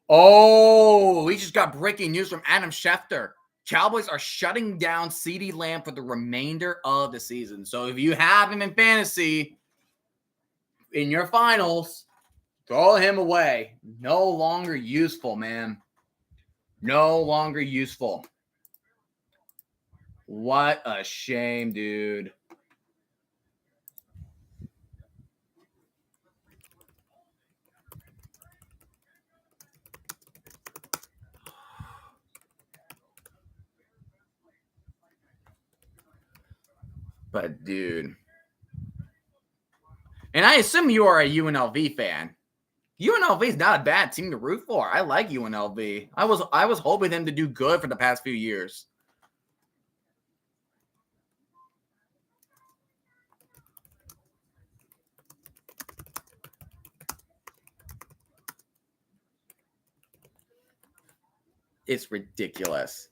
Oh, we just got breaking news from Adam Schefter. Cowboys are shutting down CeeDee Lamb for the remainder of the season. So if you have him in fantasy in your finals, throw him away. No longer useful, man. No longer useful. What a shame, dude. But, dude. And I assume you are a UNLV fan. UNLV is not a bad team to root for. I like UNLV. I was hoping them to do good for the past few years. It's ridiculous.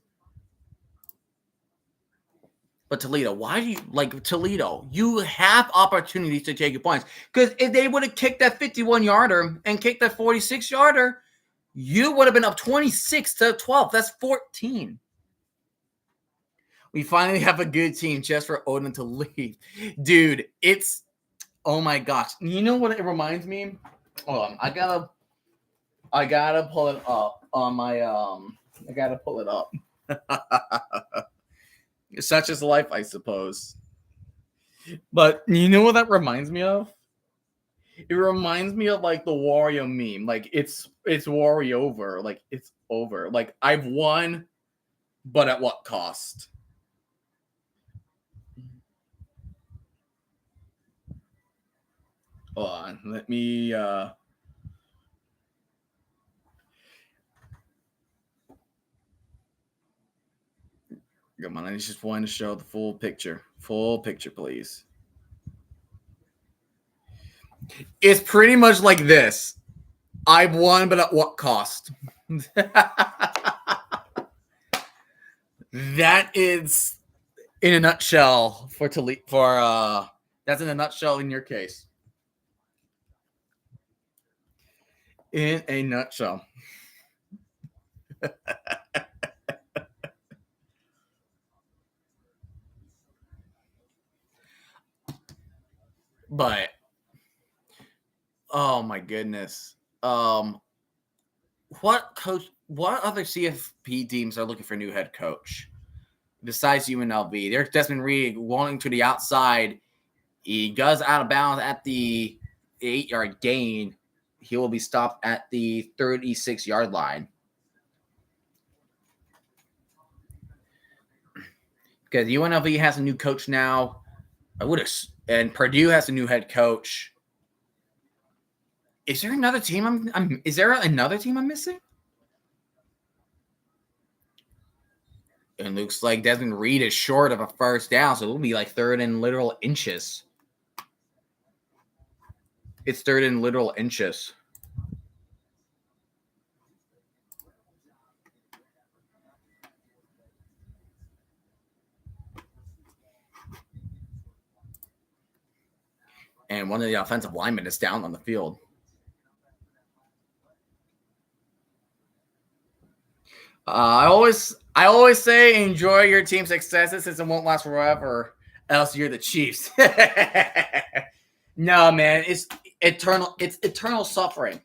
But Toledo, why do you like Toledo? You have opportunities to take your points. Because if they would have kicked that 51-yarder and kicked that 46-yarder, you would have been up 26-12. That's 14. We finally have a good team just for Odin to leave. Dude, it's oh my gosh. You know what it reminds me? Hold on. I gotta pull it up on my I gotta pull it up. Such is life, I suppose. But you know what that reminds me of? It reminds me of like the Wario meme. Like it's Wario over. Like it's over. Like I've won, but at what cost? Hold on. Let me come on, I just want to show the full picture. Full picture, please. It's pretty much like this. I've won, but at what cost? That is in a nutshell for that's in a nutshell in your case. In a nutshell. But oh my goodness. What other CFP teams are looking for a new head coach besides UNLV? There's Desmond Reed walking to the outside. He goes out of bounds at the 8-yard gain. He will be stopped at the 36-yard line. Because UNLV has a new coach now. And Purdue has a new head coach. Is there another team is there another team I'm missing? It looks like Desmond Reed is short of a first down, so it'll be like third and literal inches. It's third and literal inches. And one of the offensive linemen is down on the field. I always say enjoy your team's successes since it won't last forever, else you're the Chiefs. No, man, it's eternal suffering.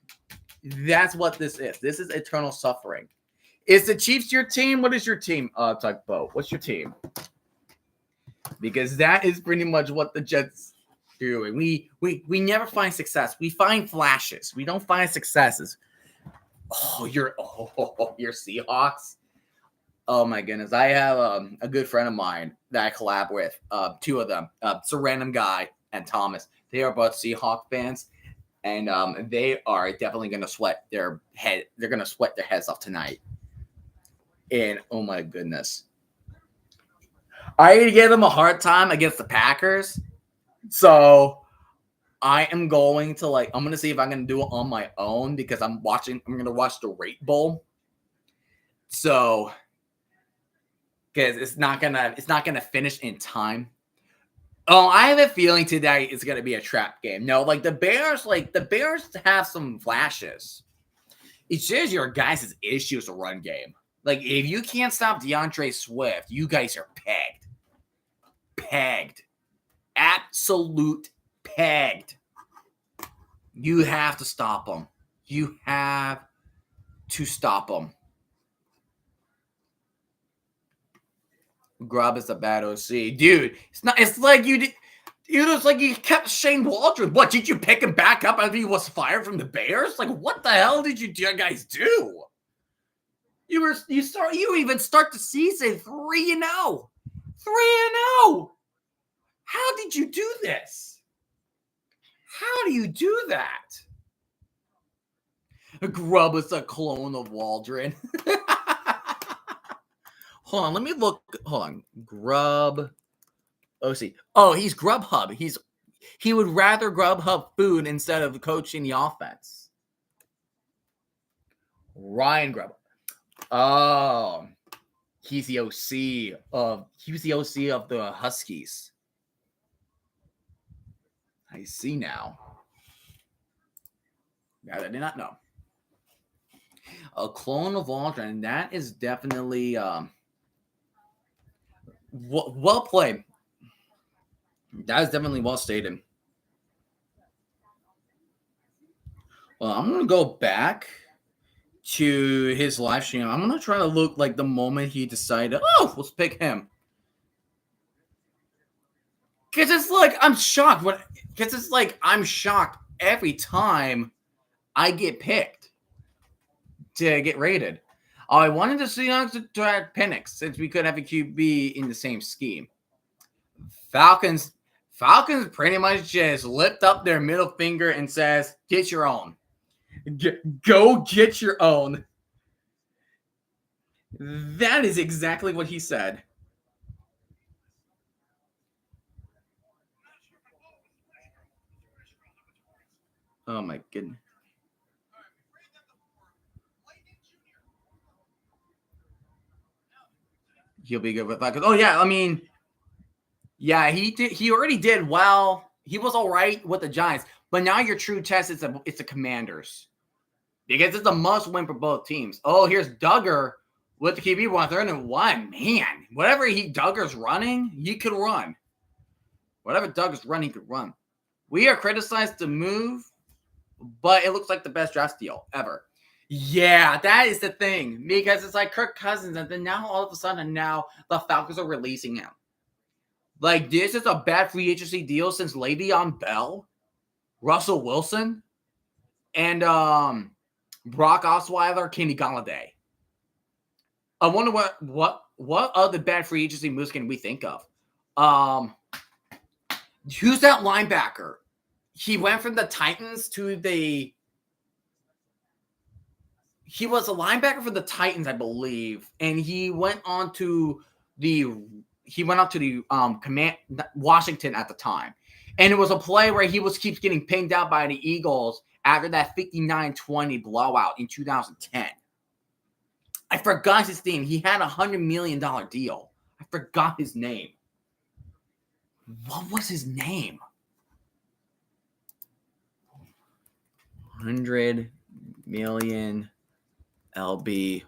That's what this is. This is eternal suffering. Is the Chiefs your team? What is your team? Tugboat. What's your team? Because that is pretty much what the Jets do. We never find success. We find flashes. We don't find successes. Your Seahawks. Oh my goodness. I have a good friend of mine that I collab with. Two of them. It's a random guy and Thomas. They are both Seahawk fans. And they are definitely gonna sweat their head. They're gonna sweat their heads off tonight. And oh my goodness. I gave them a hard time against the Packers. So I am going to I'm going to see if I'm going to do it on my own because I'm going to watch the Rate Bowl. So, because it's not going to finish in time. Oh, I have a feeling today it's going to be a trap game. No, the Bears have some flashes. It's just your guys' issues a run game. If you can't stop DeAndre Swift, you guys are pegged. Pegged. Absolute pegged. You have to stop them. You have to stop them. Grubb is a bad OC. Dude, it's like you did. It's like you kept Shane Waldron. What, did you pick him back up after he was fired from the Bears? What the hell did you guys do? You even start the season 3-0. 3-0. How did you do this? How do you do that? Grubb is a clone of Waldron. Hold on, let me look. Hold on. Grubb. OC. Oh, he's Grubhub. He would rather Grubhub food instead of coaching the offense. Ryan Grubb. Oh, he's the OC of the Huskies. I see now. Yeah, I did not know. A clone of Waldron. That is definitely well played. That is definitely well stated. Well, I'm going to go back to his live stream. I'm going to try to look the moment he decided, let's pick him. Because it's like I'm shocked. Because it's like I'm shocked every time I get picked to get rated. I wanted to see us to draft Penix since we could have a QB in the same scheme. Falcons pretty much just lift up their middle finger and says, "Get your own. Go get your own." That is exactly what he said. Oh my goodness. He'll be good with Falcons. Oh yeah, I mean, yeah, he did. He already did well. He was all right with the Giants, but now your true test is the Commanders because it's a must win for both teams. Oh, here's Duggar with the QB 1, man. Whatever Duggar's running, he could run. Whatever Duggar's running, he could run. We are criticized to move, but it looks like the best draft deal ever. Yeah, that is the thing because it's like Kirk Cousins, and then now all of a sudden now the Falcons are releasing him. Like, this is a bad free agency deal since Le'Veon Bell, Russell Wilson, and Brock Osweiler, Kenny Galladay. I wonder what other bad free agency moves can we think of? Who's that linebacker? He went from the Titans to the... He was a linebacker for the Titans, I believe, and he went on to the command Washington at the time. And it was a play where he keeps getting pinged out by the Eagles after that 59-20 blowout in 2010. I forgot his name. He had $100 million deal. I forgot his name. What was his name? 100 million LB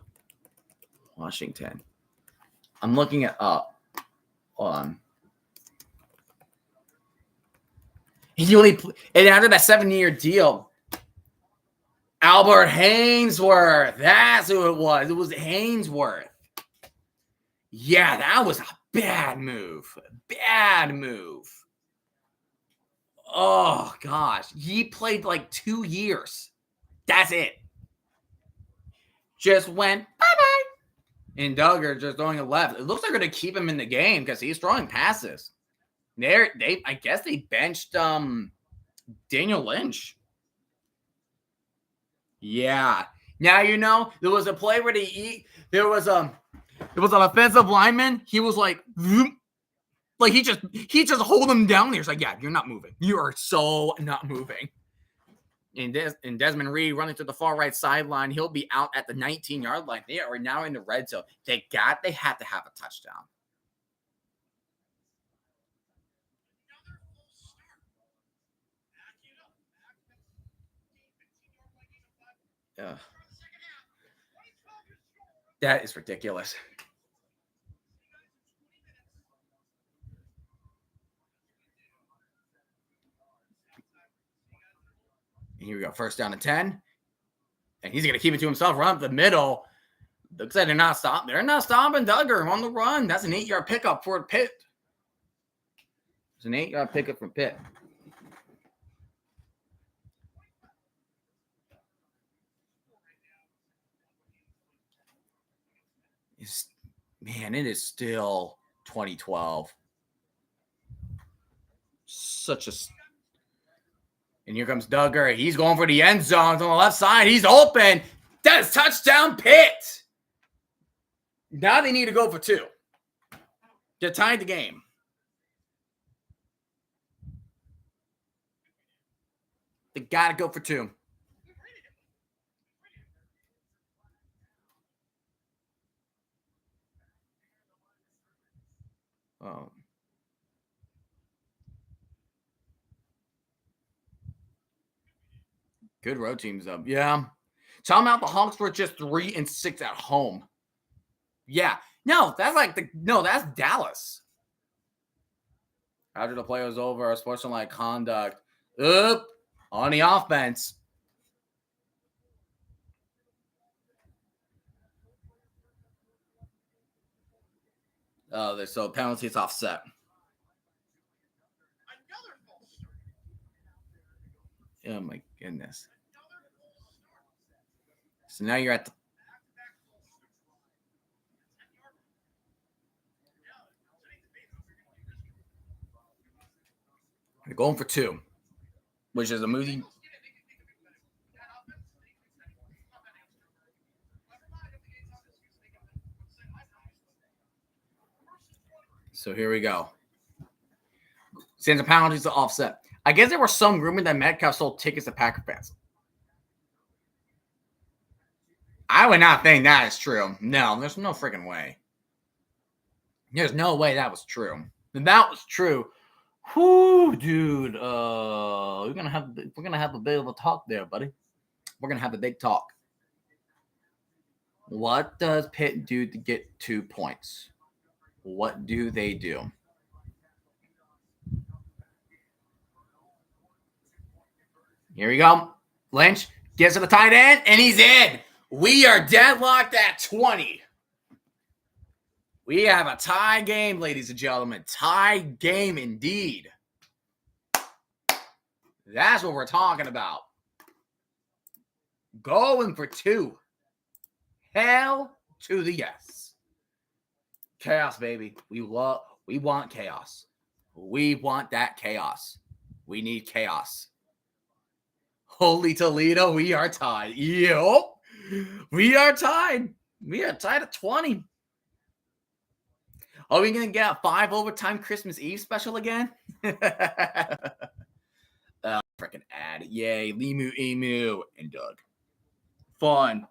Washington. I'm looking it up. Hold on. And after that 7-year deal, Albert Hainsworth. That's who it was. It was Hainsworth. Yeah, that was a bad move. Bad move. Oh, gosh. He played like 2 years. That's it. Just went bye-bye. And Duggar just throwing it left. It looks like they're going to keep him in the game because he's throwing passes. I guess they benched Daniel Lynch. Yeah. Now there was a play where there was an offensive lineman. He was like he just hold him down. He's like, yeah, you're not moving. You are so not moving. And Desmond Reed running to the far right sideline. He'll be out at the 19-yard line. They are now in the red zone. They had to have a touchdown. That is ridiculous. And here we go. First down to 10. And he's going to keep it to himself. Run up the middle. Looks like they're not stopping. They're not stopping Duggar on the run. That's an 8-yard pickup for Pitt. It's an 8-yard pickup from Pitt. It is still 2012. And here comes Duggar. He's going for the end zone on the left side. He's open. That is touchdown Pitt. Now they need to go for 2. They're tied the game. They got to go for 2. Oh. Good road teams up. Yeah. Tell them out the Hawks were just 3-6 at home. Yeah. No, that's Dallas. After the play was over, sportsmanlike conduct. On the offense. So penalties offset. Oh my goodness. So now you're at the you're going for 2, which is a movie. So here we go. Sends a penalties to offset. I guess there was some rumor that Metcalf sold tickets to Packer fans. I would not think that is true. No, there's no freaking way. There's no way that was true. If that was true, whoo, dude, we're gonna have a bit of a talk there, buddy. We're gonna have a big talk. What does Pitt do to get 2 points? What do they do? Here we go. Lynch gets to the tight end, and he's in. We are deadlocked at 20. We have a tie game, ladies and gentlemen. Tie game indeed. That's what we're talking about. Going for 2. Hell to the yes. Chaos, baby. We want chaos. We want that chaos. We need chaos. Holy Toledo, we are tied. Yup. We are tied. We are tied at 20. Are we going to get a 5 overtime Christmas Eve special again? Freaking ad. Yay. Limu, Emu, and Doug. Fun.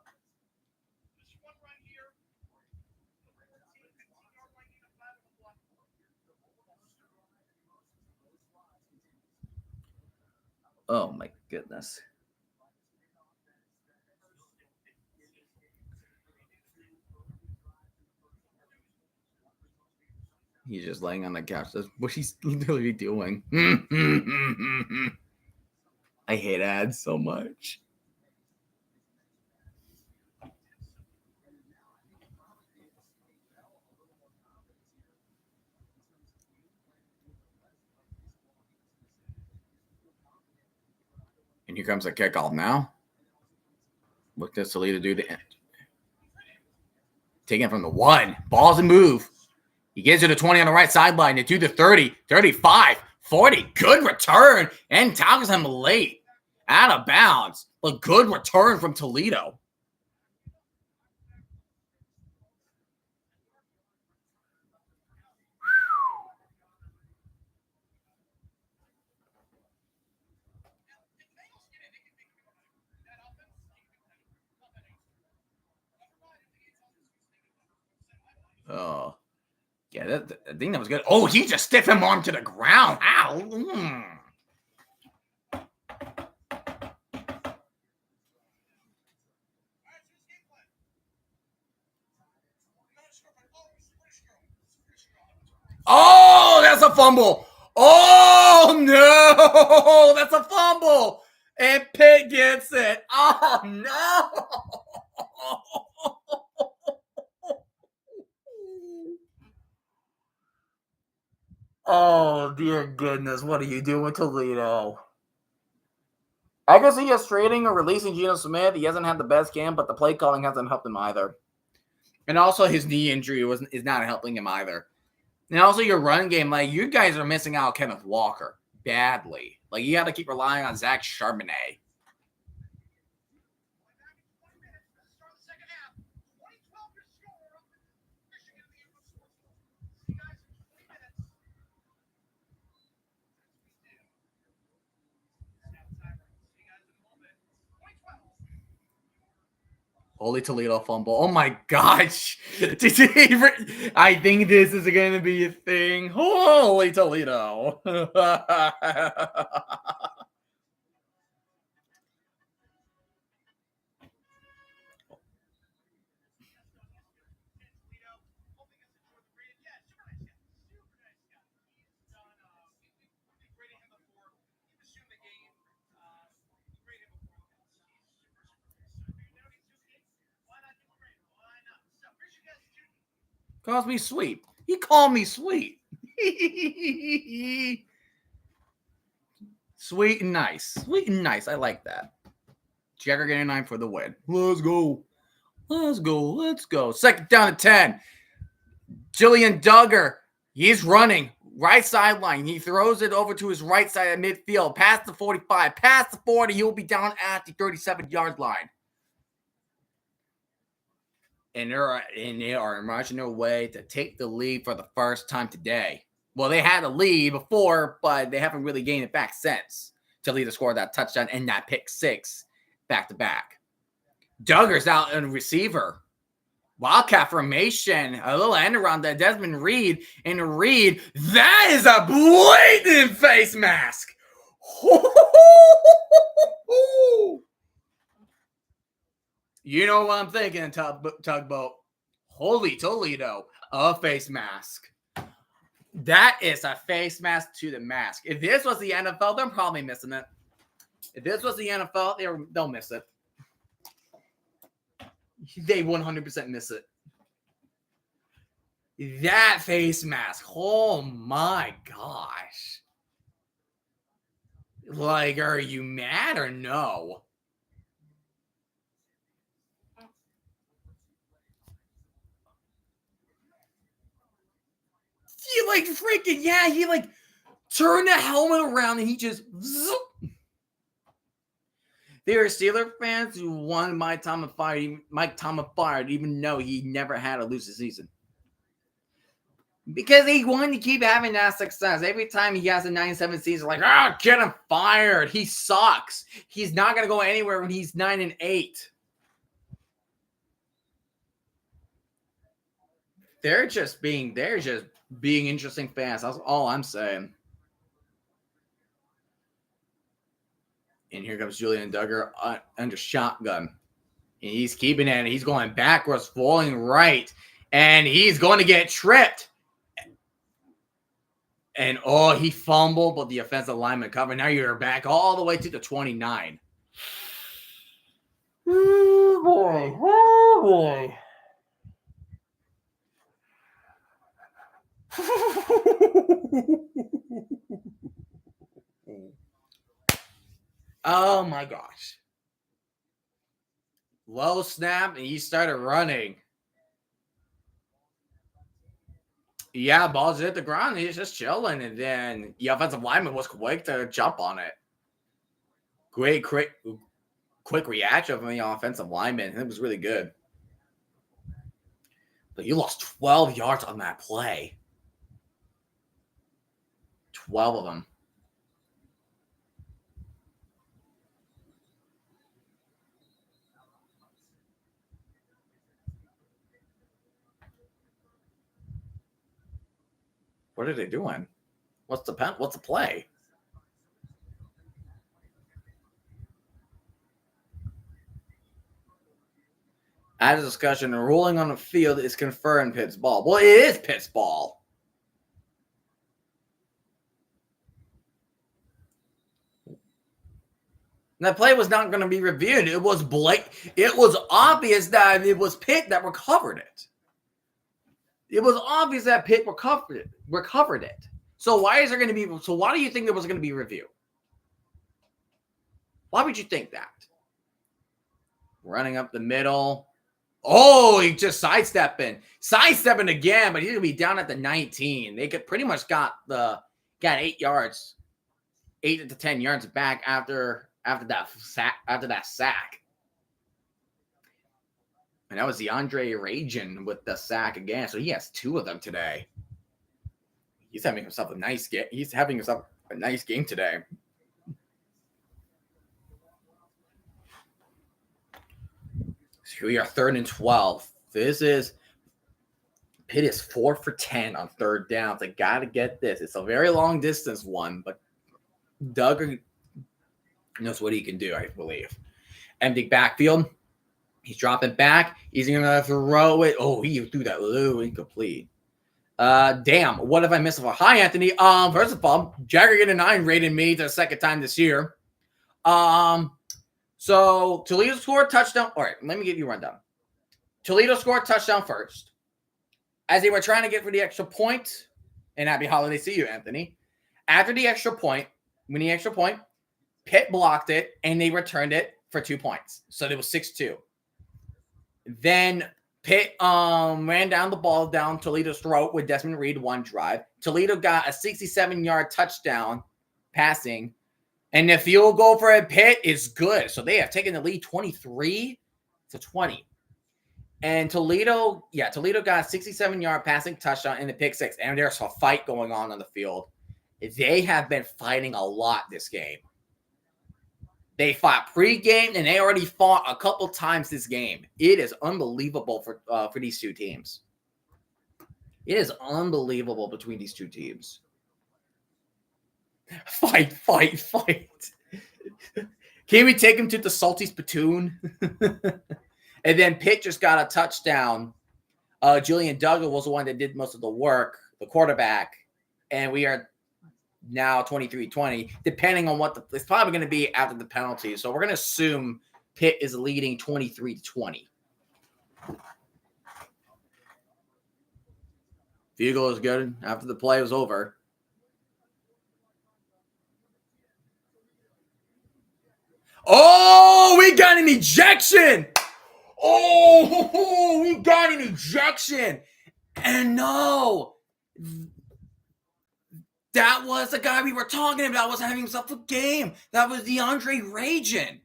Oh my goodness. He's just laying on the couch. That's what he's literally doing. I hate ads so much. And here comes a kickoff now. What does Toledo do to end? Taking it from the 1. Ball's a move. He gets to the 20 on the right sideline. To the 30, 35, 40. Good return. And tackles him late. Out of bounds. But good return from Toledo. Oh. Yeah, I think that was good. Oh, he just stiff him arm to the ground. Ow. Oh, that's a fumble. Oh, no. That's a fumble. And Pitt gets it. Oh, no. Oh, dear goodness. What are you doing, Toledo? I guess he is trading or releasing Geno Smith. He hasn't had the best game, but the play calling hasn't helped him either. And also his knee injury is not helping him either. And also your run game, like you guys are missing out Kenneth Walker badly. Like you got to keep relying on Zach Charbonnet. Holy Toledo fumble. Oh my gosh. I think this is going to be a thing. Holy Toledo. Calls me sweet. He called me sweet. Sweet and nice. Sweet and nice. I like that. Jagger getting 9 for the win. Let's go. Let's go. Let's go. Second down to 10. Jillian Duggar. He's running. Right sideline. He throws it over to his right side at midfield. Past the 45. Past the 40. He'll be down at the 37-yard line. And they are marching their way to take the lead for the first time today. Well, they had a lead before, but they haven't really gained it back since. Toledo scored that touchdown and that pick 6 back-to-back. Duggar's out in receiver. Wildcat formation. A little end around that Desmond Reed. And Reed, that is a blatant face mask. You know what I'm thinking, Tugboat. Holy Toledo, a face mask. That is a face mask to the mask. If this was the NFL, they're probably missing it. If this was the NFL, they'll miss it. They 100% miss it. That face mask. Oh my gosh. Like, are you mad or no? He like freaking, yeah, he like turned the helmet around and he just zoop. There are Steeler fans who wanted Mike Tomlin fired, even though he never had a losing season. Because he wanted to keep having that success. Every time he has a 9-7 season, like, get him fired. He sucks. He's not going to go anywhere when he's 9-8. They're just being interesting fans. That's all I'm saying. And here comes Julian Duggar under shotgun. And he's keeping it. And he's going backwards, falling right. And he's going to get tripped. And, he fumbled, but the offensive lineman covered. Now you're back all the way to the 29. Oh, boy. Oh, boy. Oh my gosh. Low snap, and he started running. Yeah, ball's hit the ground. He's just chilling, and then the offensive lineman was quick to jump on it. Great, quick reaction from the offensive lineman. It was really good. But you lost 12 yards on that play. 12 of them. What are they doing? What's the play? At a discussion, a ruling on the field is confirmed Pitt's ball. Well, it is Pitt's ball. That play was not going to be reviewed. It was It was obvious that it was Pitt that recovered it. It was obvious that Pitt recovered it. So why is there going to be? So why do you think there was going to be review? Why would you think that? Running up the middle. Oh, he just sidestepping again, but he's gonna be down at the 19. They could pretty much got 8 yards, 8 to 10 yards back after that sack. And that was the Andre Rajan with the sack again. So he has 2 of them today. He's having himself a nice game. He's having himself a nice game today. So we are 3rd and 12. Pitt is 4 for 10 on 3rd downs. They got to get this. It's a very long distance one, but Doug knows what he can do, I believe. Empty backfield. He's dropping back. He's going to throw it. Oh, he threw that little incomplete. Damn. What have I missed? Hi, Anthony. First of all, Jagger getting 9 rated me the second time this year. So Toledo scored touchdown. All right, let me give you a rundown. Toledo scored touchdown first. As they were trying to get for the extra point, and happy holiday to you, Anthony. After the extra point, winning extra point, Pitt blocked it, and they returned it for 2 points. So it was 6-2. Then Pitt ran down the ball down Toledo's throat with Desmond Reed one drive. Toledo got a 67-yard touchdown passing, and the field goal for Pitt is good. So they have taken the lead 23-20. And Toledo got a 67-yard passing touchdown in the pick six, and there's a fight going on the field. They have been fighting a lot this game. They fought pregame, and they already fought a couple times this game. It is unbelievable for these two teams. It is unbelievable between these two teams. Fight. Can we take him to the Salty Spittoon? And then Pitt just got a touchdown. Julian Duggar was the one that did most of the work, the quarterback. And we are now 23-20, depending on what it's probably going to be after the penalty. So we're going to assume Pitt is leading 23-20. Field goal is good after the play was over. Oh, we got an ejection. Oh, we got an ejection. And no, that was the guy we were talking about was having himself a game. That was DeAndre Rajan.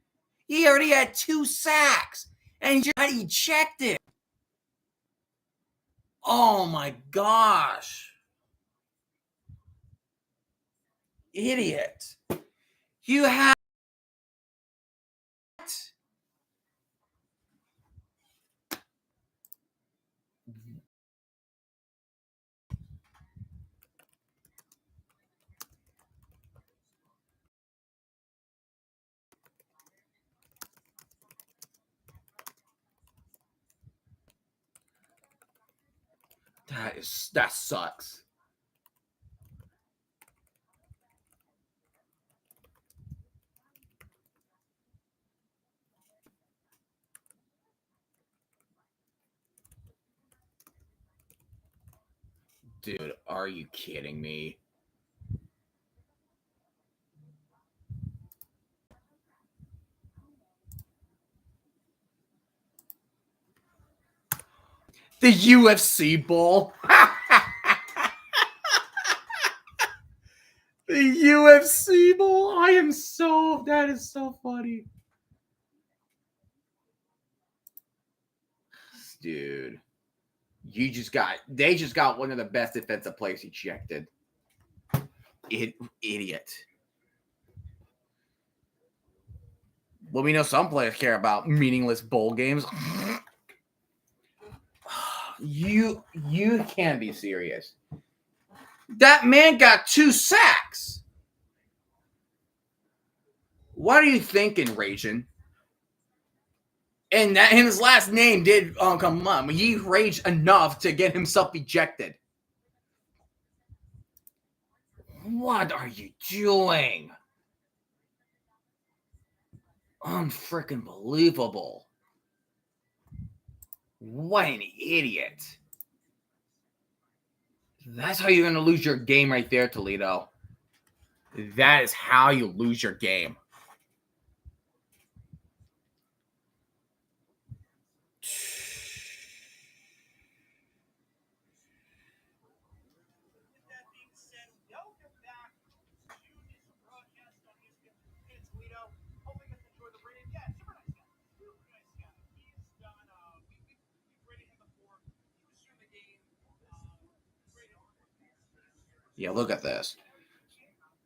He already had 2 sacks, and he just got ejected. Oh, my gosh. Idiot. You have... That sucks. Dude, are you kidding me? The UFC ball. The UFC ball. That is so funny. Dude. They just got one of the best defensive players ejected. Idiot. Well, we know some players care about meaningless bowl games. You can't be serious. That man got 2 sacks. What are you thinking, Rajan? And his last name did come up. He raged enough to get himself ejected. What are you doing? Unfreaking believable. What an idiot. That's how you're going to lose your game right there, Toledo. That is how you lose your game. Yeah, look at this.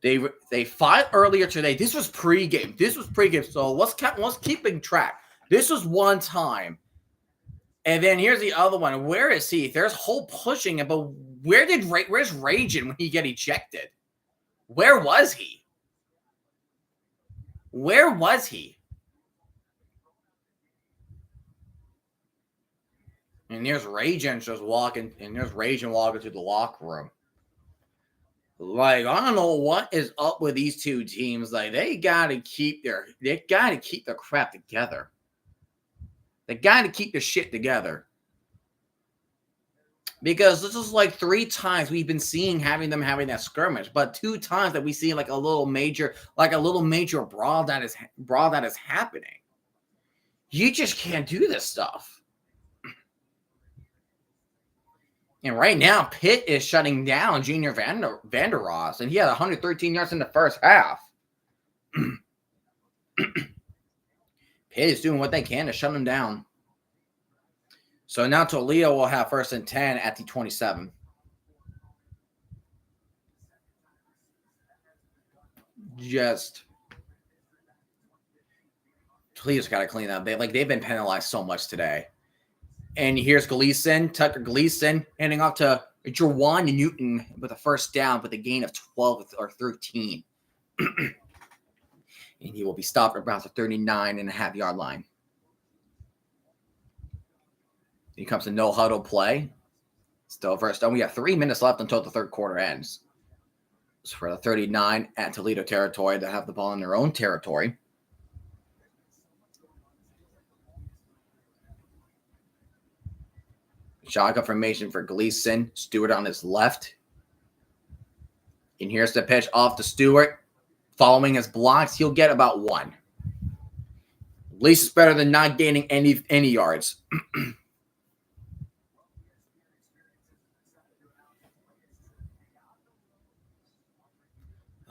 They fought earlier today. This was pregame. So let's keeping track. This was one time. And then here's the other one. Where is he? There's whole pushing, but where's Rajan when he get ejected? Where was he? Where was he? And there's Rajan just walking, and there's Rajan walking to the locker room. Like, I don't know what is up with these two teams. Like, they gotta keep their crap together. They gotta keep their shit together. Because this is like 3 times we've been seeing having that skirmish, but 2 times that we see like a little major brawl that is happening. You just can't do this stuff. And right now, Pitt is shutting down Junior Vander Ross, and he had 113 yards in the first half. Pitt is doing what they can to shut him down. So now Toledo will have 1st and 10 at the 27. Toledo's got to clean up. They've been penalized so much today. And here's Tucker Gleason, handing off to Jawan Newton with a 1st down with a gain of 12 or 13. And he will be stopped around the 39.5-yard line. Here comes a no huddle play. Still 1st down. We have 3 minutes left until the 3rd quarter ends. So for the 39 at Toledo territory, they have the ball in their own territory. Shotgun formation for Gleason. Stewart on his left. And here's the pitch off to Stewart. Following his blocks, he'll get about 1. At least it's better than not gaining any yards.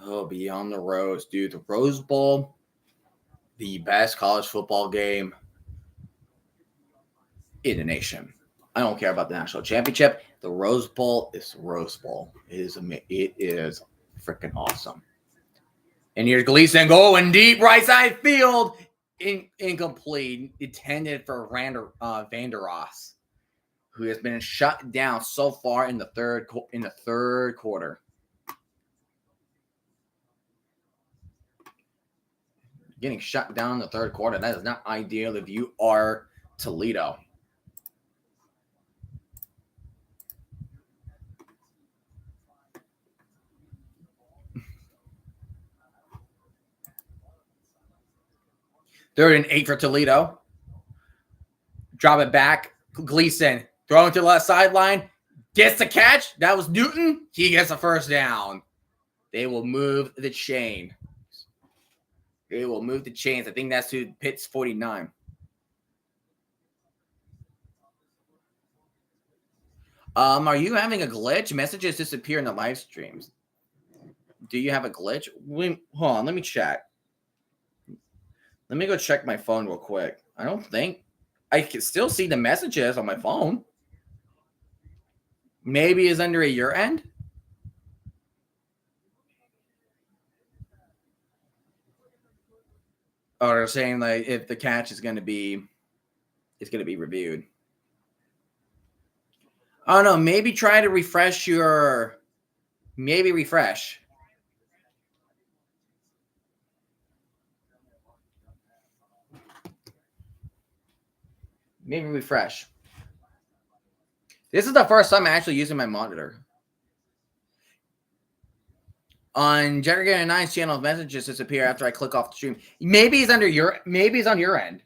Oh, beyond the Rose, dude. The Rose Bowl, the best college football game in the nation. I don't care about the national championship. The Rose Bowl is the Rose Bowl. It is freaking awesome. And here's Gleason going deep right side field. Incomplete. Intended for Vander Ross, who has been shut down so far in the third quarter. Getting shut down in the 3rd quarter. That is not ideal if you are Toledo. Third and 8 for Toledo. Drop it back. Gleason throwing to the left sideline. Gets the catch. That was Newton. He gets a 1st down. They will move the chain. They will move the chains. I think that's to Pitt's 49. Are you having a glitch? Messages disappear in the live streams. Do you have a glitch? Hold on. Let me check. Let me go check my phone real quick. I don't think I can still see the messages on my phone. Maybe it's under your end. Or they're saying like if the catch is going to be reviewed. I don't know. Maybe try to refresh Maybe refresh. Maybe refresh. This is the first time I'm actually using my monitor. On Jennifer 9's channel, messages disappear after I click off the stream. Maybe it's on your end.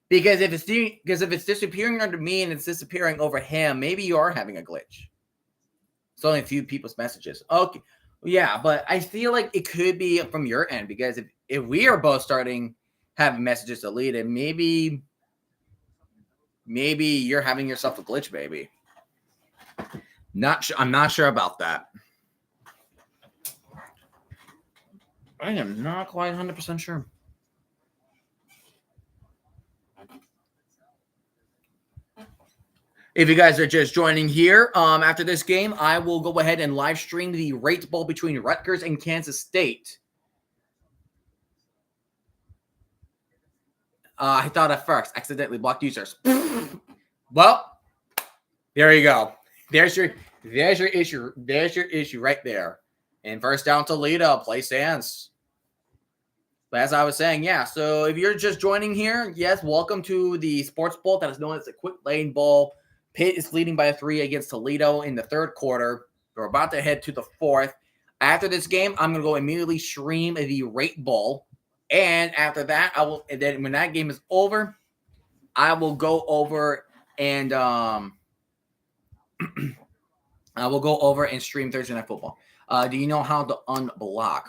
Because if it's disappearing under me and it's disappearing over him, maybe you are having a glitch. It's only a few people's messages. Okay. Yeah, but I feel like it could be from your end because if we are both starting having messages deleted, maybe you're having yourself a glitch, baby. I'm not sure about that. I am not quite 100% sure. If you guys are just joining here, after this game, I will go ahead and live stream the Rate Bowl between Rutgers and Kansas State. I thought at first, accidentally blocked users. Well, there you go. There's your issue. There's your issue right there. And 1st down Toledo, play stands. But as I was saying, yeah, so if you're just joining here, yes, welcome to the Sports Bowl that is known as the Quick Lane Bowl. Pitt is leading by 3 against Toledo in the 3rd quarter. We're about to head to the 4th. After this game, I'm going to go immediately stream the Rate Bowl. And after that, and then when that game is over, I will go over and We'll go over and stream Thursday Night Football. Do you know how to unblock?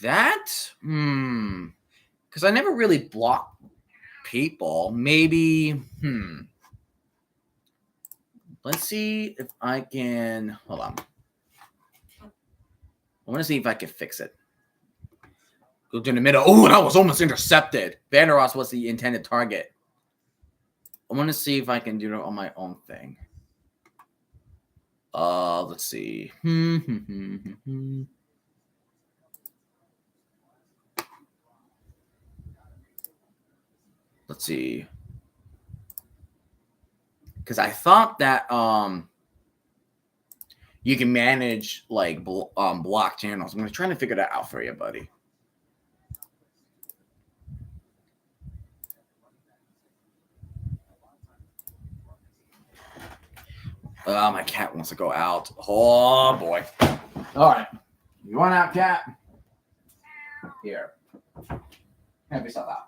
That? Because I never really block people. Maybe, Let's see if I can. Hold on. I want to see if I can fix it. Go to the middle. Oh, that was almost intercepted. Vander Ross was the intended target. I want to see if I can do it on my own thing. Let's see. Let's see. Because I thought that you can manage like block channels. I'm trying to figure that out for you, buddy. My cat wants to go out. Oh boy. All right. You want out, cat? Here. Help yourself out.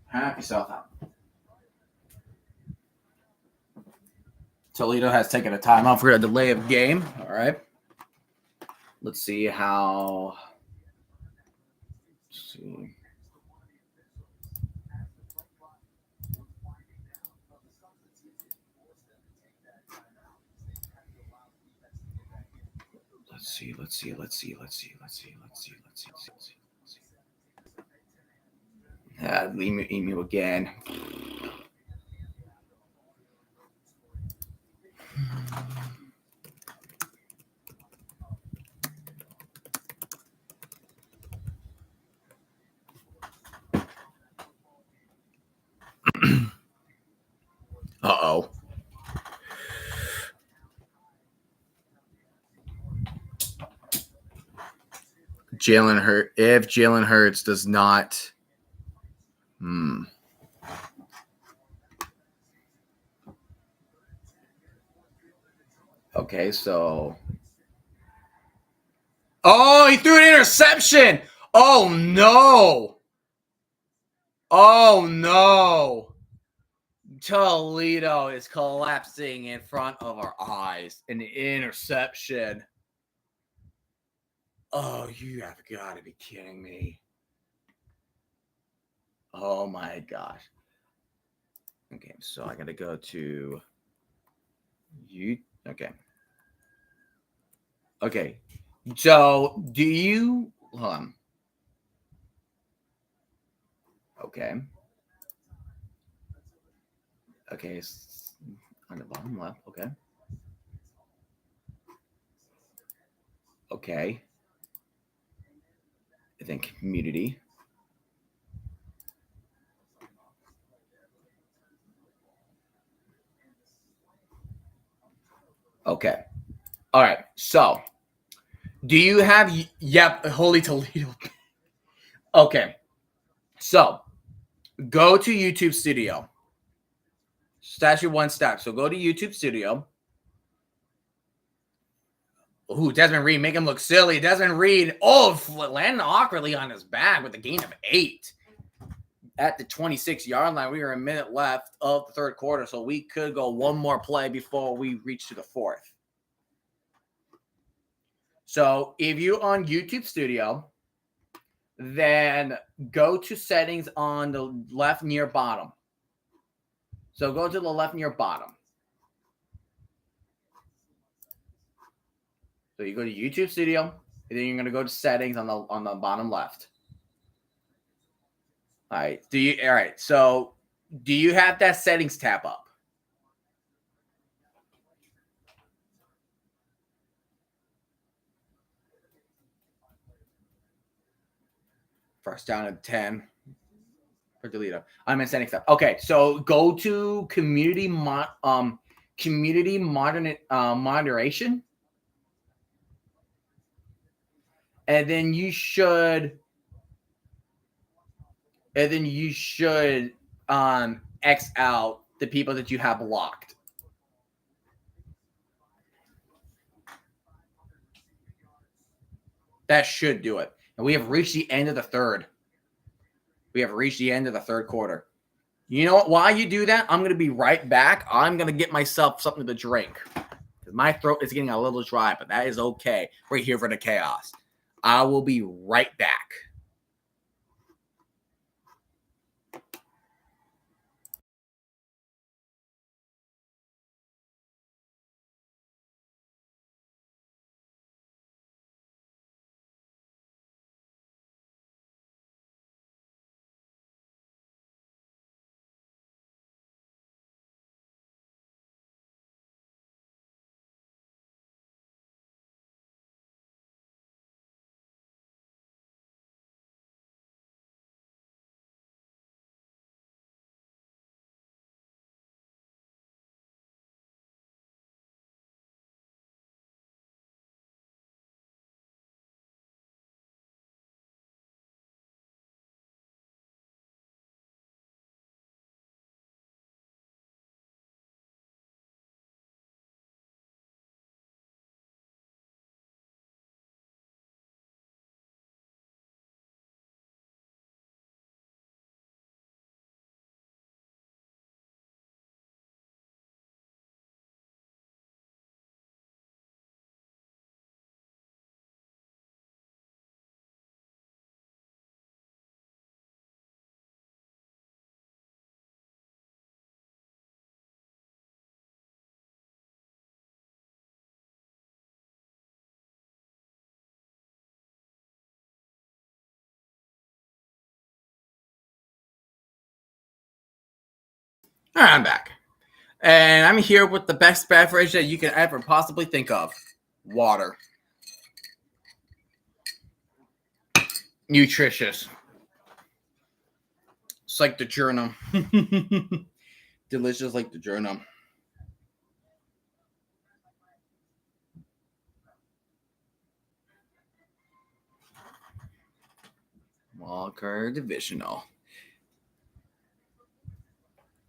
Help yourself out. Toledo has taken a timeout for a delay of game. All right. Let's see how. Let's see. Let's see. Emu again. Uh-oh. If Jalen Hurts does not Okay, so oh, he threw an interception. Oh no. Oh no. Toledo is collapsing in front of our eyes. An interception. Oh, you have got to be kidding me. Oh my gosh. Okay, so I got to go to you. Okay. So do you hold on. Okay. Okay, it's on the bottom left. Okay. Okay. I think community. Okay. All right. So, do you have? Yep. Holy Toledo. Okay. So, go to YouTube Studio. Statue one step. So go to YouTube Studio. Ooh, Desmond Reed, make him look silly. Desmond Reed, landing awkwardly on his back with a gain of 8 at the 26-yard line. We were a minute left of the third quarter, so we could go one more play before we reach to the fourth. So if you're on YouTube Studio, then go to settings on the left near bottom. So go to the left near bottom. So you go to YouTube Studio, and then you're going to go to settings on the bottom left. All right. So do you have that settings tab up? First down at 10 for Toledo. I'm in settings tab. Okay, so go to community moderation. And then you should X out the people that you have blocked. That should do it. And we have reached the end of the third. We have reached the end of the third quarter. You know what? While you do that, I'm going to be right back. I'm going to get myself something to drink. My throat is getting a little dry, but that is okay. We're here for the chaos. I will be right back. All right, I'm back. And I'm here with the best beverage that you can ever possibly think of. Water. Nutritious. It's like the journal. Delicious like the journal. Walker Divisional.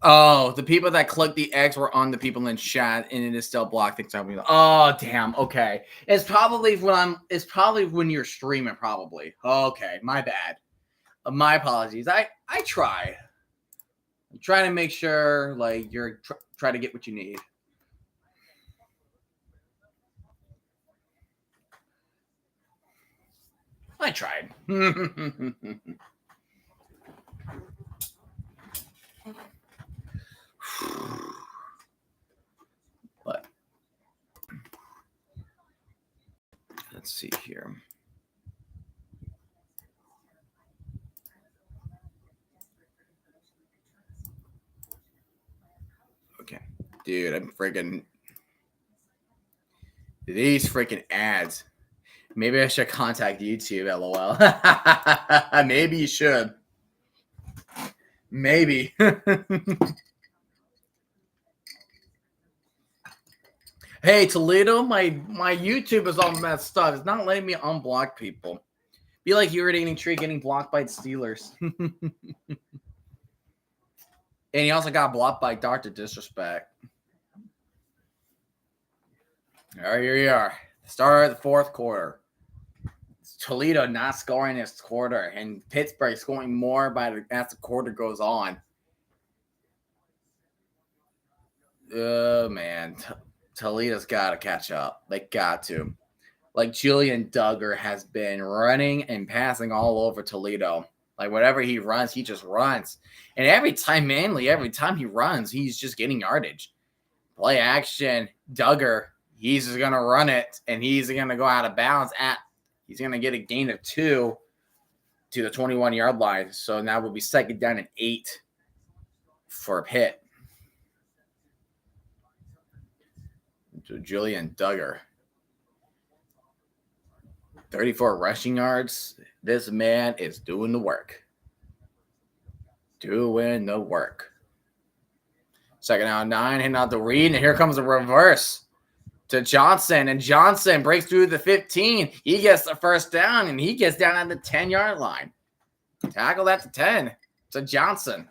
Oh, the people that clicked the X were on the people in chat, and it is still blocked. Oh, damn. Okay, it's probably when you're streaming. Probably. Okay, my bad. My apologies. I try. I'm trying to make sure like you're try to get what you need. I tried. But let's see here. Okay, dude, I'm freaking these freaking ads. Maybe I should contact YouTube. LOL. Maybe you should. Maybe. Hey, Toledo, my YouTube is all messed up. It's not letting me unblock people. Be like irritating tree getting blocked by the Steelers. And he also got blocked by Dr. Disrespect. All right, here we are. Start of the fourth quarter. Toledo not scoring this quarter, and Pittsburgh scoring more as the quarter goes on. Oh, man. Toledo's got to catch up. They got to. Like, Julian Duggar has been running and passing all over Toledo. Like, whatever he runs, he just runs. And every time he runs, he's just getting yardage. Play action, Duggar, he's just going to run it, and he's going to go out of bounds he's going to get a gain of 2 to the 21-yard line. So now we'll be second down and 8 for Pitt. To Julian Duggar. 34 rushing yards. This man is doing the work. Doing the work. Second down 9, hitting out the read, and here comes a reverse to Johnson, and Johnson breaks through the 15. He gets the first down, and he gets down at the 10-yard line. Tackle at the 10 to Johnson.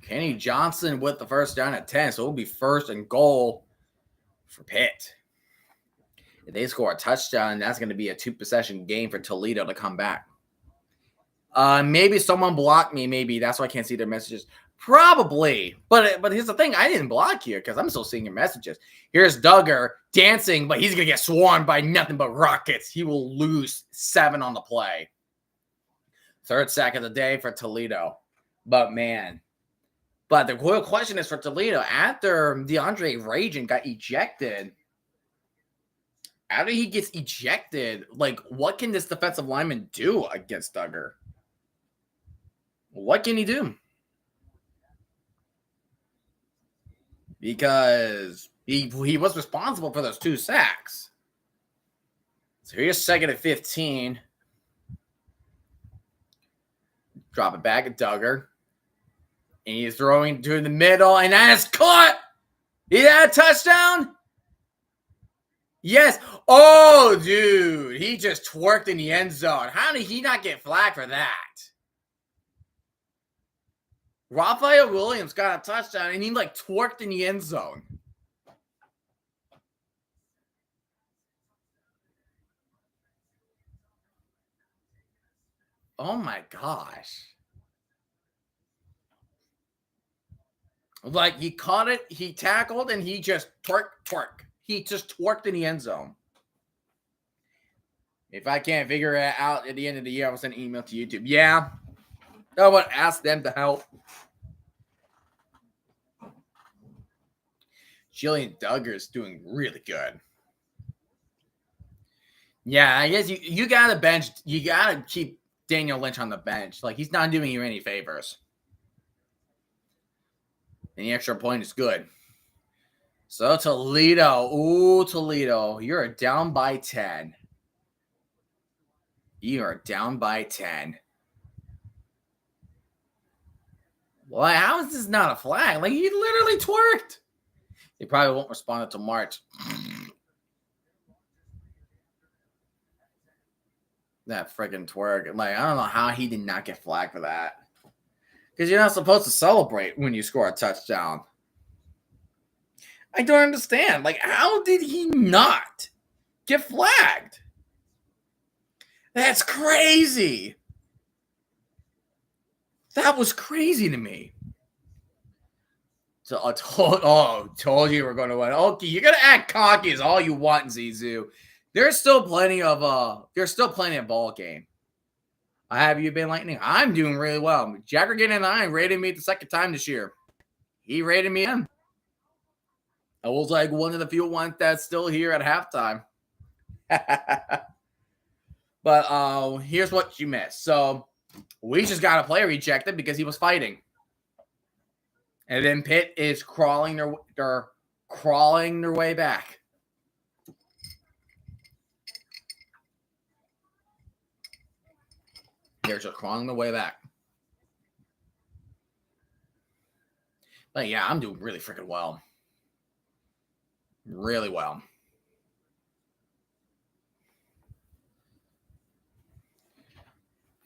Kenny Johnson with the first down at 10, so it'll be first and goal for Pitt. If they score a touchdown, that's going to be a 2-possession game for Toledo to come back. Maybe someone blocked me. Maybe that's why I can't see their messages. Probably. But here's the thing. I didn't block here because I'm still seeing your messages. Here's Duggar dancing, but he's going to get swarmed by nothing but rockets. He will lose 7 on the play. Third sack of the day for Toledo. But, man. But the real question is for Toledo. After DeAndre Rajan got ejected, after he gets ejected, like, what can this defensive lineman do against Duggar? What can he do? Because he was responsible for those 2 sacks. So here's 2nd and 15. Drop it back at Duggar. And he's throwing to the middle, and that's caught. Is that a touchdown? Yes. Oh, dude. He just twerked in the end zone. How did he not get flagged for that? Raphael Williams got a touchdown, and he, like, twerked in the end zone. Oh, my gosh. Like, he caught it, he tackled, and he just twerk. He just twerked in the end zone. If I can't figure it out at the end of the year, I will send an email to YouTube. Yeah. I want to ask them to help. Jillian Duggar is doing really good. Yeah, I guess you got to bench. You got to keep Daniel Lynch on the bench. Like, he's not doing you any favors. And the extra point is good. So, Toledo. Ooh, Toledo. You're down by 10. You are down by 10. Well, how is this not a flag? Like, he literally twerked. He probably won't respond until March. That freaking twerk. Like, I don't know how he did not get flagged for that. Because you're not supposed to celebrate when you score a touchdown. I don't understand. Like, how did he not get flagged? That's crazy. That was crazy to me. So I told you we're going to win. Okay, you're going to act cocky as all you want, Zizou. There's still plenty of ball game. I have you been lightning. I'm doing really well. Jaggergan and I rated me the second time this year. He rated me in. I was like one of the few ones that's still here at halftime. But here's what you missed. So we just got a player rejected because he was fighting. And then Pitt is crawling their way back. They're just crawling their way back. But yeah, I'm doing really freaking well. Really well.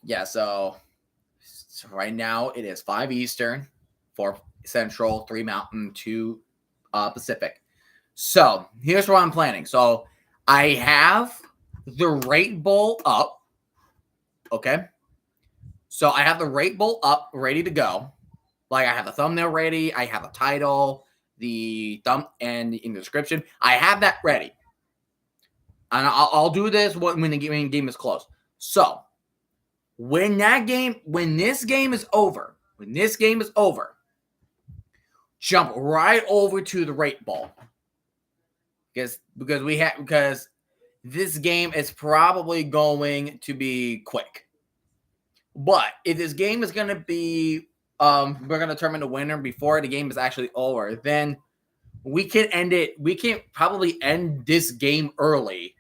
Yeah, so right now it is 5 Eastern, 4 Central, 3 Mountain, 2 Pacific. So here's what I'm planning. So I have the rate bowl up. Okay. So I have the rate bowl up, ready to go. Like, I have the thumbnail ready. I have a title, the thumb, and in the description. I have that ready. And I'll do this when the game is close. So when this game is over, jump right over to the rate bowl. Because this game is probably going to be quick. But if this game is going to be, we're going to determine the winner before the game is actually over, then we can end it. We can probably end this game early,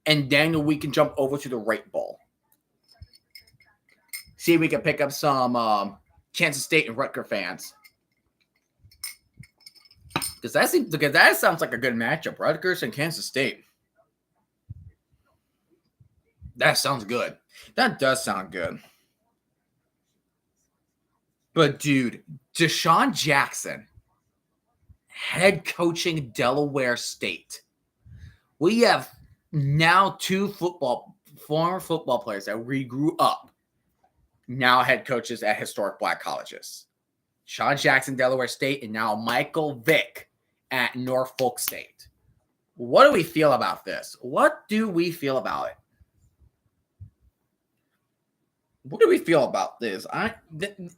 and then we can jump over to the rate bowl. See if we can pick up some Kansas State and Rutgers fans. Because that sounds like a good matchup, Rutgers and Kansas State. That sounds good. That does sound good. But, dude, Deshaun Jackson, head coaching Delaware State. We have now 2 former football players that we grew up now head coaches at historic black colleges. Sean Jackson, Delaware State, and now Michael Vick at Norfolk State. What do we feel about this? What do we feel about it? What do we feel about this?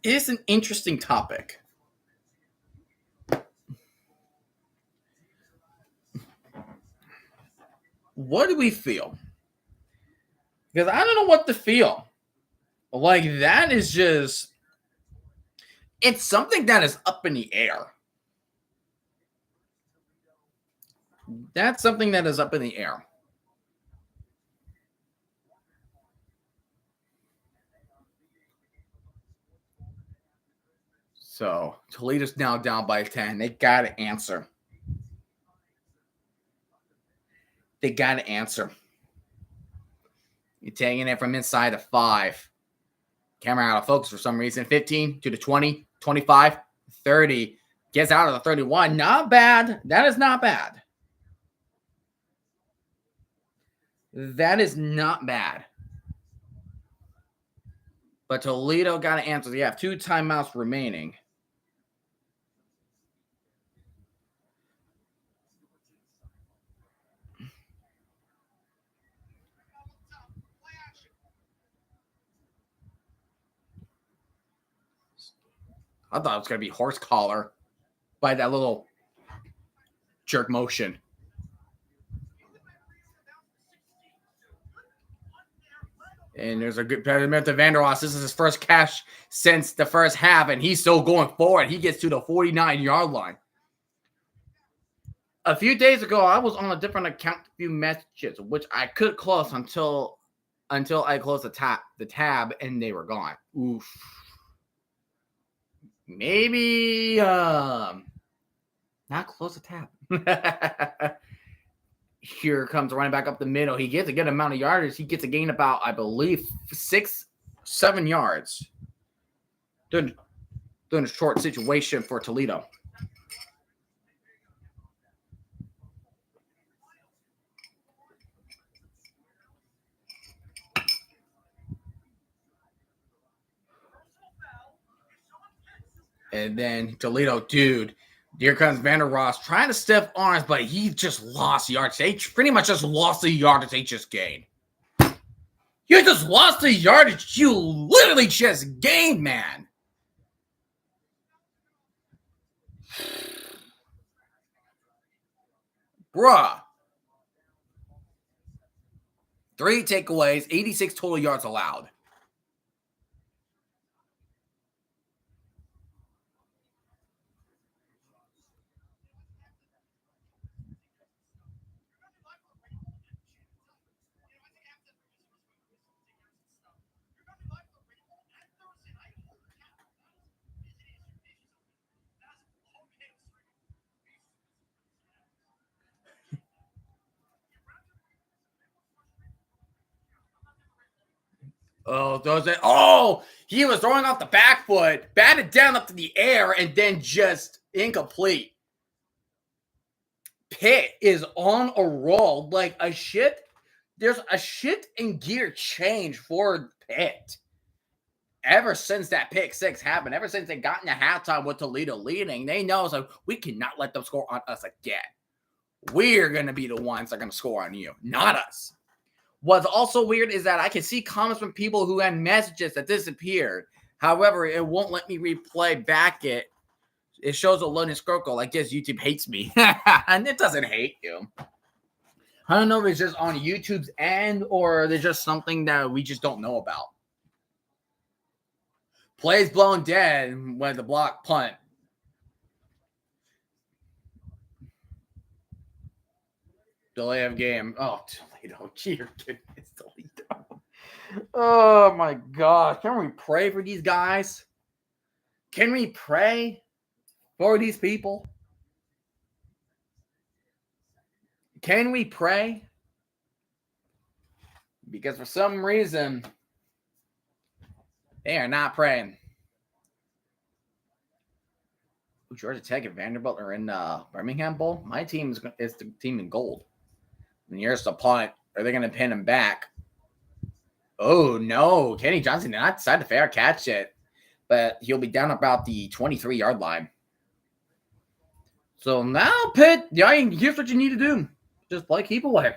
It's an interesting topic. What do we feel? Because I don't know what to feel. Like, that is just... It's something that is up in the air. That's something that is up in the air. So, Toledo's now down by 10. They got to answer. They got to answer. You're taking it from inside the 5. Camera out of focus for some reason. 15 to the 20, 25, 30. Gets out of the 31. Not bad. That is not bad. That is not bad. But Toledo got to answer. They have 2 timeouts remaining. I thought it was going to be horse collar by that little jerk motion. And there's a good penalty to Vanderwas. This is his first catch since the first half, and he's still going forward. He gets to the 49-yard line. A few days ago, I was on a different account to view messages, which I could close until I closed the tab, and they were gone. Oof. Maybe not close the tab. Here comes running back up the middle. He gets a good amount of yardage. He gets a gain about, I believe, 6-7 yards. Doing a short situation for Toledo. And then Toledo, dude, here comes Vander Ross trying to stiff arms, but he just lost yards. They pretty much just lost the yardage they just gained. You just lost the yardage you literally just gained, man. Bruh. 3 takeaways, 86 total yards allowed. Oh, does it? Oh, he was throwing off the back foot, batted down up to the air, and then just incomplete. Pitt is on a roll. Like a shit. There's a shit in gear change for Pitt. Ever since that pick 6 happened, ever since they got in the halftime with Toledo leading, they know so we cannot let them score on us again. We're going to be the ones that are going to score on you, not us. What's also weird is that I can see comments from people who had messages that disappeared. However, it won't let me replay back it. It shows a loading circle. I guess YouTube hates me. And it doesn't hate you. I don't know if it's just on YouTube's end or there's just something that we just don't know about. Plays blown dead when the block punt. Delay of game. Oh, Toledo. Dear goodness, Toledo. Oh, my gosh. Can we pray for these guys? Can we pray for these people? Can we pray? Because for some reason, they are not praying. Georgia Tech and Vanderbilt are in Birmingham Bowl. My team is the team in gold. And here's the punt. Are they going to pin him back? Oh, no. Kenny Johnson did not decide to fair catch it, but he'll be down about the 23-yard line. So now, Pitt, here's what you need to do. Just play keep away.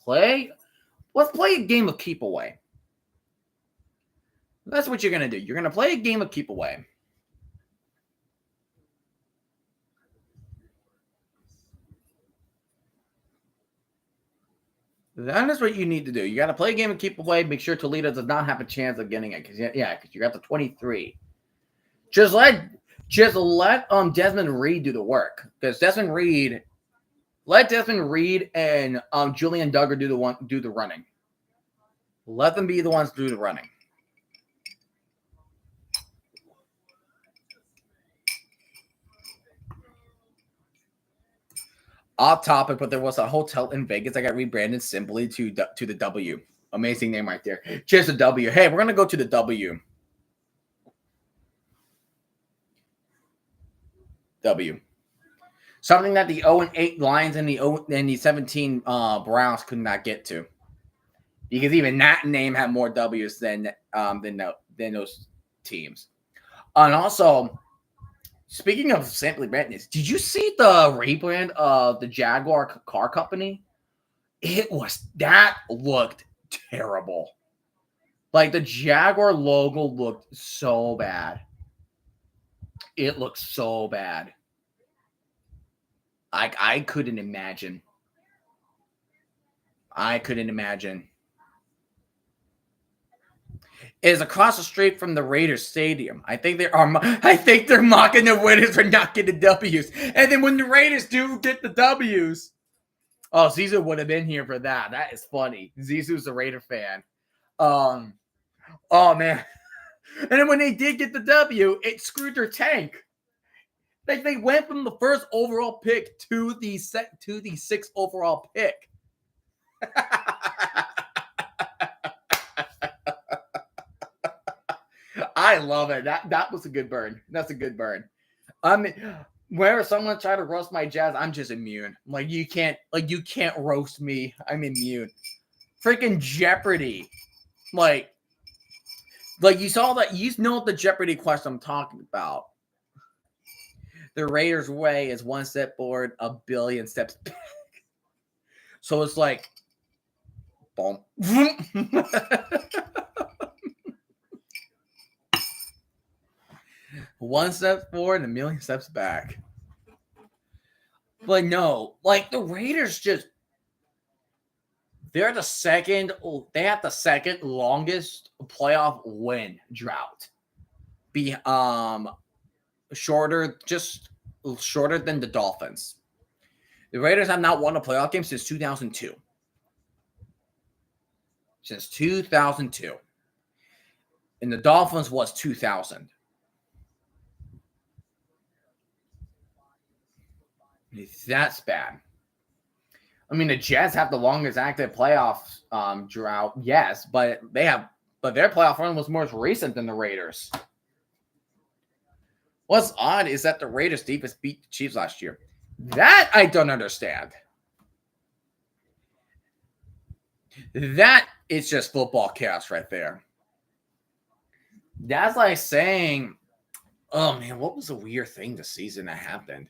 Let's play a game of keep away. That's what you're going to do. You're going to play a game of keep away. That is what you need to do. You got to play a game of keep away. Make sure Toledo does not have a chance of getting it. Because you got the 23. Just let Desmond Reed do the work. Because let Desmond Reed and Julian Duggar do the running. Let them be the ones do the running. Off topic, but there was a hotel in Vegas that got rebranded simply to the W. Amazing name right there. Just the W. Hey, we're gonna go to the W. W. Something that the 0-8 Lions and the 17 Browns could not get to, because even that name had more W's than those teams. And also, speaking of simply brandness, did you see the rebrand of the Jaguar car company? That looked terrible. Like, the Jaguar logo looked so bad. It looked so bad. I couldn't imagine. It is across the street from the Raiders Stadium. I think they're mocking the Raiders for not getting W's. And then when the Raiders do get the W's, oh, Zizou would have been here for that. That is funny. Zizou's a Raider fan. Oh man. And then when they did get the W, it screwed their tank. Like, they went from the first overall pick to the sixth overall pick. I love it. That was a good burn. That's a good burn. I mean, whenever someone try to roast my Jazz, I'm just immune. Like, you can't roast me. I'm immune. Freaking Jeopardy. Like you saw that. You know the Jeopardy question I'm talking about. The Raiders' way is one step forward, a billion steps back. So it's like, boom. One step forward and a million steps back. But no, like, the Raiders they have the second longest playoff win drought. Shorter than the Dolphins. The Raiders have not won a playoff game since 2002. And the Dolphins was 2000. That's bad. I mean, the Jets have the longest active playoff drought, yes, but their playoff run was more recent than the Raiders. What's odd is that the Raiders defense beat the Chiefs last year. That I don't understand. That is just football chaos right there. That's like saying, oh man, what was a weird thing this season that happened?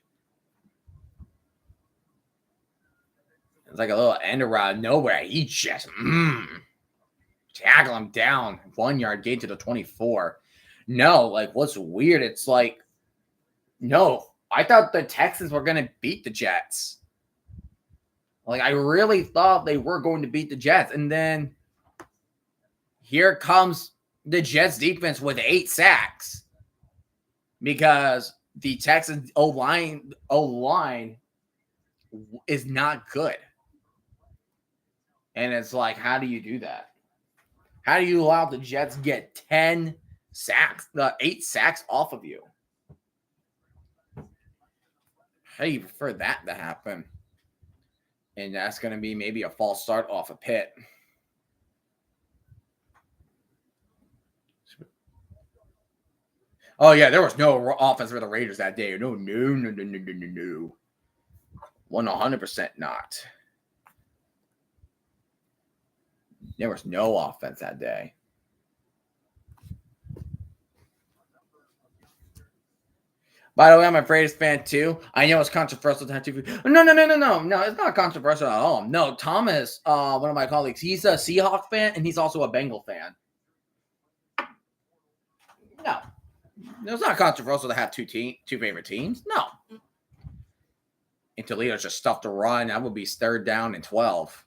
It's like a little end around nowhere. He just tackle him down 1 yard gain to the 24. No, like, what's weird? It's like, no, I thought the Texans were going to beat the Jets. Like, I really thought they were going to beat the Jets. And then here comes the Jets defense with 8 sacks because the Texans O-line is not good. And it's like, how do you do that? How do you allow the Jets get 8 sacks off of you? How do you prefer that to happen? And that's going to be maybe a false start off of Pitt. Oh, yeah, there was no offense for the Raiders that day. No. 100% not. There was no offense that day. By the way, I'm a Raiders fan too. I know it's controversial to have two. No. It's not controversial at all. No, Thomas, one of my colleagues, he's a Seahawks fan and he's also a Bengal fan. No, it's not controversial to have two favorite teams. No. And Toledo's just stuff to run. That would be 3rd down and 12.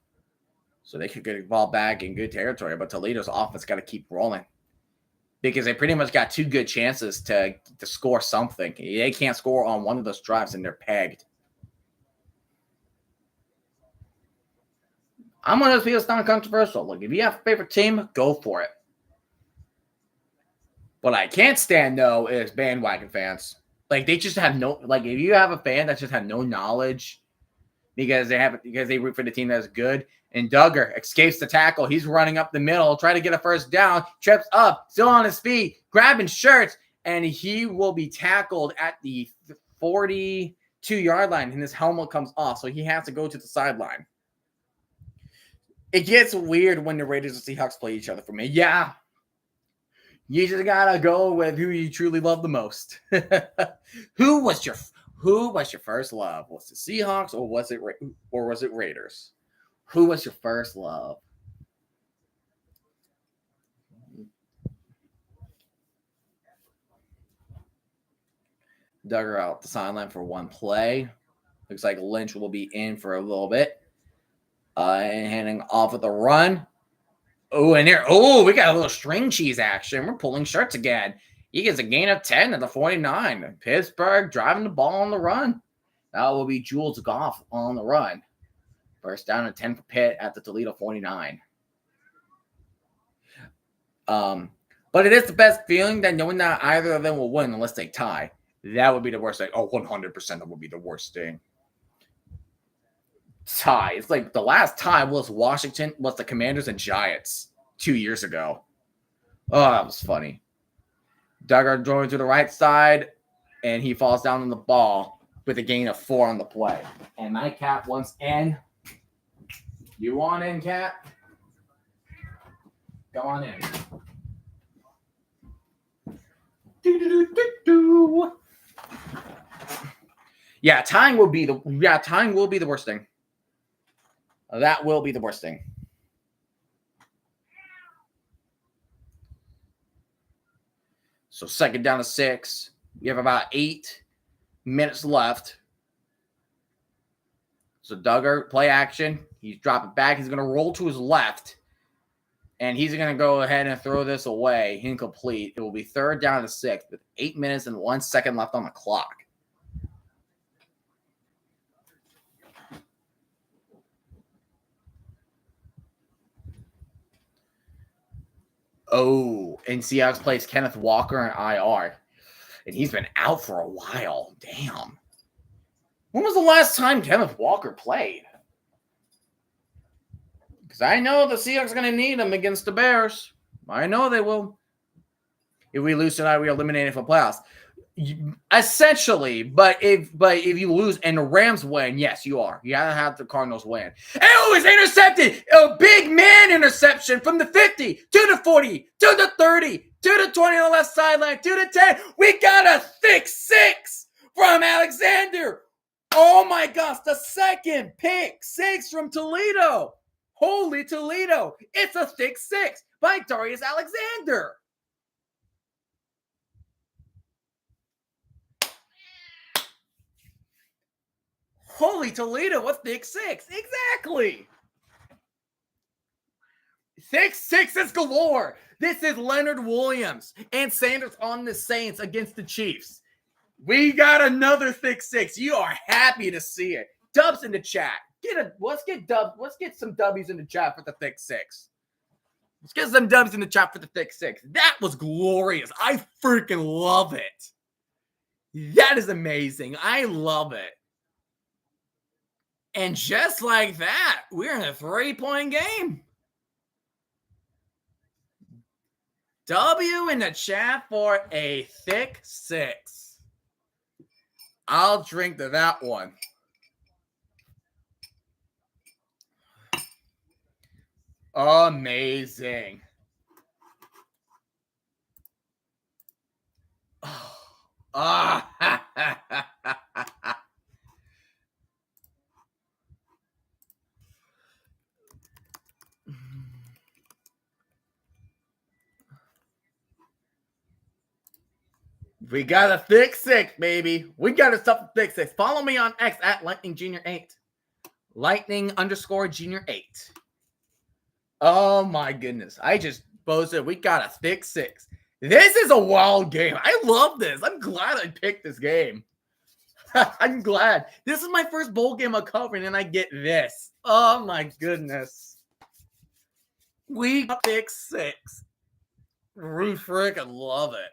So they could get the ball back in good territory. But Toledo's offense got to keep rolling. Because they pretty much got 2 good chances to score something. They can't score on one of those drives, and they're pegged. I'm one of those people that's not controversial. Look, if you have a favorite team, go for it. What I can't stand, though, is bandwagon fans. Like, they just have no... Like, if you have a fan that just have no knowledge because they root for the team that's good, and Duggar escapes the tackle. He's running up the middle, trying to get a first down, trips up, still on his feet, grabbing shirts, and he will be tackled at the 42-yard line, and his helmet comes off, so he has to go to the sideline. It gets weird when the Raiders and Seahawks play each other for me. Yeah. You just gotta go with who you truly love the most. Who was your first love? Was it Seahawks or was it Raiders? Who was your first love? Duggar out the sideline for one play. Looks like Lynch will be in for a little bit. And handing off with the run. Oh, and there. Oh, we got a little string cheese action. We're pulling shirts again. He gets a gain of 10 at the 49. Pittsburgh driving the ball on the run. That will be Jules Goff on the run. First down and 10 for Pitt at the Toledo 49. But it is the best feeling that knowing that either of them will win unless they tie. That would be the worst thing. Oh, 100% that would be the worst thing. Tie. It's like the last tie was the Commanders and Giants 2 years ago. Oh, that was funny. Duggar going to the right side, and he falls down on the ball with a gain of 4 on the play. And my cat wants in. You want in, cat? Go on in. Yeah, tying will be the worst thing. That will be the worst thing. So 2nd down to 6. We have about 8 minutes left. So Duggar, play action. He's dropping back. He's going to roll to his left. And he's going to go ahead and throw this away. Incomplete. It will be 3rd down to 6 with 8 minutes and 1 second left on the clock. Oh, and Seahawks plays Kenneth Walker in IR. And he's been out for a while. Damn. When was the last time Kenneth Walker played? Because I know the Seahawks are going to need him against the Bears. I know they will. If we lose tonight, we are eliminated from playoffs. Essentially, but if you lose and the Rams win, yes, you are. You gotta have the Cardinals win. Oh, it's intercepted! A big man interception from the 50 to the 40 to the 30 to the 20 on the left sideline to the 10. We got a thick 6 from Alexander. Oh my gosh, the second pick 6 from Toledo. Holy Toledo! It's a thick 6 by Darius Alexander. Holy Toledo, a thick 6. Exactly. Thick 6s galore. This is Leonard Williams and Sanders on the Saints against the Chiefs. We got another thick 6. You are happy to see it. Dubs in the chat. Let's get some W's in the chat for the thick 6. Let's get some W's in the chat for the thick 6. That was glorious. I freaking love it. That is amazing. I love it. And just like that, we're in a 3-point game. W in the chat for a thick 6. I'll drink to that one. Amazing. We got a thick six, baby. We got a stuff thick six. Follow me on X at Lightning Junior 8. Lightning _ Junior 8. Oh my goodness. I just posted we got a thick six. This is a wild game. I love this. I'm glad I picked this game. I'm glad. This is my first bowl game I'm covering, and I get this. Oh my goodness. We got thick six. We freaking love it.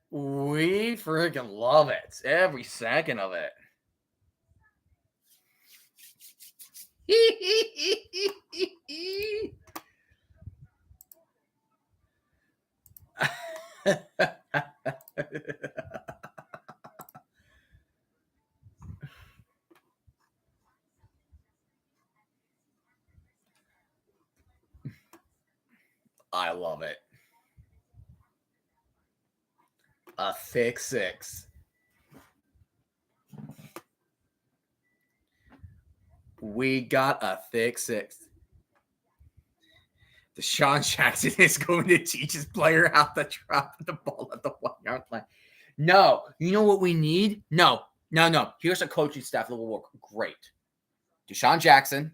We freaking love it. Every second of it. I love it. A thick six. We got a thick six. Deshaun Jackson is going to teach his player how to drop the ball at the 1-yard line. No. You know what we need? No. Here's a coaching staff that will work great. Deshaun Jackson,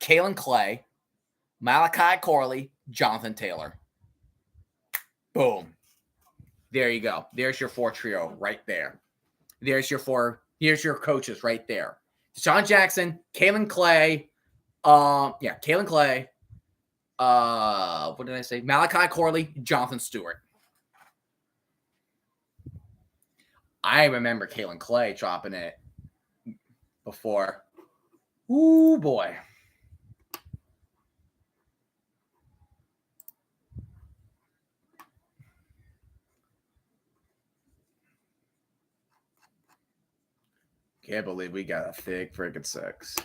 Kalen Clay, Malachi Corley, Jonathan Taylor. Boom. There you go. There's your 4 trio right there. Here's your coaches right there. Deshaun Jackson, Kalen Clay, Kalen Clay. What did I say? Malachi Corley, Jonathan Stewart. I remember Kalen Clay dropping it before. Ooh, boy. Can't believe we got a thick freaking six.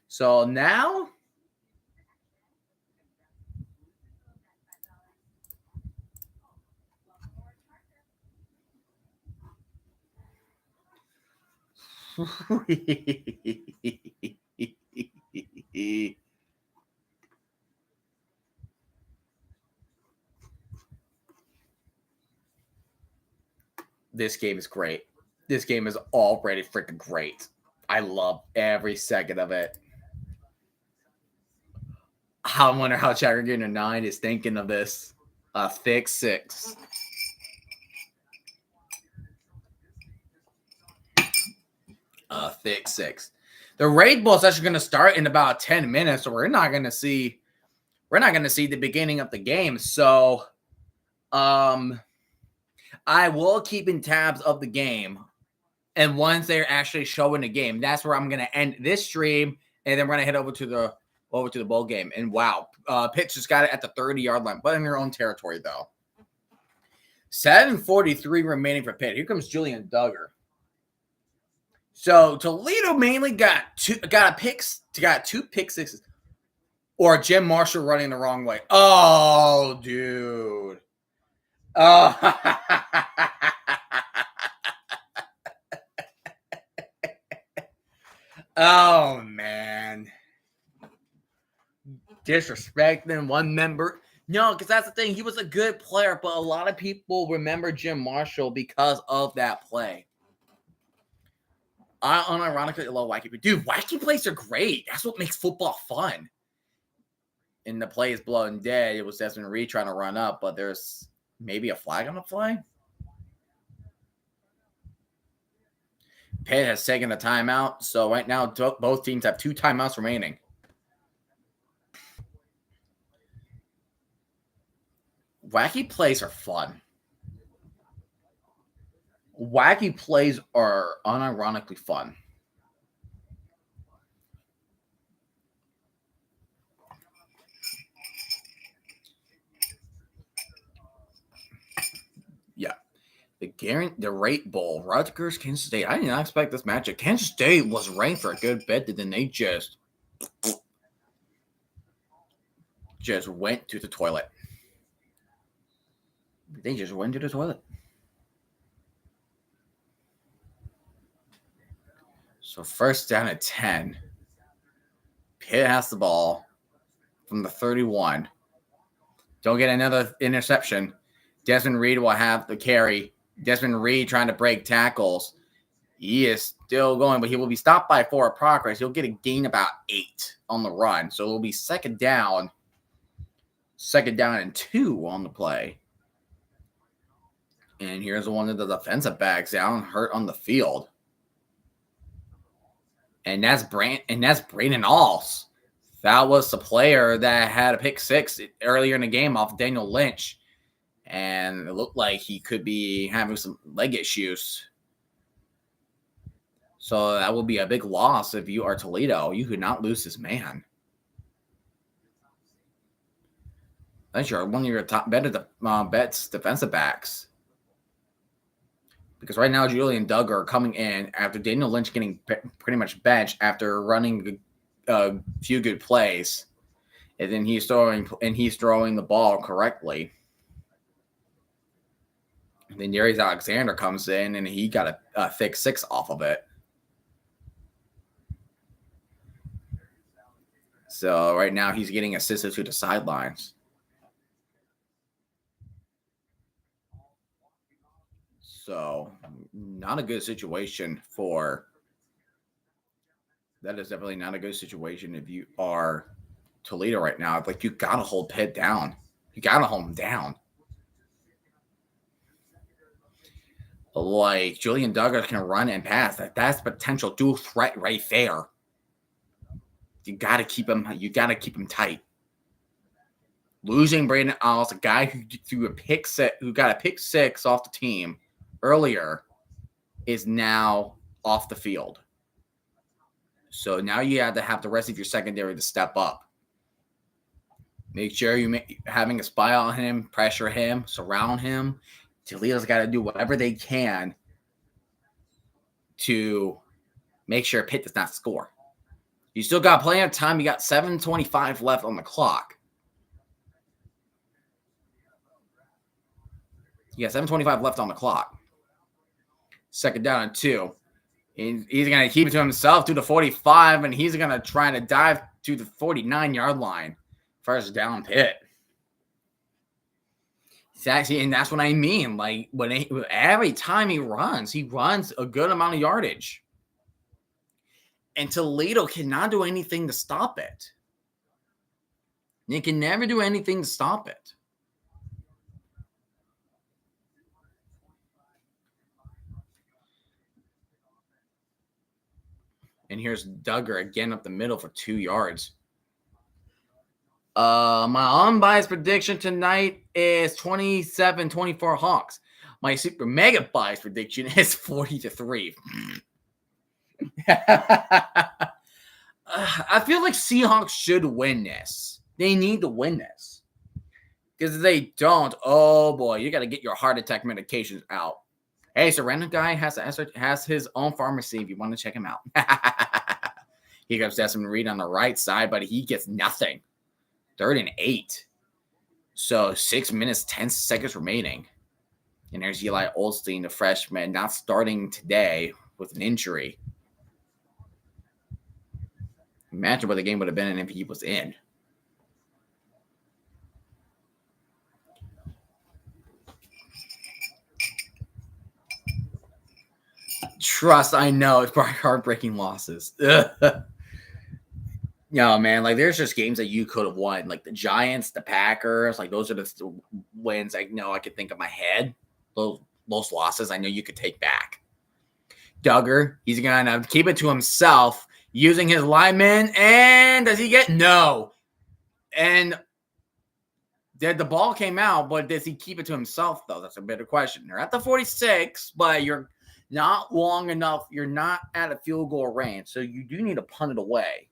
So now this game is great. This game is already freaking great. I love every second of it. I wonder how Chattergainer 9 is thinking of this. A thick six. A thick six. The raid bowl is actually going to start in about 10 minutes, so we're not going to see the beginning of the game. So I will keep in tabs of the game. And once they're actually showing the game, that's where I'm going to end this stream, and then we're going to head over to the bowl game. And wow, Pitt just got it at the 30-yard line, but in their own territory though. 7:43 remaining for Pitt. Here comes Julian Duggar. So Toledo mainly got two pick sixes, or Jim Marshall running the wrong way. Oh, dude. Oh. Oh, man. Disrespecting one member. No, because that's the thing. He was a good player, but a lot of people remember Jim Marshall because of that play. I unironically love wacky. Dude, wacky plays are great. That's what makes football fun. And the play is blown and dead. It was Desmond Reed trying to run up, but there's maybe a flag on the play. Pitt has taken a timeout. So right now, both teams have 2 timeouts remaining. Wacky plays are fun. Wacky plays are unironically fun. Yeah. The Rate Bowl, Rutgers, Kansas State. I did not expect this matchup. Kansas State was ranked for a good bit, and then they just went to the toilet. They just went to the toilet. So first down at 10. Pitt has the ball from the 31. Don't get another interception. Desmond Reed will have the carry. Desmond Reed trying to break tackles. He is still going, but he will be stopped by 4 progress. He'll get a gain about 8 on the run. So it will be second down and 2 on the play. And here's one of the defensive backs down, hurt on the field. And that's Brandon Alls. That was the player that had a pick 6 earlier in the game off Daniel Lynch. And it looked like he could be having some leg issues. So that will be a big loss if you are Toledo. You could not lose this man. That's one of your top bets defensive backs. Because right now, Julian Duggar are coming in after Daniel Lynch getting pretty much benched after running a few good plays. And then he's throwing the ball correctly. And then Darius Alexander comes in and he got a thick 6 off of it. So right now he's getting assisted to the sidelines. So not a good situation that is definitely not a good situation if you are Toledo right now. Like, you got to hold Pitt down. You got to hold them down. Like, Julian Duggar can run and pass. That's potential dual threat right there. You got to keep him tight. Losing Brandon Alls, a guy who got a pick 6 off the team earlier, is now off the field. So now you have to have the rest of your secondary to step up. Make sure you're having a spy on him, pressure him, surround him. Toledo's got to do whatever they can to make sure Pitt does not score. You still got plenty of time. You got 7:25 left on the clock. You got 7:25 left on the clock. Second down and 2. He's going to keep it to himself to the 45, and he's going to try to dive to the 49-yard line. First down, Pitt. And that's what I mean. Like, every time he runs a good amount of yardage. And Toledo cannot do anything to stop it. They can never do anything to stop it. And here's Duggar again up the middle for 2 yards. My unbiased prediction tonight is 27-24 Hawks. My super mega biased prediction is 40-3. I feel like Seahawks should win this. They need to win this. Because if they don't, oh boy, you got to get your heart attack medications out. Hey, so random guy has his own pharmacy if you want to check him out. He goes Desmond Reed on the right side, but he gets nothing. 3rd and 8. So 6 minutes, 10 seconds remaining. And there's Eli Olstein, the freshman, not starting today with an injury. Imagine what the game would have been if he was in. Trust, I know, it's probably heartbreaking losses. No, man, like, there's just games that you could have won. Like, the Giants, the Packers, like, those are the wins I know I could think of my head. Those losses I know you could take back. Duggar, he's going to keep it to himself using his linemen. And does he get? No. And the ball came out, but does he keep it to himself, though? That's a better question. They're at the 46, but you're not long enough. You're not at a field goal range, so you do need to punt it away.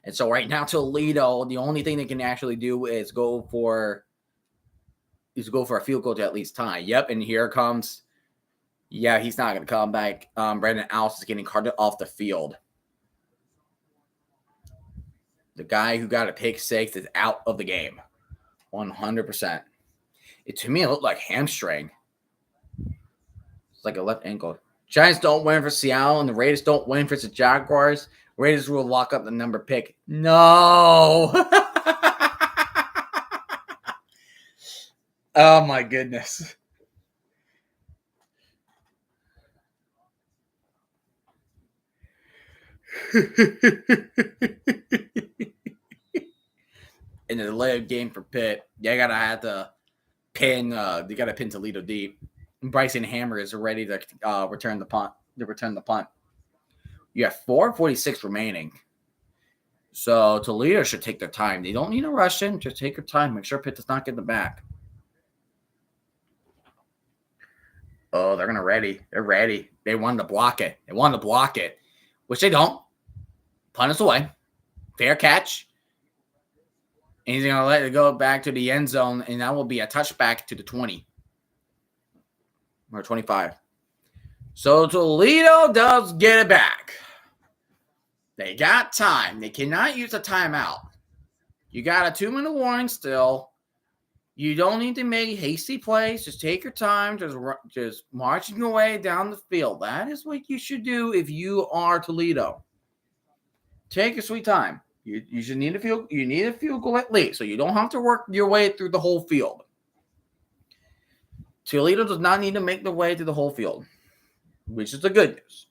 And so right now, Toledo, the only thing they can actually do is go for is go for a field goal to at least tie. Yep, and here comes. Yeah, he's not going to come back. Brandon Allis is getting carted off the field. The guy who got a pick 6 is out of the game. 100%. To me, it looked like hamstring. It's like a left ankle. Giants don't win for Seattle, and the Raiders don't win for the Jaguars. Raiders will lock up the number pick. No! Oh, my goodness. In the late game for Pitt, they gotta have to pin. They gotta pin Toledo deep. And Bryson Hammer is ready to return the punt. You have 4:46 remaining, so Toledo should take their time. They don't need to rush in. Just take your time. Make sure Pitt does not get the back. Oh, they're gonna ready. They're ready. They wanted to block it. Which they don't. Punt is away. Fair catch. And he's going to let it go back to the end zone, and that will be a touchback to the 20 or 25. So Toledo does get it back. They got time. They cannot use a timeout. You got a 2-minute warning still. You don't need to make hasty plays. Just take your time. Just marching your way down the field. That is what you should do if you are Toledo. Take your sweet time. You should need a field. You need a field goal at least, so you don't have to work your way through the whole field. Toledo does not need to make the way through the whole field, which is the good news.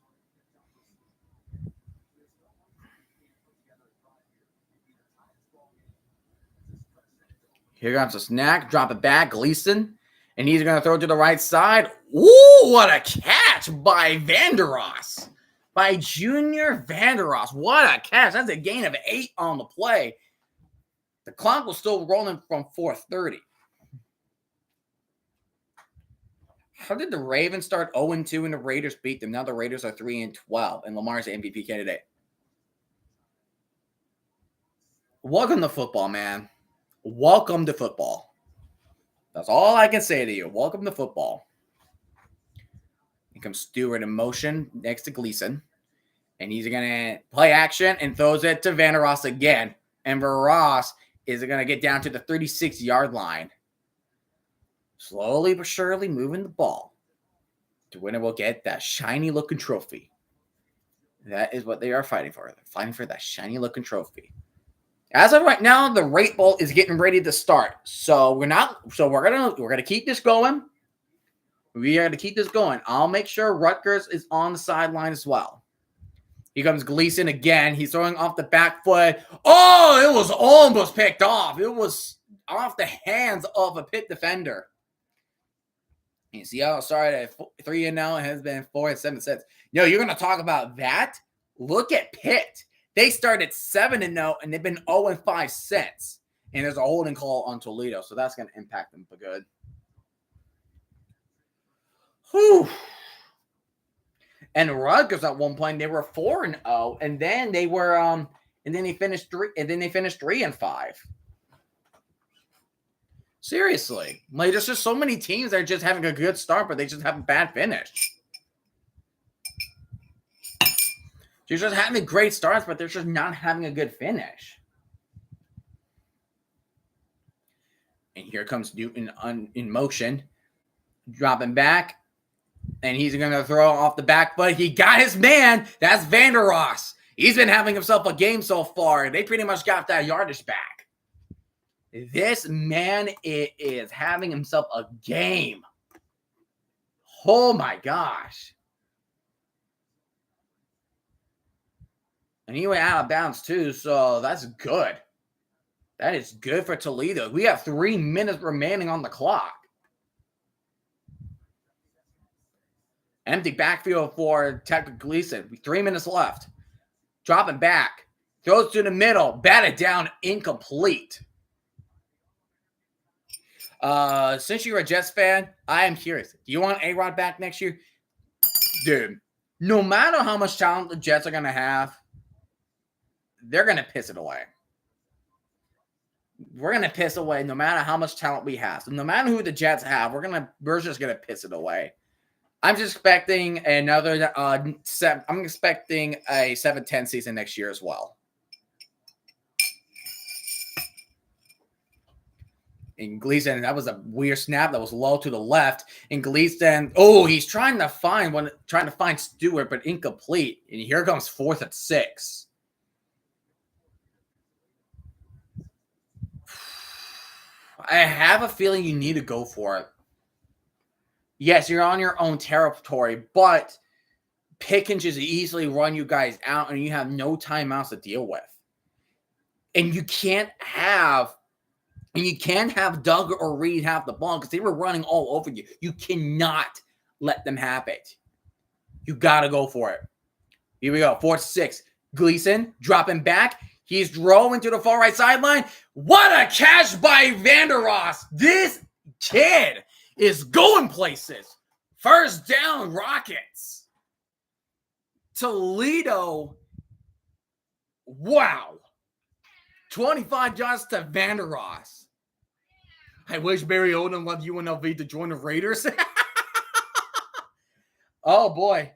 Here comes a snack. Drop it back. Gleason. And he's going to throw it to the right side. Ooh, what a catch by Vanderos. By Junior Vanderos. What a catch. That's a gain of 8 on the play. The clock was still rolling from 4:30. How did the Ravens start 0-2 and the Raiders beat them? Now the Raiders are 3-12 and Lamar's the MVP candidate. Welcome to football, man. Welcome to football. That's all I can say to you. Welcome to football. Here comes Stewart in motion next to Gleason. And he's going to play action and throws it to Vanderos again. And Vanderos is going to get down to the 36-yard line. Slowly but surely moving the ball. The winner will get that shiny-looking trophy. That is what they are fighting for. They're fighting for that shiny-looking trophy. As of right now, the Rate Bowl is getting ready to start. So we're gonna keep this going. We are gonna keep this going. I'll make sure Rutgers is on the sideline as well. Here comes Gleason again. He's throwing off the back foot. Oh, it was almost picked off. It was off the hands of a Pitt defender. And Seattle started at 3-0 and has been 4-7 since. Yo, you're gonna talk about that? Look at Pitt. They started 7-0 and they've been 0-5 since. And there's a holding call on Toledo, so that's going to impact them for good. Whew. And Rutgers at one point they were 4-0, and then they were and then they finished 3-5. Seriously, like there's just so many teams that are just having a good start, but they just have a bad finish. They're just having great starts, but they're just not having a good finish. And here comes Newton in motion. Dropping back. And he's going to throw off the back foot. He got his man. That's Vanderos. He's been having himself a game so far. They pretty much got that yardage back. This man is having himself a game. Oh, my gosh. And he went out of bounds too, so that's good. That is good for Toledo. We have 3 minutes remaining on the clock. Empty backfield for Tech Gleason. 3 minutes left. Dropping back. Throws to the middle. Batted down. Incomplete. Since you're a Jets fan, I am curious. Do you want A-Rod back next year? Dude, no matter how much talent the Jets are going to have, they're going to piss it away. we're gonna piss away no matter how much talent we have. So no matter who the Jets have, we're just gonna piss it away. I'm just expecting another I'm expecting a 7-10 season next year as well. And Gleason, that was a weird snap that was low to the left. And Gleason, he's trying to find Stewart, but incomplete. And here comes 4th and 6. I have a feeling you need to go for it. Yes, you're on your own territory, but Pitt can just easily run you guys out, and you have no timeouts to deal with. And you can't have Doug or Reed have the ball because they were running all over you. You cannot let them have it. You got to go for it. Here we go. 4th, 6. Gleason dropping back. He's throwing to the far right sideline. What a catch by Vandeross. This kid is going places. First down, Rockets. Toledo. Wow. 25 yards to Vandeross. I wish Barry Odom left UNLV to join the Raiders. Oh boy.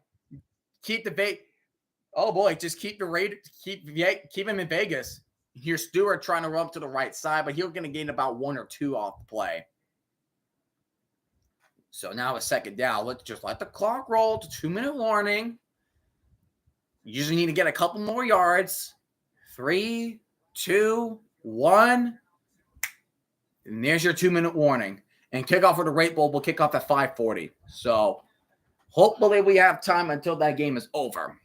Just keep the Raiders, keep him in Vegas. Here's Stewart trying to run up to the right side, but he's going to gain about 1 or 2 off the play. So now it's 2nd down. Let's just let the clock roll to 2-minute warning. You usually need to get a couple more yards. 3, 2, 1. And there's your 2-minute warning. And kickoff for the Rate Bowl will kick off at 5:40. So hopefully we have time until that game is over.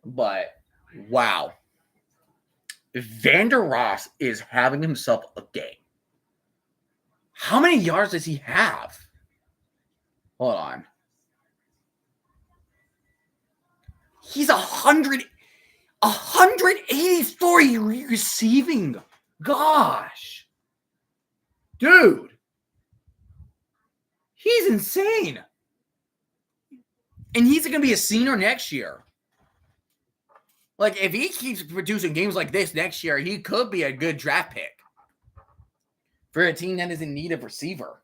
But, wow. Vandeross is having himself a game. How many yards does he have? Hold on. He's 184 receiving. Gosh. Dude. He's insane. And he's going to be a senior next year. Like, if he keeps producing games like this next year, he could be a good draft pick for a team that is in need of receiver.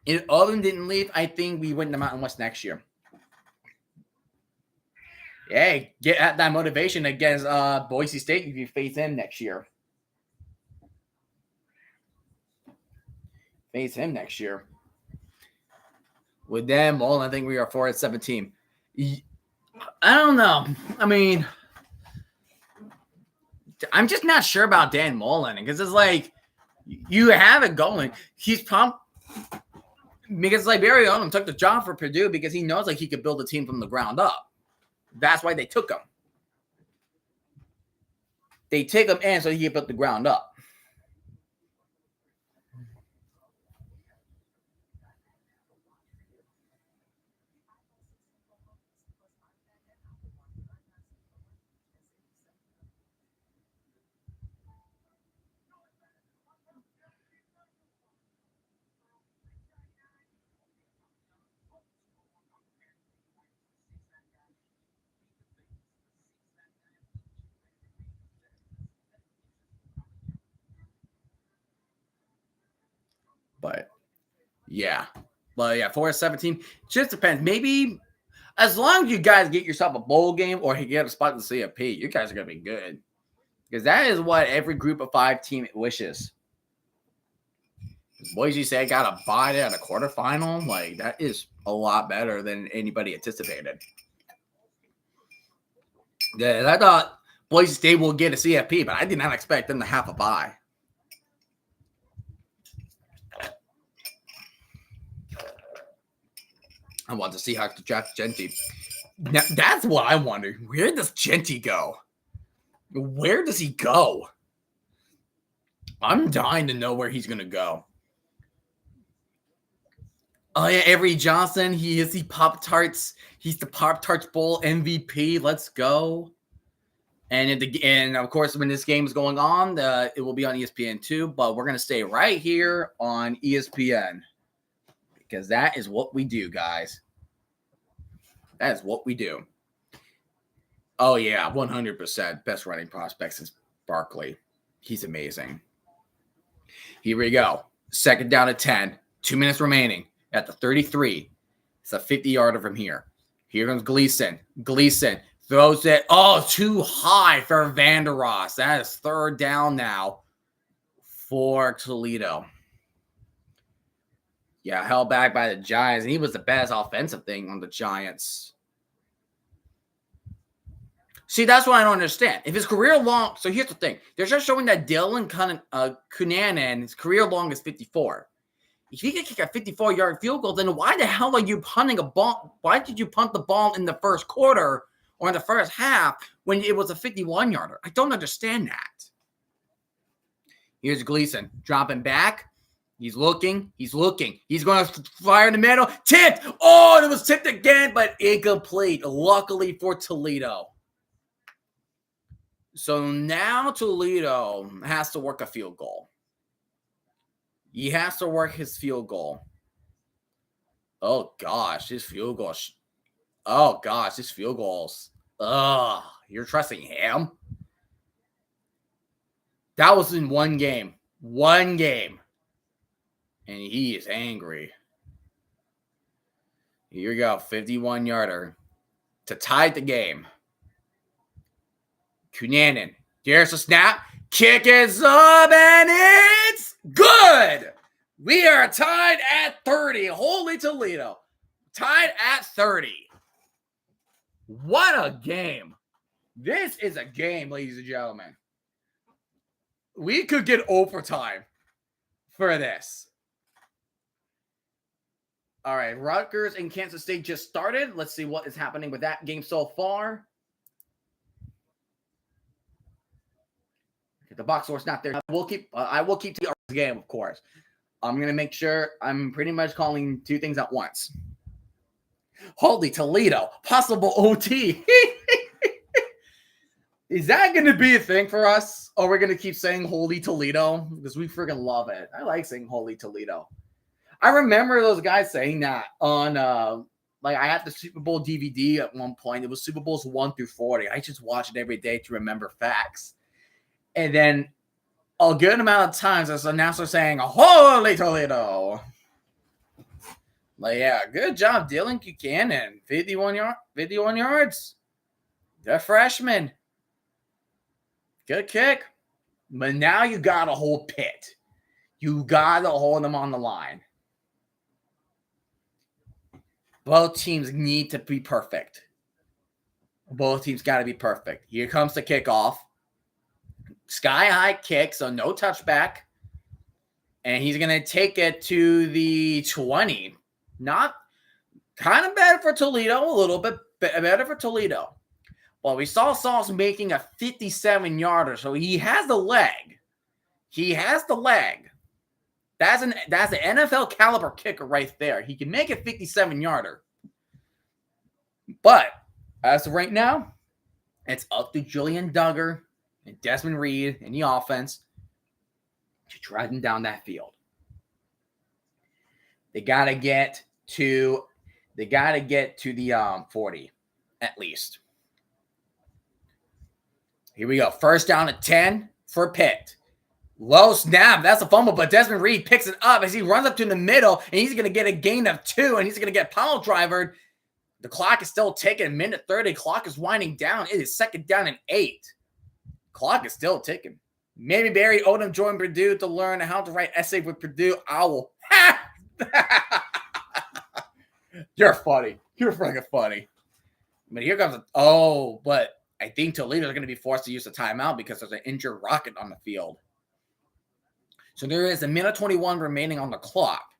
If Odom didn't leave, I think we win the Mountain West next year. Hey, get at that motivation against Boise State if you face him next year. Face him next year. With them, well, I think we are 4-17. I don't know. I mean, I'm just not sure about Dan Mullen because it's like you have it going. He's pumped because like Barry Odom took the job for Purdue because he knows like he could build a team from the ground up. That's why they took him. They take him in so he can build the ground up. But yeah, 4-17 just depends. Maybe as long as you guys get yourself a bowl game or you get a spot in the CFP, you guys are gonna be good because that is what every group of 5 team wishes. Boise State got a bye at a quarterfinal. Like that is a lot better than anybody anticipated. Yeah, I thought Boise State will get a CFP, but I did not expect them to have a bye. I want to see how to draft Genty. Now, that's what I wonder. Where does Genty go? Where does he go? I'm dying to know where he's going to go. Oh, yeah, Avery Johnson. He is the Pop-Tarts. He's the Pop-Tarts Bowl MVP. Let's go. And of course, when this game is going on, it will be on ESPN2, but we're going to stay right here on ESPN because that is what we do, guys. That is what we do. Oh, yeah, 100%. Best running prospect since Barkley. He's amazing. Here we go. Second down at 10. 2 minutes remaining at the 33. It's a 50-yarder from here. Here comes Gleason. Gleason throws it. Oh, too high for Vander Ross. That is third down now for Toledo. Yeah, held back by the Giants. And he was the best offensive thing on the Giants. See, that's what I don't understand. If his career long, so here's the thing. They're just showing that Dylan Cunanan, his career long is 54. If he can kick a 54-yard field goal, then why the hell are you punting a ball? Why did you punt the ball in the first quarter or in the first half when it was a 51-yarder? I don't understand that. Here's Gleason dropping back. He's looking. He's looking. He's going to fire in the middle. Tipped. Oh, and it was tipped again, but incomplete. Luckily for Toledo. So now Toledo has to work a field goal. He has to work his field goal. Oh, gosh. His field goal. Oh, gosh. His field goals. Ugh. You're trusting him? That was in one game. One game. And he is angry. Here we go. 51-yarder to tie the game. Cunanan. There's a snap. Kick is up, and it's good. We are tied at 30. Holy Toledo. Tied at 30. What a game. This is a game, ladies and gentlemen. We could get overtime for this. All right, Rutgers and Kansas State just started. Let's see what is happening with that game so far. The box score's not there. I will keep the game, of course. I'm going to make sure I'm pretty much calling two things at once. Holy Toledo, possible OT. Is that going to be a thing for us? Or we're going to keep saying Holy Toledo? Because we freaking love it. I like saying Holy Toledo. I remember those guys saying that on, I had the Super Bowl DVD at one point. It was Super Bowls 1 through 40. I just watch it every day to remember facts. And then a good amount of times as an announcer saying, Holy Toledo. Yeah, good job, Dylan Buchanan. 51 yards. The freshman. Good kick. But now you got to hold Pitt. You got to hold them on the line. Both teams need to be perfect. Both teams got to be perfect. Here comes the kickoff. Sky high kick, so no touchback. And he's going to take it to the 20. Not kind of bad for Toledo, a little bit better for Toledo. Well, we saw Sauce making a 57-yarder, so he has the leg. He has the leg. That's an NFL caliber kicker right there. He can make a 57-yarder. But as of right now, it's up to Julian Duggar and Desmond Reed in the offense to drive them down that field. They gotta get to the 40 at least. Here we go. First down at 10 for Pitt. Low snap. That's a fumble, but Desmond Reed picks it up as he runs up to the middle, and he's going to get a gain of 2, and he's going to get pile drivered. The clock is still ticking. Minute 30. Clock is winding down. It is second down and 8. Clock is still ticking. Maybe Barry Odom joined Purdue to learn how to write essay with Purdue Owl. You're funny. You're freaking funny. But here comes but I think Toledo is going to be forced to use the timeout because there's an injured Rocket on the field. So there is a minute 21 remaining on the clock.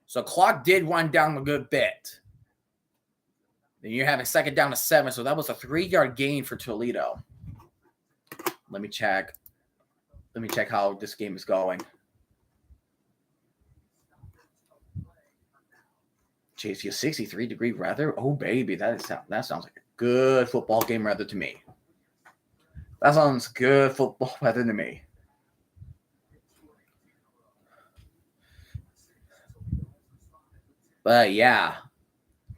So clock did wind down a good bit. Then you're having second down to 7. So that was a 3-yard gain for Toledo. Let me check. Let me check how this game is going. Chase, you 63-degree weather? Oh, baby. That sounds like a good football game weather to me. That sounds good football weather to me. But, yeah.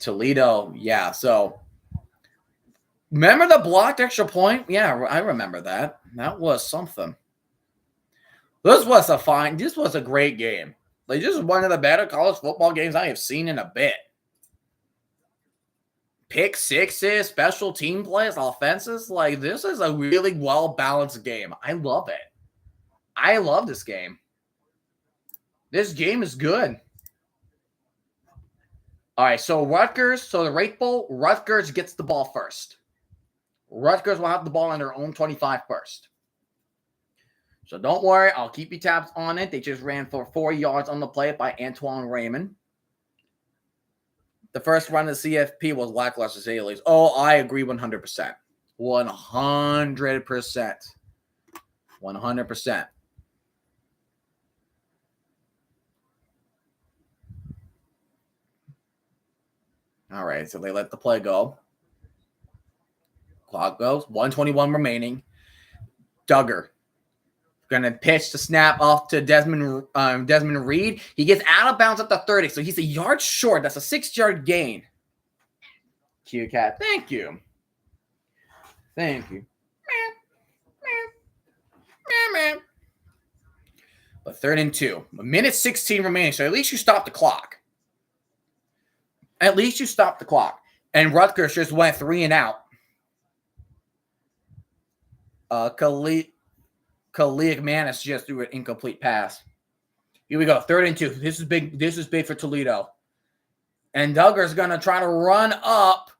Toledo, yeah. So, Remember the blocked extra point? Yeah, I remember that. That was something. This was a great game. Like, this is one of the better college football games I have seen in a bit. Pick sixes, special team plays, offenses. Like, this is a really well-balanced game. I love it. I love this game. This game is good. All right, so Rutgers, so the Rate Bowl, Rutgers gets the ball first. Rutgers will have the ball on their own 25 first. So don't worry, I'll keep you tabs on it. They just ran for 4 yards on the play by Antoine Raymond. The first run of the CFP was lackluster, to say the least. Oh, I agree 100%. 100%. 100%. All right, so they let the play go. Clock goes. 1:21 remaining. Duggar going to pitch the snap off to Desmond Reed. He gets out of bounds at the 30, so he's a yard short. That's a 6-yard gain. Q Cat, thank you. Thank you. But 3rd and 2. A minute 16 remaining, so at least you stop the clock. At least you stop the clock. And Rutgers just went 3 and out. Khalid Manis just threw an incomplete pass. Here we go. 3rd and 2. This is big. This is big for Toledo. And Duggar's going to try to run up.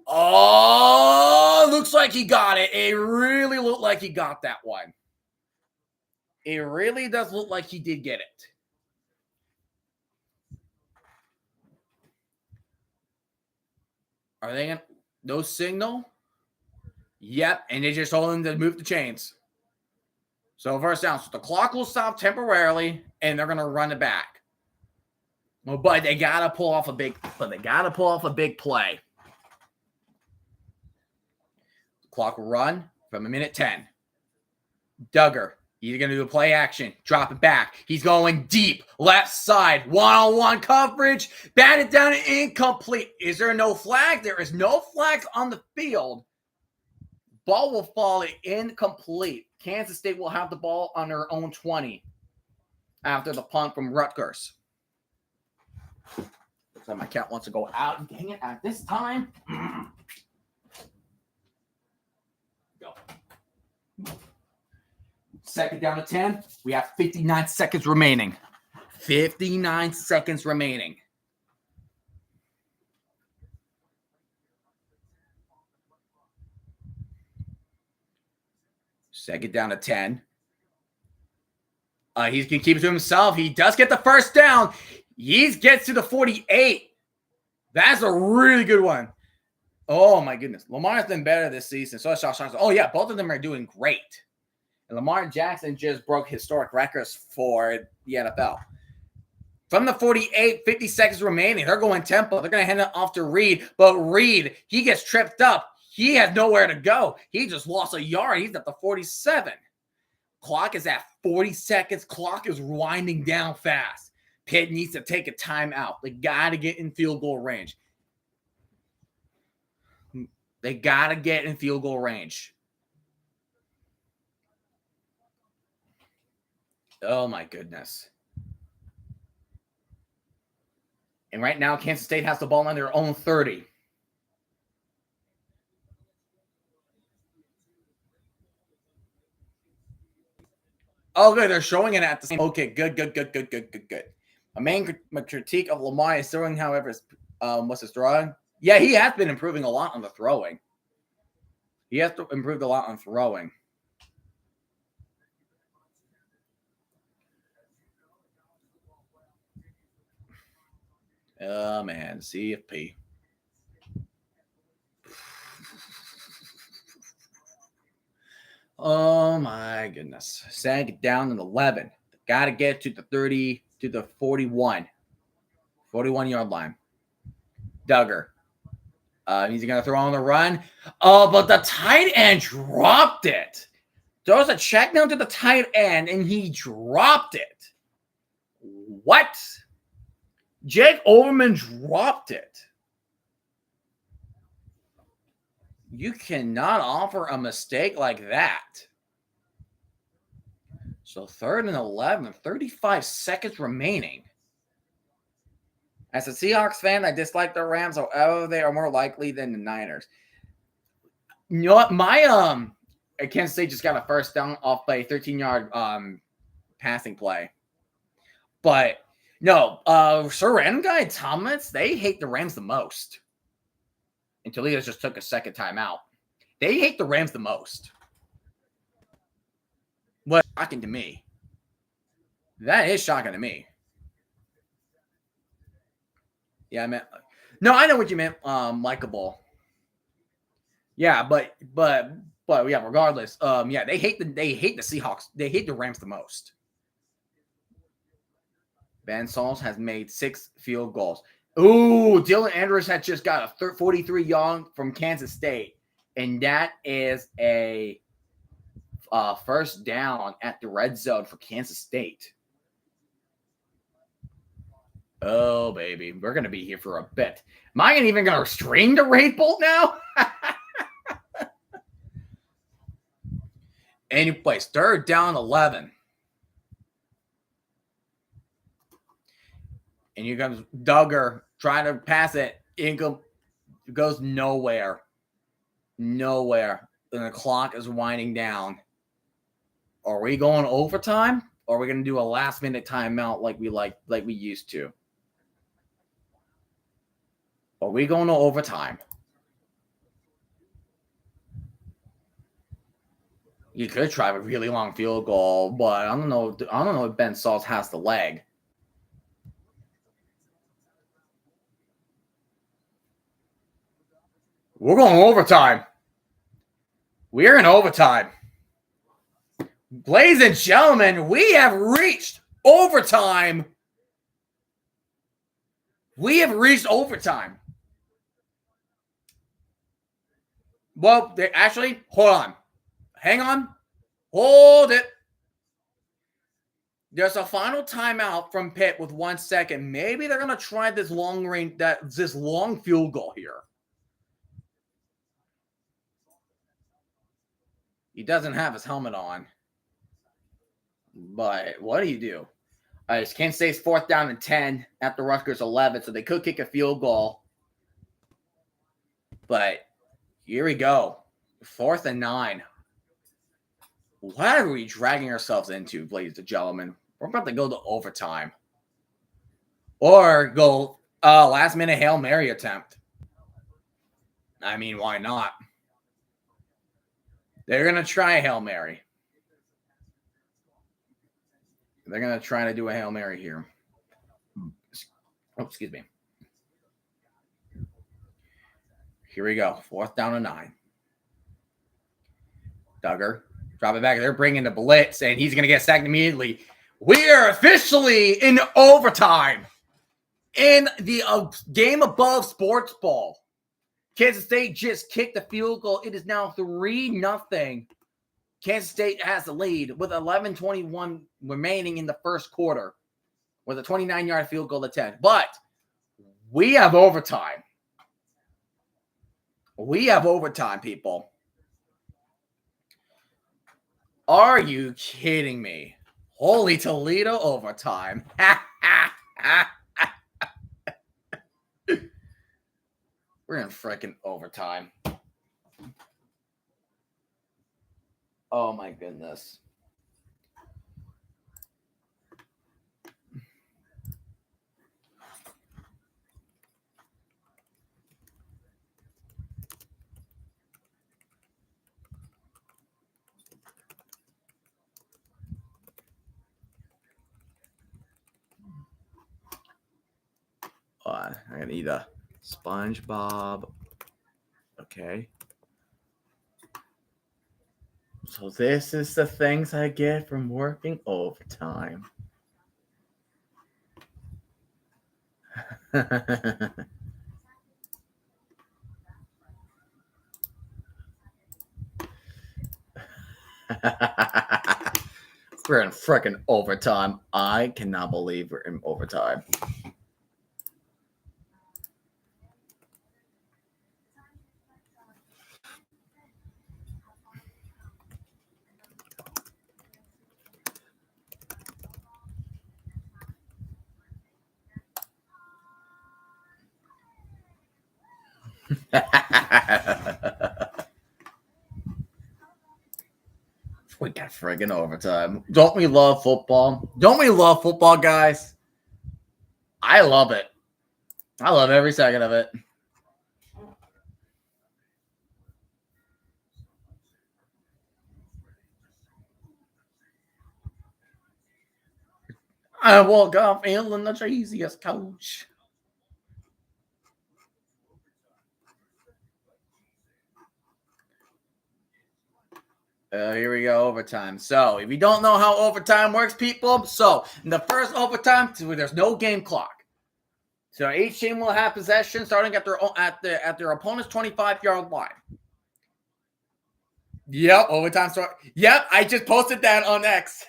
Oh, looks like he got it. It really looked like he got that one. It really does look like he did get it. Are they going to no signal? Yep, and they just told him to move the chains. So first down. So the clock will stop temporarily, and they're going to run it back. Well, but they got to pull off a big play. Clock will run from a minute 10. Duggar, he's going to do a play action. Drop it back. He's going deep. Left side. One-on-one coverage. Batted down and incomplete. Is there no flag? There is no flags on the field. Ball will fall incomplete. Kansas State will have the ball on their own 20 after the punt from Rutgers. Looks like my cat wants to go out. Dang it, at this time. Go. 2nd down to 10. We have 59 seconds remaining. 59 seconds remaining. Second down to 10. He's going to keep it to himself. He does get the first down. He gets to the 48. That's a really good one. Oh, my goodness. Lamar's been better this season. So is Josh Johnson. Oh, yeah. Both of them are doing great. And Lamar Jackson just broke historic records for the NFL. From the 48, 50 seconds remaining. They're going tempo. They're going to hand it off to Reed. But Reed, he gets tripped up. He has nowhere to go. He just lost a yard. He's at the 47. Clock is at 40 seconds. Clock is winding down fast. Pitt needs to take a timeout. They got to get in field goal range. They got to get in field goal range. Oh, my goodness. And right now, Kansas State has the ball on their own 30. Oh, good. They're showing it at the same. Okay, good. My main critique of Lamar is throwing, however, what's his throwing? Yeah, he has been improving a lot on the throwing. He has improved a lot on throwing. Oh, man. CFP. Oh, my goodness. Sag down in 11. Got to get to the 30, to the 41. 41-yard line. Duggar. He's going to throw on the run. Oh, but the tight end dropped it. Throws a check down to the tight end, and he dropped it. What? Jake Overman dropped it. You cannot offer a mistake like that. So 3rd and 11, 35 seconds remaining. As a Seahawks fan, I dislike the Rams. However, they are more likely than the Niners. You know what? My Kansas State just got a first down off a 13-yard passing play. But no, Sir Random Guy and Thomas, they hate the Rams the most. And Toledo just took a second timeout. They hate the Rams the most. What's shocking to me? That is shocking to me. Yeah, I meant. No, I know what you meant. Likable. Yeah, but yeah. Regardless, yeah, they hate the Seahawks. They hate the Rams the most. Ben Sauls has made 6 field goals. Ooh, Dylan Andrews had just got a 43 yard from Kansas State, and that is a first down at the red zone for Kansas State. Oh, baby. We're going to be here for a bit. Am I even going to string the raid bolt now? Anyplace, 3rd down 11. And here comes Duggar trying to pass it. It goes nowhere. Nowhere. And the clock is winding down. Are we going overtime? Or are we going to do a last-minute timeout like we used to? Are we going to overtime? You could try a really long field goal, but I don't know if Ben Sauls has the leg. We're going overtime. We're in overtime. Ladies and gentlemen, we have reached overtime. We have reached overtime. Well, actually, hold on. Hang on. Hold it. There's a final timeout from Pitt with 1 second. Maybe they're going to try this long field goal here. He doesn't have his helmet on. But what do you do? It's Kansas State's 4th down and 10 after Rutgers 11, so they could kick a field goal. But here we go. 4th and 9. What are we dragging ourselves into, ladies and gentlemen? We're about to go to overtime. Or go last-minute Hail Mary attempt. I mean, why not? They're going to try a Hail Mary. They're going to try to do a Hail Mary here. Oh, excuse me. Here we go. 4th down and 9. Duggar. Drop it back. They're bringing the blitz, and he's going to get sacked immediately. We are officially in overtime in the GameAbove Sports Ball. Kansas State just kicked the field goal. It is now 3-0. Kansas State has the lead with 11:21 remaining in the first quarter with a 29-yard field goal attempt. But we have overtime. We have overtime, people. Are you kidding me? Holy Toledo overtime. We're in freaking overtime. Oh, my goodness. I gotta need a SpongeBob. Okay. So this is the things I get from working overtime. We're in freaking overtime. I cannot believe we're in overtime. We got friggin' overtime. Don't we love football? Don't we love football, guys? I love it. I love every second of it. I woke up feeling the cheesiest coach. Here we go, overtime. So, if you don't know how overtime works, people, so in the first overtime, there's no game clock. So each team will have possession starting at their opponent's 25-yard line. Yep, overtime start. Yep, I just posted that on X.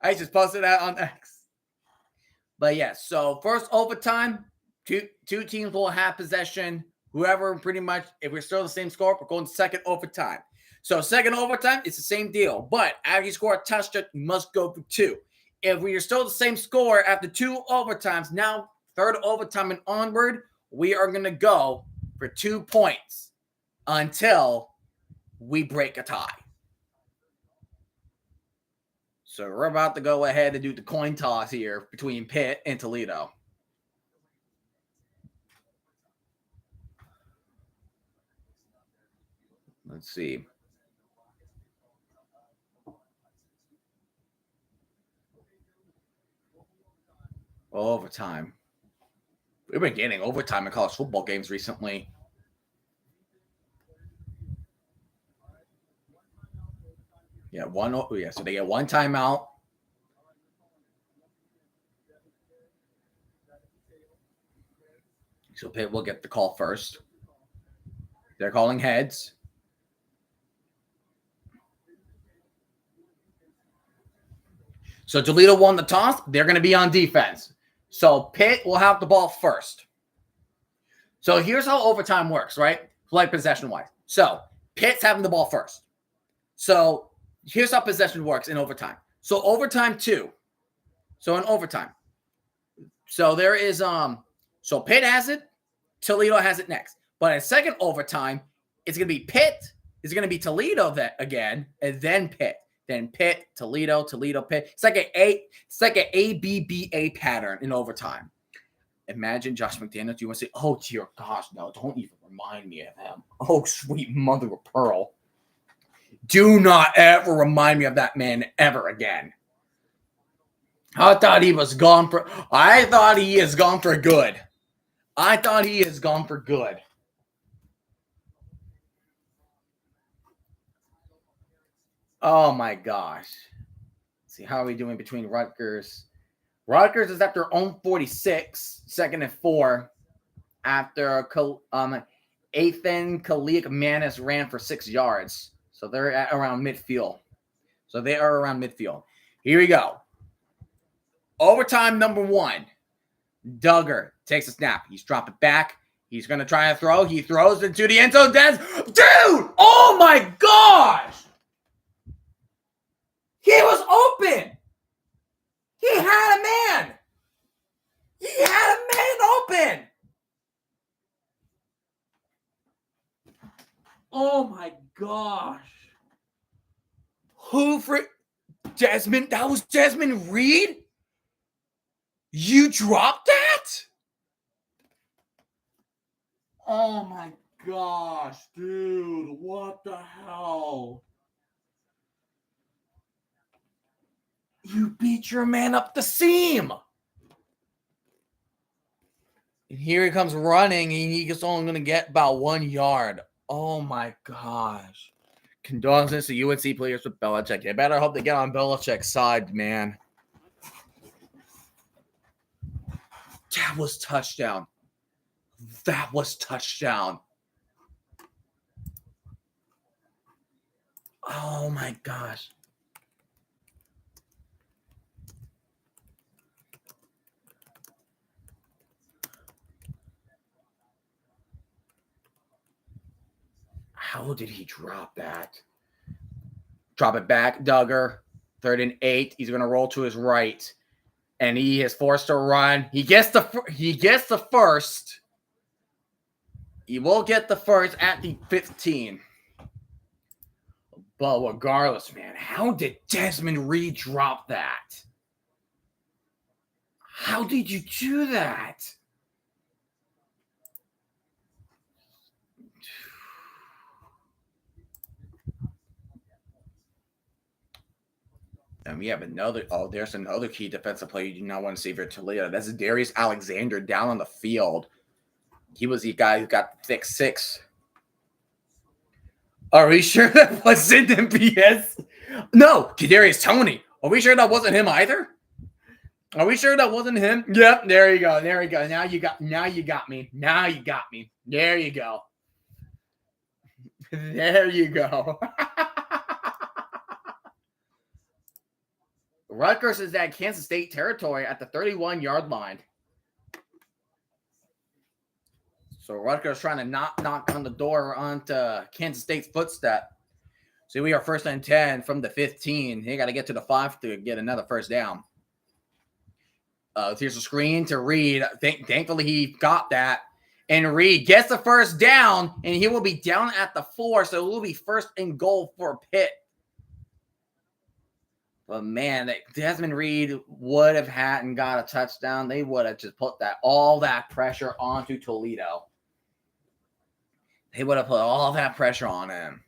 I just posted that on X. But yes, so first overtime, two teams will have possession. Whoever pretty much, if we're still the same score, we're going second overtime. So second overtime, it's the same deal. But after you score a touchdown, you must go for two. If we are still the same score after two overtimes, now third overtime and onward, we are going to go for 2 points until we break a tie. So we're about to go ahead and do the coin toss here between Pitt and Toledo. Let's see. Overtime. We've been getting overtime in college football games recently. Yeah, so they get one timeout. So Pitt will get the call first. They're calling heads. So Toledo won the toss. They're going to be on defense. So Pitt will have the ball first. So here's how overtime works, right? Like possession-wise. So Pitt's having the ball first. So here's how possession works in overtime. So overtime 2. So in overtime. So there is so Pitt has it, Toledo has it next. But in second overtime, it's going to be Pitt, it's going to be Toledo that again, and then Pitt. Then Pitt, Toledo, Pitt. It's like an ABBA pattern in overtime. Imagine Josh McDaniels. You want to say, "Oh dear gosh, no! Don't even remind me of him." Oh sweet mother of pearl! Do not ever remind me of that man ever again. I thought he was gone for. I thought he is gone for good. I thought he is gone for good. Oh my gosh. Let's see, how are we doing between Rutgers? Rutgers is at their own 46, second and 4. After Ethan Kalik Manis ran for 6 yards. So they're at around midfield. So they are around midfield. Here we go. Overtime number 1. Duggar takes a snap. He's dropped it back. He's going to try to throw. He throws into the end zone. Dude! Oh my gosh! He was open! He had a man! He had a man open! Oh my gosh. Who for Desmond? That was Desmond Reed? You dropped that? Oh my gosh, dude. What the hell? You beat your man up the seam. And here he comes running, and he's only going to get about 1 yard. Oh my gosh. Condolences to UNC players with Belichick. They better hope they get on Belichick's side, man. That was touchdown. That was touchdown. Oh my gosh. How did he drop that? Drop it back, Duggar. 3rd and 8. He's going to roll to his right. And he is forced to run. He gets the first. He will get the first at the 15. But regardless, man, how did Desmond Reed drop that? How did you do that? And we have another. Oh, there's another key defensive player you do not want to see for Toledo. That's Darius Alexander down on the field. He was the guy who got the thick six. Are we sure that wasn't MBS? No, Kadarius Toney. Are we sure that wasn't him either? Are we sure that wasn't him? Yep, there you go. There you go. Now you got me. Now you got me. There you go. There you go. Rutgers is at Kansas State territory at the 31-yard line. So Rutgers trying to knock on the door onto Kansas State's footstep. So we are 1st and 10 from the 15. They got to get to the 5 to get another first down. Here's a screen to Reed. Thankfully, he got that. And Reed gets the first down, and he will be down at the 4. So it will be 1st and goal for Pitt. But man, Desmond Reed would have had and got a touchdown. They would have just put all that pressure onto Toledo. They would have put all that pressure on him.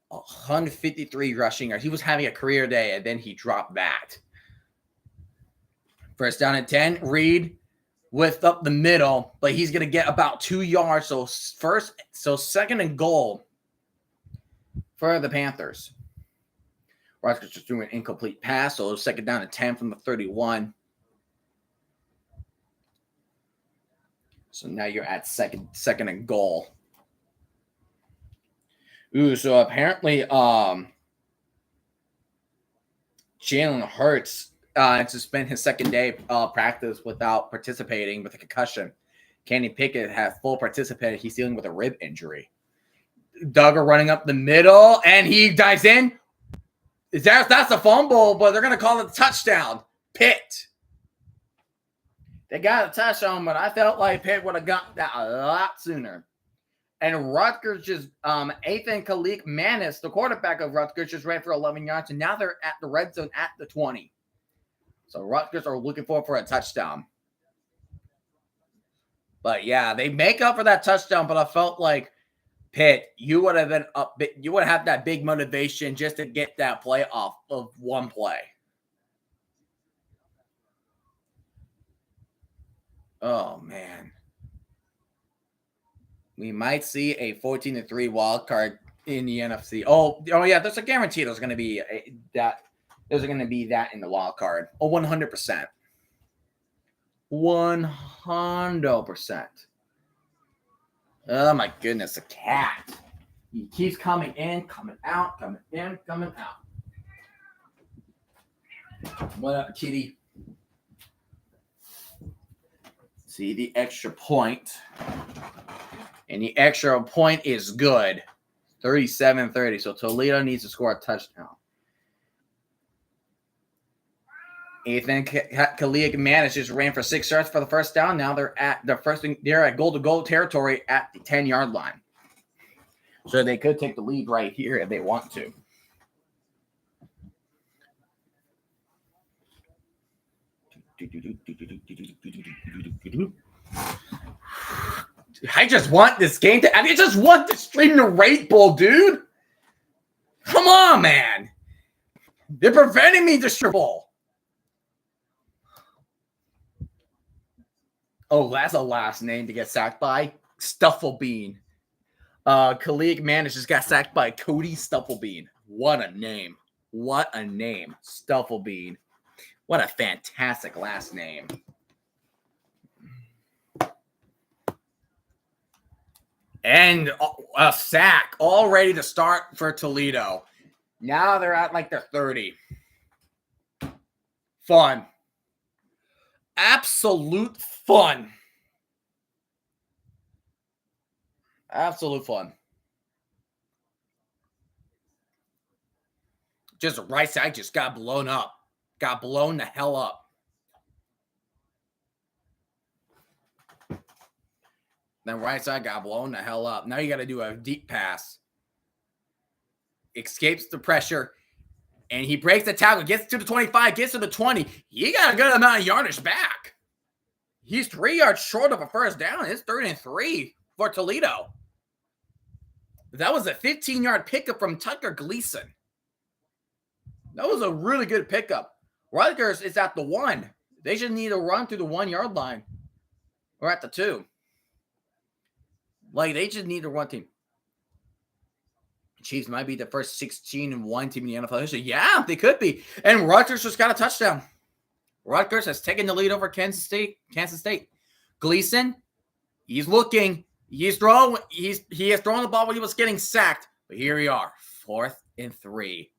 153 rushing yards. He was having a career day, and then he dropped that. 1st down and 10. Reed with up the middle, but he's going to get about 2 yards. So 2nd and goal for the Panthers. Rutgers just threw an incomplete pass, so 2nd down and 10 from the 31. So now you're at second and goal. Ooh, so apparently Jalen Hurts to spend his 2nd day practice without participating with a concussion. Kenny Pickett has full participated. He's dealing with a rib injury. Duggar running up the middle, and he dives in. That's a fumble, but they're going to call it a touchdown. Pitt. They got a touchdown, but I felt like Pitt would have got that a lot sooner. And Rutgers just, Ethan Kalik Manis, the quarterback of Rutgers, just ran for 11 yards, and now they're at the red zone at the 20. So Rutgers are looking for a touchdown. But yeah, they make up for that touchdown, but I felt like Pitt, you would have been up. You would have that big motivation just to get that play off of one play. Oh man, we might see a 14-3 wild card in the NFC. Oh yeah, there's a guarantee there's going to be that. There's going to be that in the wild card. Oh, 100%. 100%. Oh my goodness, a cat. He keeps coming in, coming out, coming in, coming out. What up, kitty? See the extra point. And the extra point is good. 37-30. So Toledo needs to score a touchdown. Ethan Kalik Manis just ran for 6 yards for the first down. Now they're at goal-to-goal territory at the 10-yard line. So they could take the lead right here if they want to. I just want this game to. I just want the stream to rate bull, dude. Come on, man. They're preventing me to stream bull. Oh, that's a last name to get sacked by. Stufflebean. Kalik Manis just got sacked by Cody Stufflebean. What a name. What a name. Stufflebean. What a fantastic last name. And a sack all ready to start for Toledo. Now they're at like their 30. Fun. Absolute fun. Absolute fun. Just right side just got blown up. got blown the hell up. Then right side got blown the hell up. Now you got to do a deep pass. Escapes the pressure. And he breaks the tackle. Gets to the 25. Gets to the 20. He got a good amount of yardage back. He's 3 yards short of a first down. It's 3rd and 3 for Toledo. That was a 15-yard pickup from Tucker Gleason. That was a really good pickup. Rutgers is at the 1. They should need to run through the 1-yard line. Or at the 2. Like, they just need to run team. Chiefs might be the first 16-1 team in the NFL history. Yeah, they could be. And Rutgers just got a touchdown. Rutgers has taken the lead over Kansas State. Gleason, he's looking. He has thrown the ball when he was getting sacked. But here we are, 4th and 3.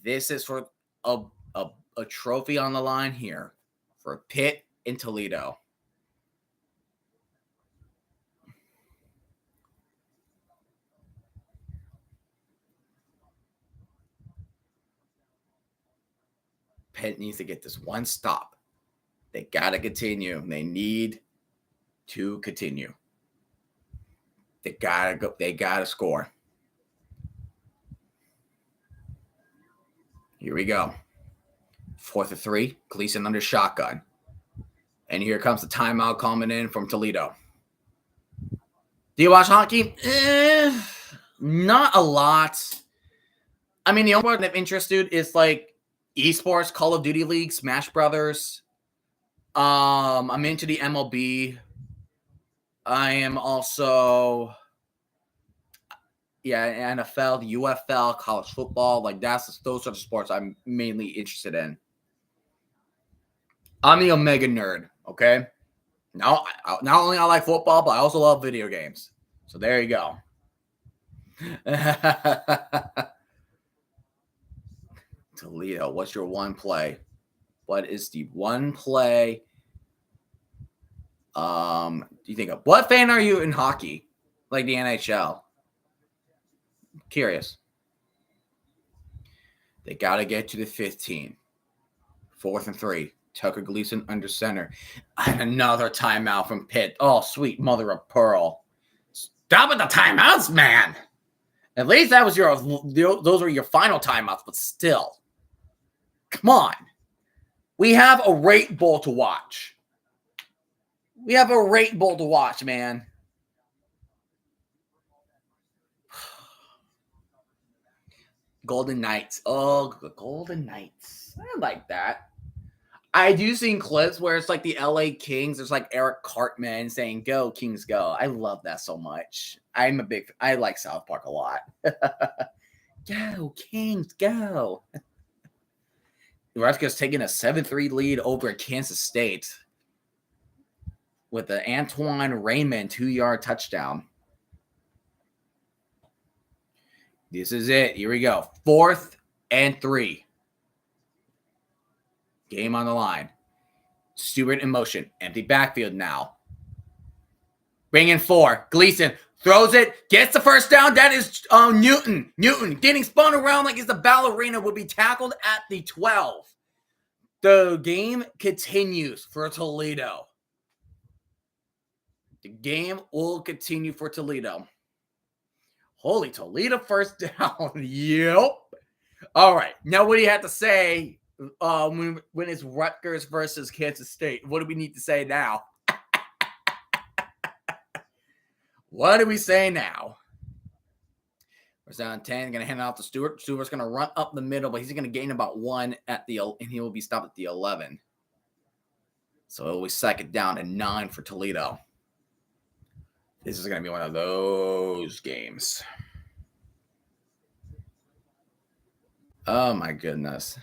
This is for a trophy on the line here for Pitt and Toledo. Pitt needs to get this one stop. They got to continue. They need to continue. They got to go. They got to score. Here we go. 4th and 3. Gleason under shotgun. And here comes the timeout coming in from Toledo. Do you watch hockey? Not a lot. I mean, the only one I'm interested is like esports, Call of Duty League, Smash Brothers. I'm into the MLB. I am also, NFL, the UFL, college football. Like those are the sports I'm mainly interested in. I'm the Omega nerd. Okay. Now, not only I like football, but I also love video games. So there you go. Toledo, what's your one play? What is the one play? Do you think of what fan are you in hockey? Like the NHL? Curious. They got to get to the 15. 4th and 3. Tucker Gleason under center. And another timeout from Pitt. Oh, sweet mother of pearl. Stop with the timeouts, man. At least that was those were your final timeouts, but still. Come on. We have a Rate Bowl to watch. We have a Rate Bowl to watch, man. Golden Knights. Oh, the Golden Knights. I like that. I do see clips where it's like the LA Kings. There's like Eric Cartman saying, "Go, Kings, go." I love that so much. I like South Park a lot. Go, Kings, go. Rutgers taking a 7-3 lead over Kansas State with the Antoine Raymond 2-yard touchdown. This is it. Here we go. 4th and 3. Game on the line. Stewart in motion. Empty backfield now. Bring in 4. Gleason throws it. Gets the first down. That is Newton. Newton getting spun around like he's a ballerina. Will be tackled at the 12. The game continues for Toledo. The game will continue for Toledo. Holy Toledo first down. Yep. All right. Now, what do you have to say when it's Rutgers versus Kansas State? What do we need to say now? What do we say now? First down 10. Going to hand it off to Stewart. Stewart's going to run up the middle, but he's going to gain about 1 and he will be stopped at the 11. So it'll be 2nd down and 9 for Toledo. This is going to be one of those games. Oh, my goodness.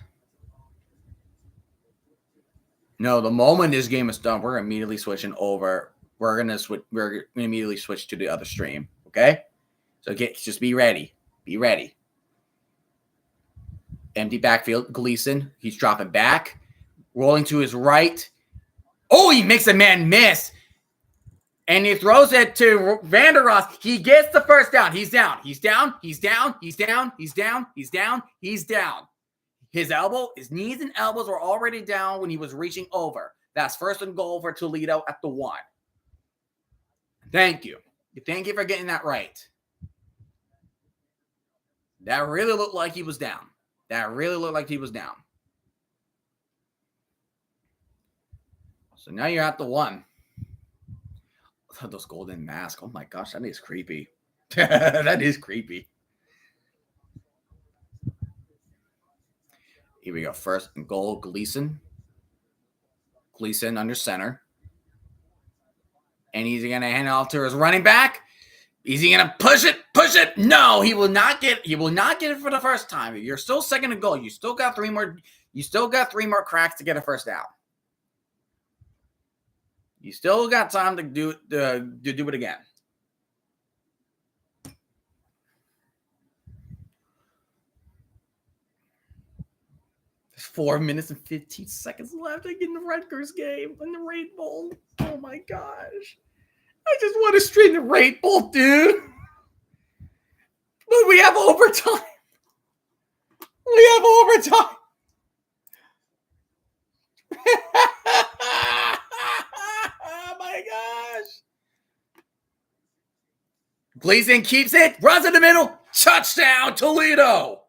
No, the moment this game is done, we're immediately switching over. We're going to immediately switch to the other stream, okay? So just be ready. Be ready. Empty backfield. Gleason, he's dropping back. Rolling to his right. Oh, he makes a man miss. And he throws it to Vander Ross. He gets the first down. He's down. He's down. He's down. He's down. He's down. He's down. He's down. His knees and elbows were already down when he was reaching over. That's first and goal for Toledo at the 1. Thank you. Thank you for getting that right. That really looked like he was down. So now you're at the 1. Those golden masks. Oh my gosh, that is creepy. That is creepy. Here we go. First and goal, Gleason. Gleason under center. And he's going to hand it off to his running back. Is he going to push it? Push it? No, he will not get it for the first time. You're still second and goal. You still got 3 more cracks to get a first down. You still got time to do it again. There's 4 minutes and 15 seconds left in the Rutgers game in the Raid Bowl. Oh my gosh. I just want to stream the Raid Bowl, dude. But we have overtime. Oh my gosh. Gleason keeps it, runs in the middle, touchdown, Toledo.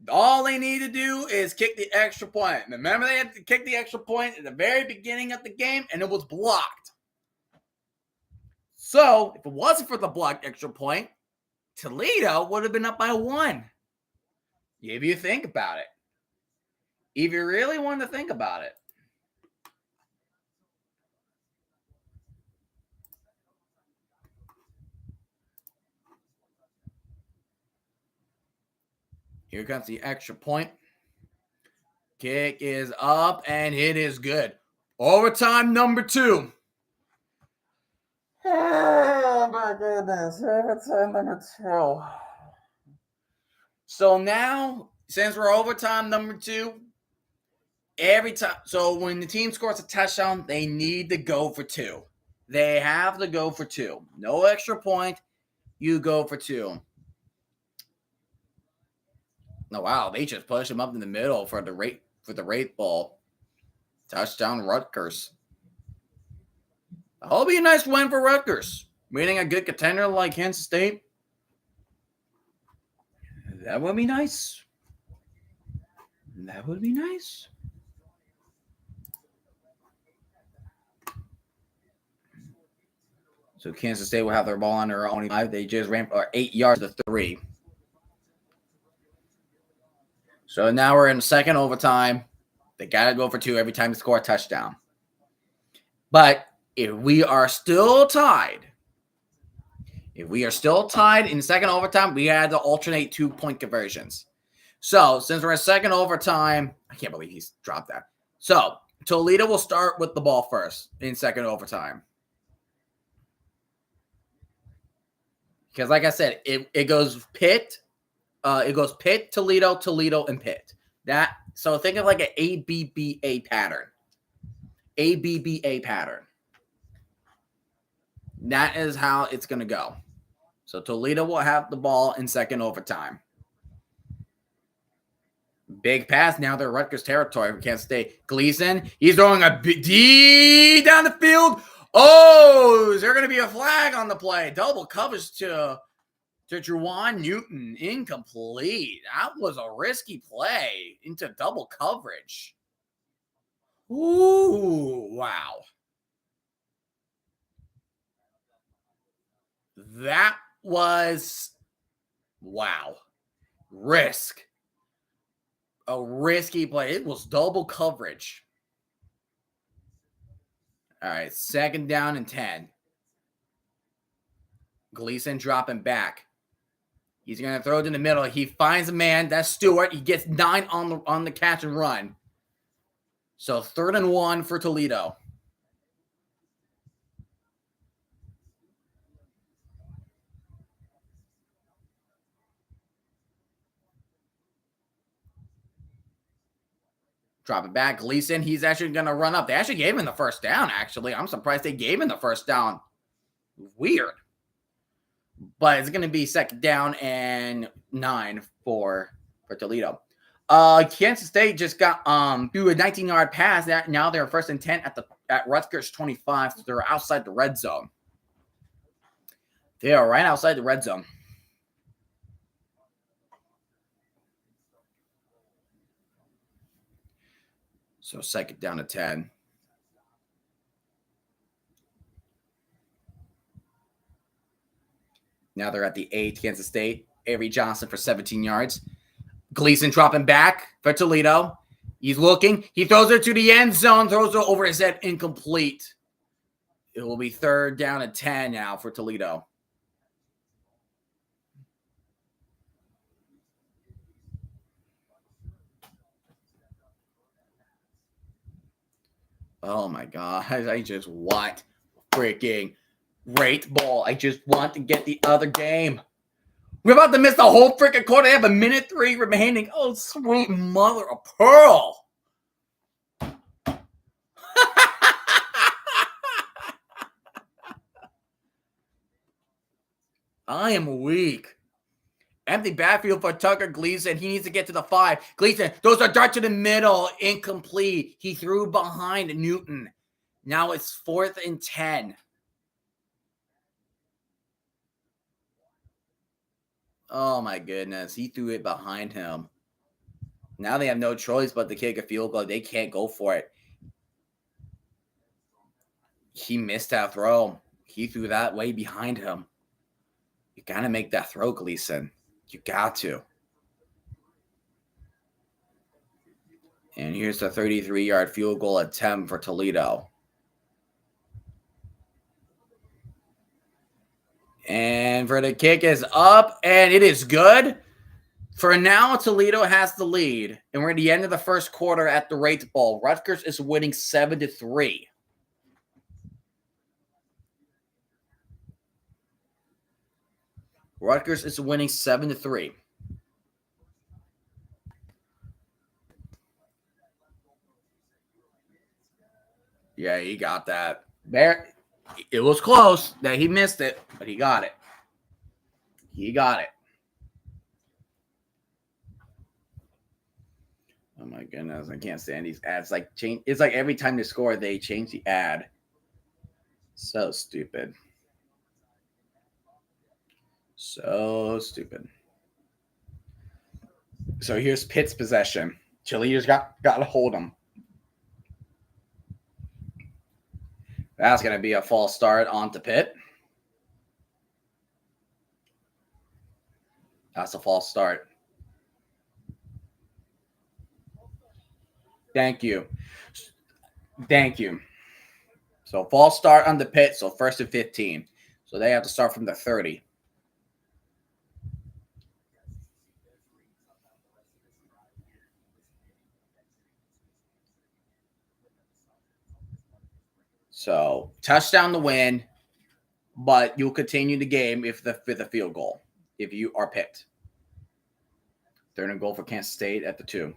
All they need to do is kick the extra point. Remember, they had to kick the extra point at the very beginning of the game, and it was blocked. So, if it wasn't for the blocked extra point, Toledo would have been up by 1. If you think about it. If you really want to think about it. Here comes the extra point. Kick is up, and it is good. Overtime number 2. Oh, my goodness. Overtime number 2. So now, since we're overtime number 2, every time. So when the team scores a touchdown, they need to go for 2. They have to go for 2. No extra point. You go for 2. Oh, wow. They just pushed him up in the middle for the rate ball. Touchdown, Rutgers. That'll be a nice win for Rutgers. Meeting a good contender like Kansas State. That would be nice. That would be nice. So Kansas State will have their ball on their own 5. They just ran 8 yards to 3. So now we're in second overtime. They got to go for 2 every time they score a touchdown. But if we are still tied in second overtime, we had to alternate 2-point conversions. So since we're in second overtime, I can't believe he's dropped that. So Toledo will start with the ball first in second overtime. Because like I said, it goes Pitt. It goes Pitt, Toledo, Toledo, and Pitt. So think of like an ABBA pattern. ABBA pattern. That is how it's going to go. So Toledo will have the ball in second overtime. Big pass. Now they're Rutgers territory. We can't stay. Gleason, he's throwing a D down the field. Oh, is there going to be a flag on the play? Double coverage to Juwan Newton. Incomplete. That was a risky play into double coverage. Ooh, wow. That was, wow. Risk. A risky play. It was double coverage. All right, second down and 10. Gleason dropping back. He's going to throw it in the middle. He finds a man. That's Stewart. He gets 9 on the catch and run. So 3rd and 1 for Toledo. Drop it back. Gleason, he's actually going to run up. They actually gave him the first down, actually. I'm surprised they gave him the first down. Weird. But it's going to be second down and 9 for Toledo. Kansas State just got through a 19-yard pass. Now they're first and 10 at Rutgers 25. So they're outside the red zone. They are right outside the red zone. So second down to 10. Now they're at the 8, Kansas State. Avery Johnson for 17 yards. Gleason dropping back for Toledo. He's looking. He throws it to the end zone. Throws it over his head. Incomplete. It will be third down and 10 now for Toledo. Oh, my God. I just want freaking great ball. I just want to get the other game. We're about to miss the whole freaking quarter. They have a minute 3 remaining. Oh, sweet mother of pearl. I am weak. Empty backfield for Tucker Gleason. He needs to get to the 5. Gleason throws a dart to the middle. Incomplete. He threw behind Newton. Now it's 4th and 10. Oh, my goodness. He threw it behind him. Now they have no choice but to kick a field goal. They can't go for it. He missed that throw. He threw that way behind him. You got to make that throw, Gleason. You got to. And here's the 33-yard field goal attempt for Toledo. And for the kick is up, and it is good. For now, Toledo has the lead. And we're at the end of the first quarter at the Rate Bowl. Rutgers is winning 7-3. Rutgers is winning 7-3. Yeah, he got that. There, it was close that he missed it, but he got it. He got it. Oh my goodness, I can't stand these ads. It's like every time they score, they change the ad. So stupid. So stupid. So here's Pitt's possession. Toledo's got to hold them. That's going to be a false start onto Pitt. That's a false start. Thank you. Thank you. So false start on the Pitt. So 1st and 15. So they have to start from the 30. So touchdown to win, but you'll continue the game with a field goal if you are Pitt. They're going to go for Kansas State at the 2.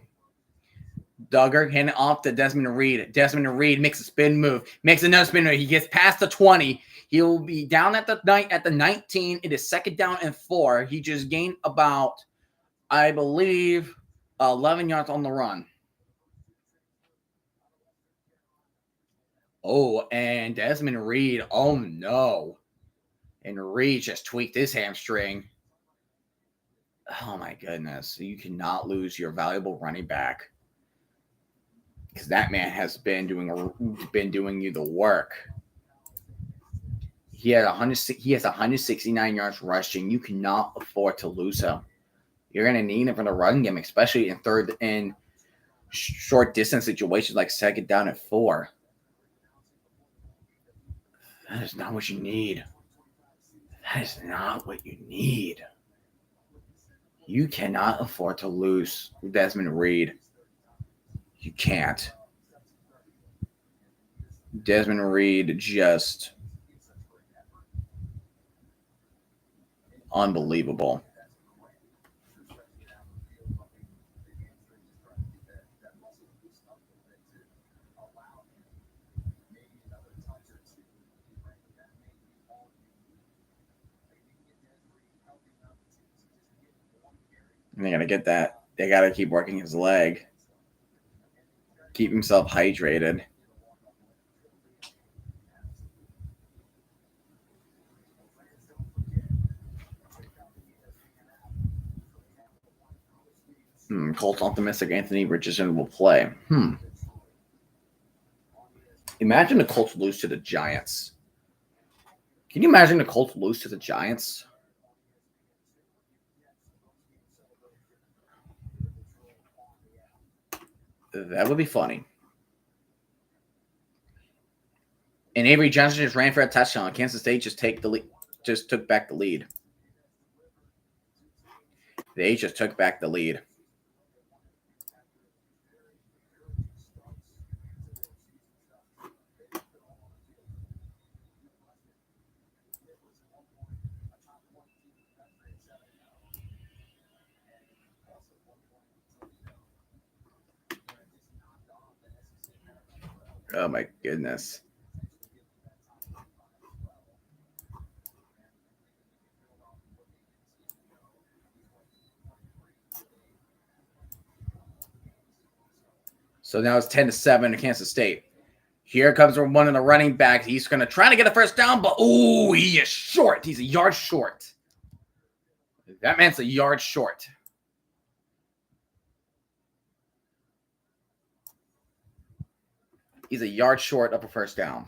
Duggar handing off to Desmond Reed. Desmond Reed makes a spin move, makes another spin move. He gets past the 20. He'll be down at the 19. It is 2nd down and 4. He just gained about, I believe, 11 yards on the run. Oh, and Desmond Reed. Oh, no. And Reed just tweaked his hamstring. Oh, my goodness. You cannot lose your valuable running back. Because that man has been doing you the work. He has 169 yards rushing. You cannot afford to lose him. You're going to need him for the run game, especially in third and short distance situations like 2nd down and 4. That is not what you need. That is not what you need. You cannot afford to lose Desmond Reed. You can't. Desmond Reed just unbelievable. And they're going to get that They got to keep working his leg. Keep himself hydrated. Colts optimistic Anthony Richardson will play. Imagine the Colts lose to the Giants. Can you imagine the Colts lose to the Giants? That would be funny. And Avery Johnson just ran for a touchdown. Kansas State just took back the lead. They just took back the lead. Oh my goodness. So now it's 10-7 to Kansas State. Here comes one of the running backs. He's going to try to get a first down, but he is short. He's a yard short. That man's a yard short. He's a yard short of a first down.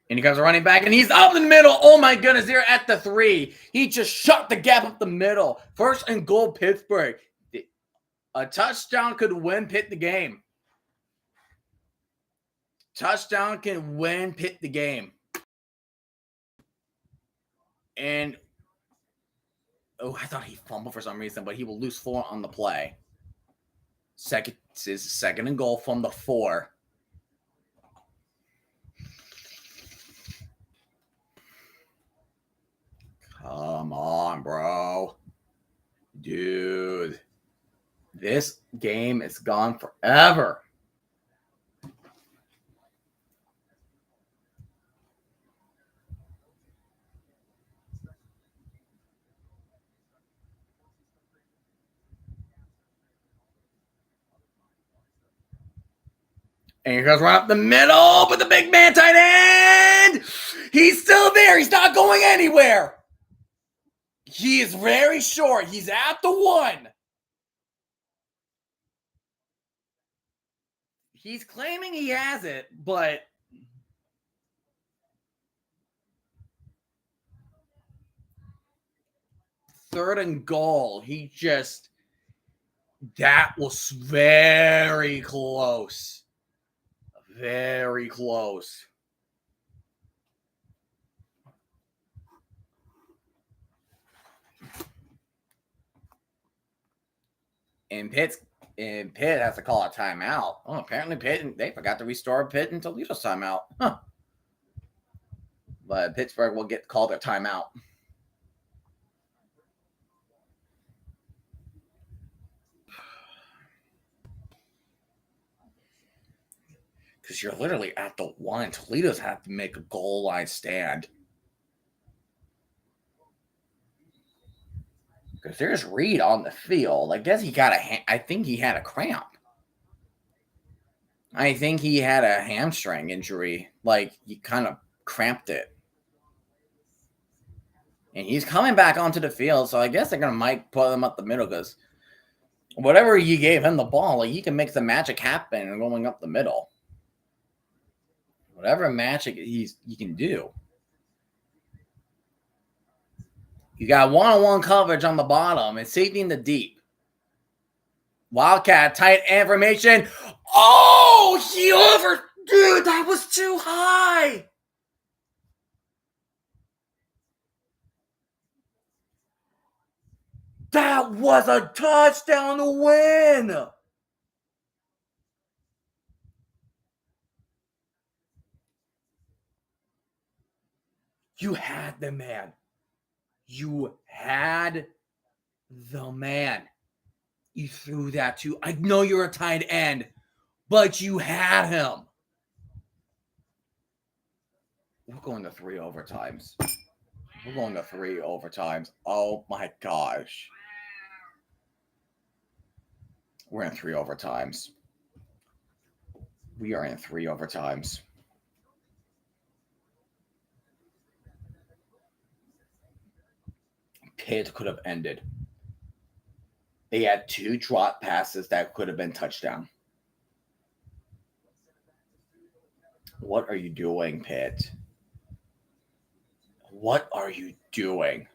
And he comes running back, and he's up the middle. Oh, my goodness. They're at the 3. He just shut the gap up the middle. First and goal, Pittsburgh. A touchdown could win Pitt the game. Touchdown can win Pitt the game. And, I thought he fumbled for some reason, but he will lose 4 on the play. Second and goal from the 4. Come on, bro. Dude. This game is gone forever. And he goes right up the middle, but the big man tight end. He's still there. He's not going anywhere. He is very short. He's at the 1. He's claiming he has it, but third and goal. That was very close. Very close. And Pitt has to call a timeout. Oh, apparently they forgot to restore Pitt and Toledo's timeout. Huh. But Pittsburgh will get called a timeout. Because you're literally at the 1. Toledo's have to make a goal line stand. Because there's Reed on the field. I guess I think he had a cramp. I think he had a hamstring injury. Like, he kind of cramped it. And he's coming back onto the field, so I guess they're going to might put him up the middle because whatever you gave him the ball, like, he can make the magic happen going up the middle. Whatever magic he can do. You got one-on-one coverage on the bottom and safety in the deep. Wildcat, tight end formation. Oh, dude, that was too high. That was a touchdown to win. You had the man. You had the man. You threw that to. I know you're a tight end, but you had him. We're going to 3 overtimes. We're going to 3 overtimes. Oh my gosh. We're in 3 overtimes. We are in 3 overtimes. Pitt could have ended. They had 2 drop passes that could have been touchdown. What are you doing, Pitt? What are you doing?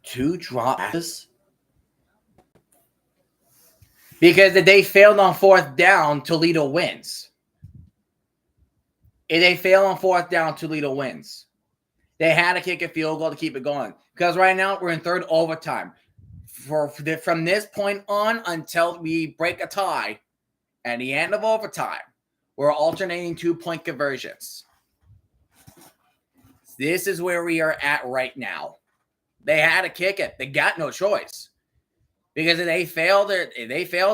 2 drop passes? Because if they failed on 4th down, Toledo wins. If they fail on 4th down, Toledo wins. They had to kick a field goal to keep it going. Because right now, we're in 3rd overtime. From this point on until we break a tie at the end of overtime, we're alternating 2-point conversions. This is where we are at right now. They had to kick it. They got no choice. Because if they failed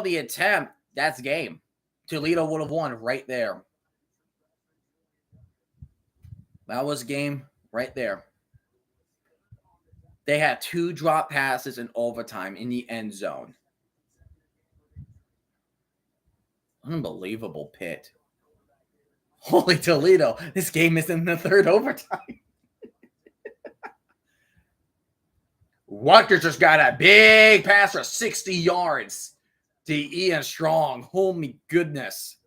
the attempt, that's game. Toledo would have won right there. That was game right there. They had 2 drop passes in overtime in the end zone. Unbelievable, Pitt. Holy Toledo, this game is in the 3rd overtime. Rutgers just got a big pass for 60 yards to Ian Strong. Holy goodness.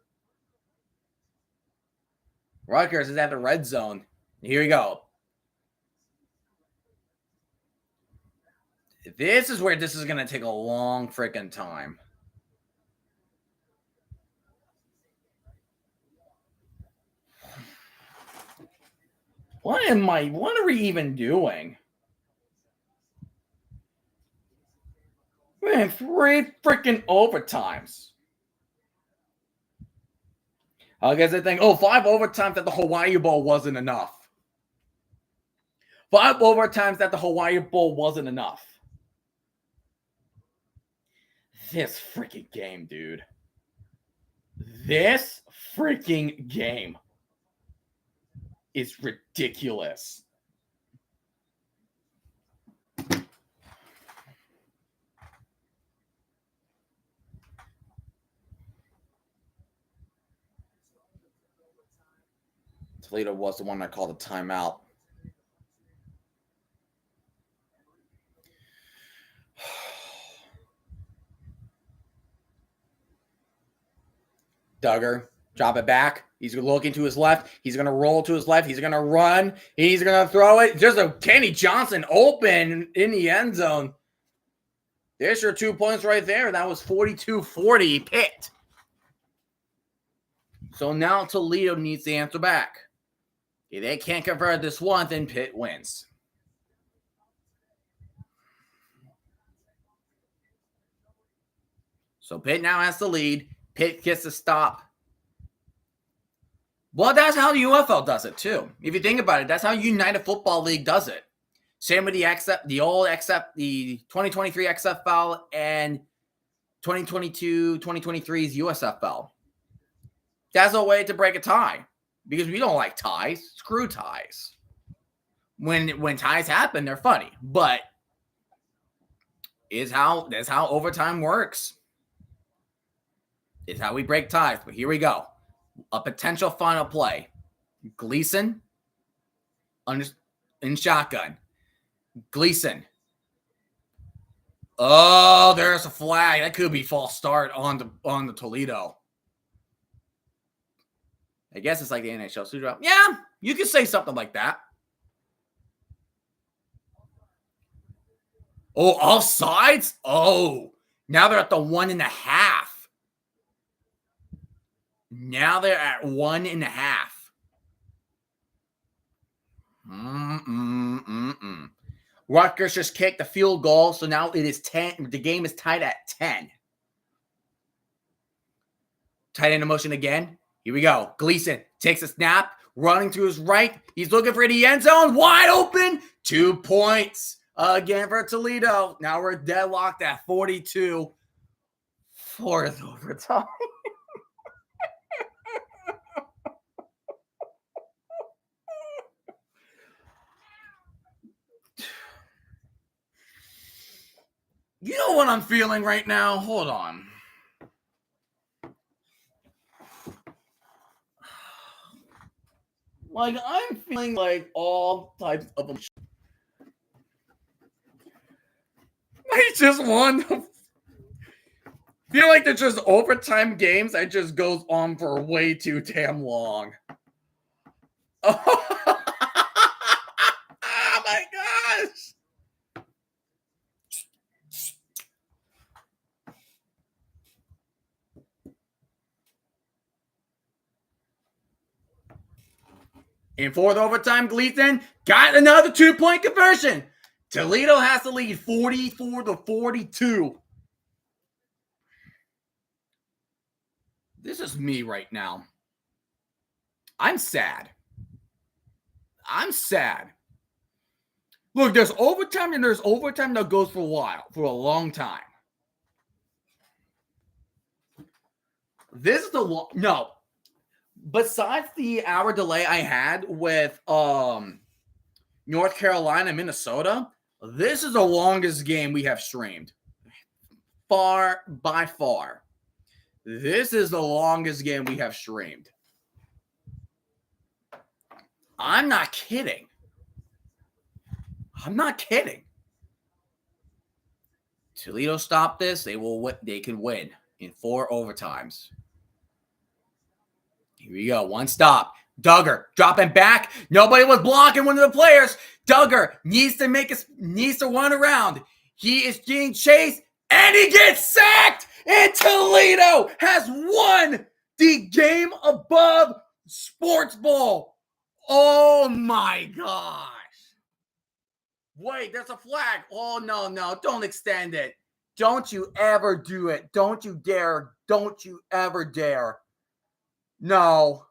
Rutgers is at the red zone. Here we go. This is where this is going to take a long freaking time. What are we even doing? Man, 3 freaking overtimes. I guess I think, 5 overtimes at the Hawaii Bowl wasn't enough. 5 overtimes at the Hawaii Bowl wasn't enough. This freaking game, dude. This freaking game is ridiculous. Toledo was the one that called a timeout. Duggar, drop it back. He's looking to his left. He's going to roll to his left. He's going to run. He's going to throw it. There's a Kenny Johnson open in the end zone. There's your 2 points right there. That was 42-40 Pitt. So now Toledo needs to answer back. If they can't convert this one, then Pitt wins. So Pitt now has the lead. Pitt gets to stop. Well, that's how the UFL does it too. If you think about it, that's how United Football League does it. Same with the 2023 XFL and 2022-2023's USFL. That's a way to break a tie because we don't like ties. Screw ties. When ties happen, they're funny, but that's how overtime works. It's how we break ties. But here we go. A potential final play. Gleason in shotgun. Gleason. Oh, there's a flag. That could be false start on the Toledo. I guess it's like the NHL shootout. Yeah, you could say something like that. Oh, offsides? Oh, now they're at the 1.5. Now they're at 1.5. Rutgers just kicked the field goal, so now it is 10. The game is tied at 10. Tight end in motion again. Here we go. Gleason takes a snap, running to his right. He's looking for the end zone. Wide open. 2 points again for Toledo. Now we're deadlocked at 42. 4th overtime. You know what I'm feeling right now? Hold on. Like, I'm feeling like all types of emotions. I just won. Feel like they're just overtime games that just goes on for way too damn long. Oh my gosh. In fourth overtime, Gleason got another 2-point conversion. Toledo has to lead 44-42. This is me right now. I'm sad. I'm sad. Look, there's overtime and there's overtime that goes for a while, for a long time. This is the no. Besides the hour delay I had with North Carolina, Minnesota, this is the longest game we have streamed. Far by far. This is the longest game we have streamed. I'm not kidding. I'm not kidding. Toledo stopped this. They can win in 4 overtimes. Here we go. One stop. Duggar dropping back. Nobody was blocking one of the players. Duggar needs to run around. He is being chased and he gets sacked. And Toledo has won the Game Above Sports Bowl. Oh my gosh. Wait, there's a flag. Oh, no. Don't extend it. Don't you ever do it. Don't you dare. Don't you ever dare. No.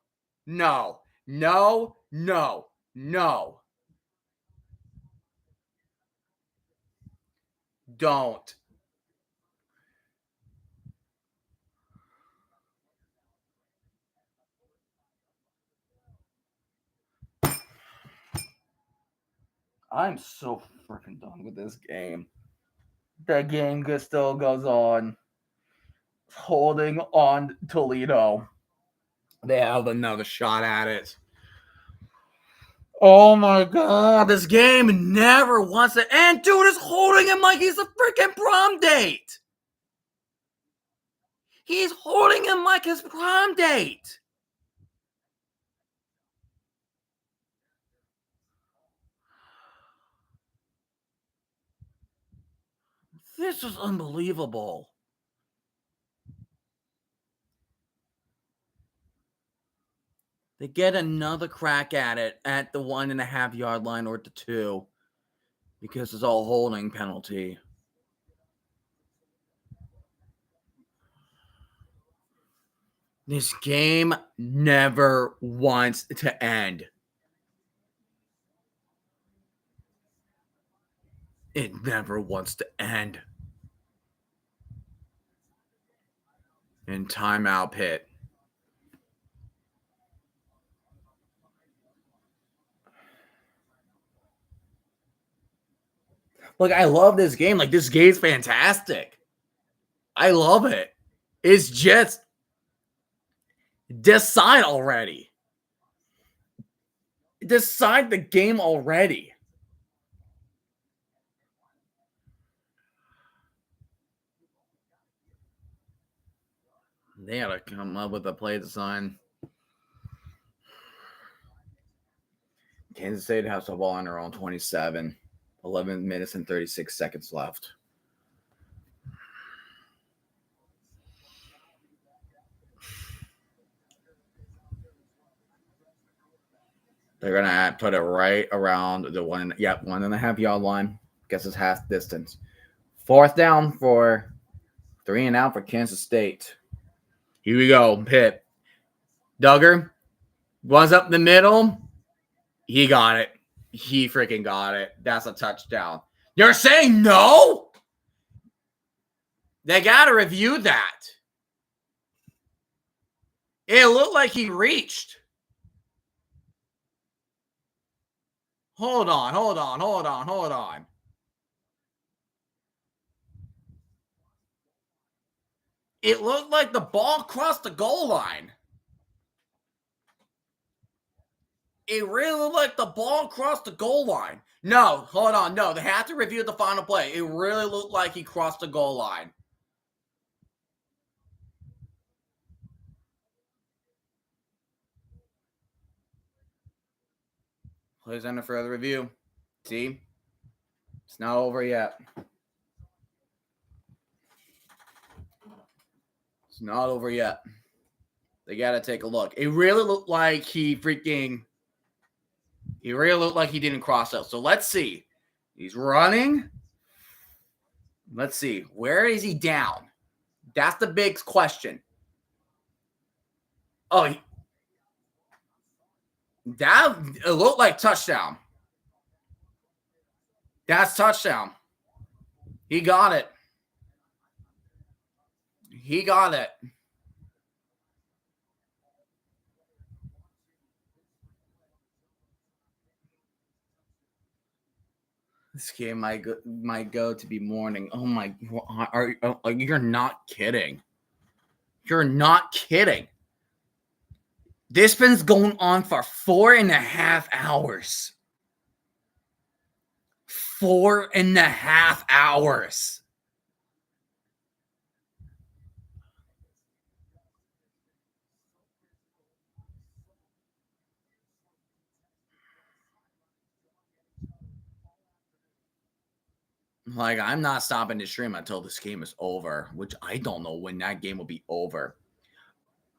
Don't. I'm so freaking done with this game. The game still goes on. Holding on Toledo. They have another shot at it. Oh my god, this game never wants to end. Dude is holding him like he's a freaking prom date. He's holding him like his prom date. This is unbelievable. They get another crack at it at the 1.5 yard line or the 2 because it's all holding penalty. This game never wants to end. It never wants to end. And timeout, Pitt. Look, I love this game. Like, this game's fantastic. I love it. It's just decide already. Decide the game already. They gotta come up with a play design. Kansas State has the ball on their own 27. 11 minutes and 36 seconds left. They're going to put it right around the 1.5 yard line. Guess it's half distance. 4th down for 3 and out for Kansas State. Here we go. Pitt. Duggar runs up the middle. He got it. He freaking got it. That's a touchdown. You're saying no? They got to review that. It looked like he reached. Hold on. It looked like the ball crossed the goal line. It really looked like the ball crossed the goal line. No, hold on. No, they have to review the final play. It really looked like he crossed the goal line. Plays under further review. See? It's not over yet. It's not over yet. They got to take a look. It really looked like he really looked like he didn't cross out. So let's see. He's running. Let's see. Where is he down? That's the big question. Oh, it looked like touchdown. That's touchdown. He got it. He got it. This game might go to be morning. Oh my! You're not kidding. You're not kidding. This been's going on for 4.5 hours. 4.5 hours. Like, I'm not stopping the stream until this game is over, which I don't know when that game will be over.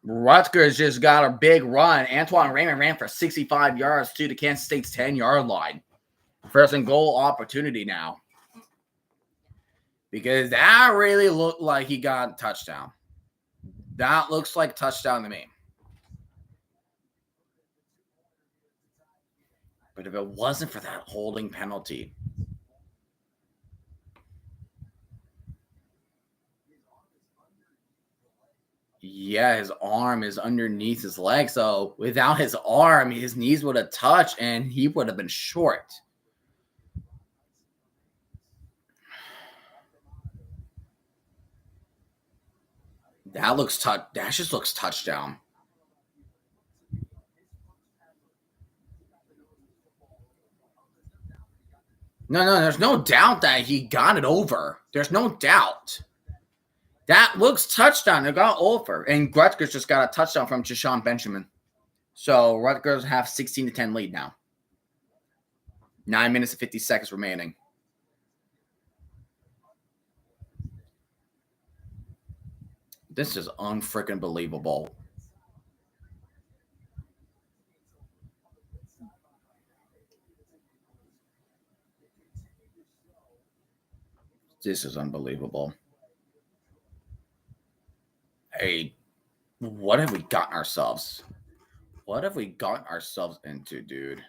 Rutgers just got a big run. Antoine Raymond ran for 65 yards to the Kansas State's 10-yard line. First and goal opportunity now. Because that really looked like he got a touchdown. That looks like touchdown to me. But if it wasn't for that holding penalty. Yeah, his arm is underneath his leg. So without his arm, his knees would have touched and he would have been short. That just looks touchdown. No, there's no doubt that he got it over. There's no doubt. That looks touchdown. It got over. And Rutgers just got a touchdown from Jashawn Benjamin. So Rutgers have 16-10 lead now. 9 minutes and 50 seconds remaining. This is unfreaking believable. This is unbelievable. Hey, what have we gotten ourselves? What have we gotten ourselves into, dude?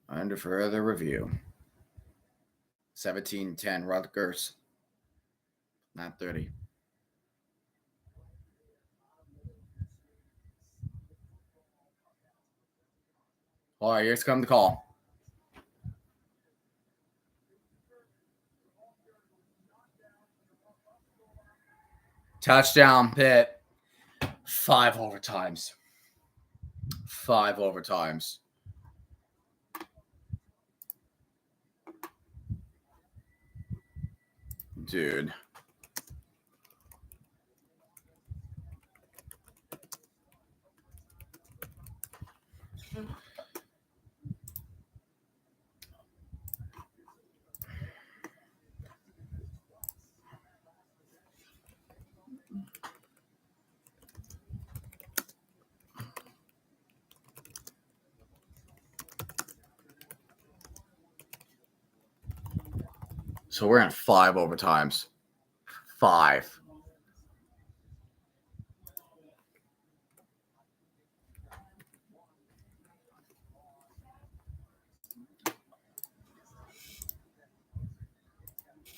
Under further review. 17-10 Rutgers. Not 30. All right, here's come the call. Touchdown, Pitt. 5 overtimes. 5 overtimes. Dude. So we're in 5 overtimes. 5.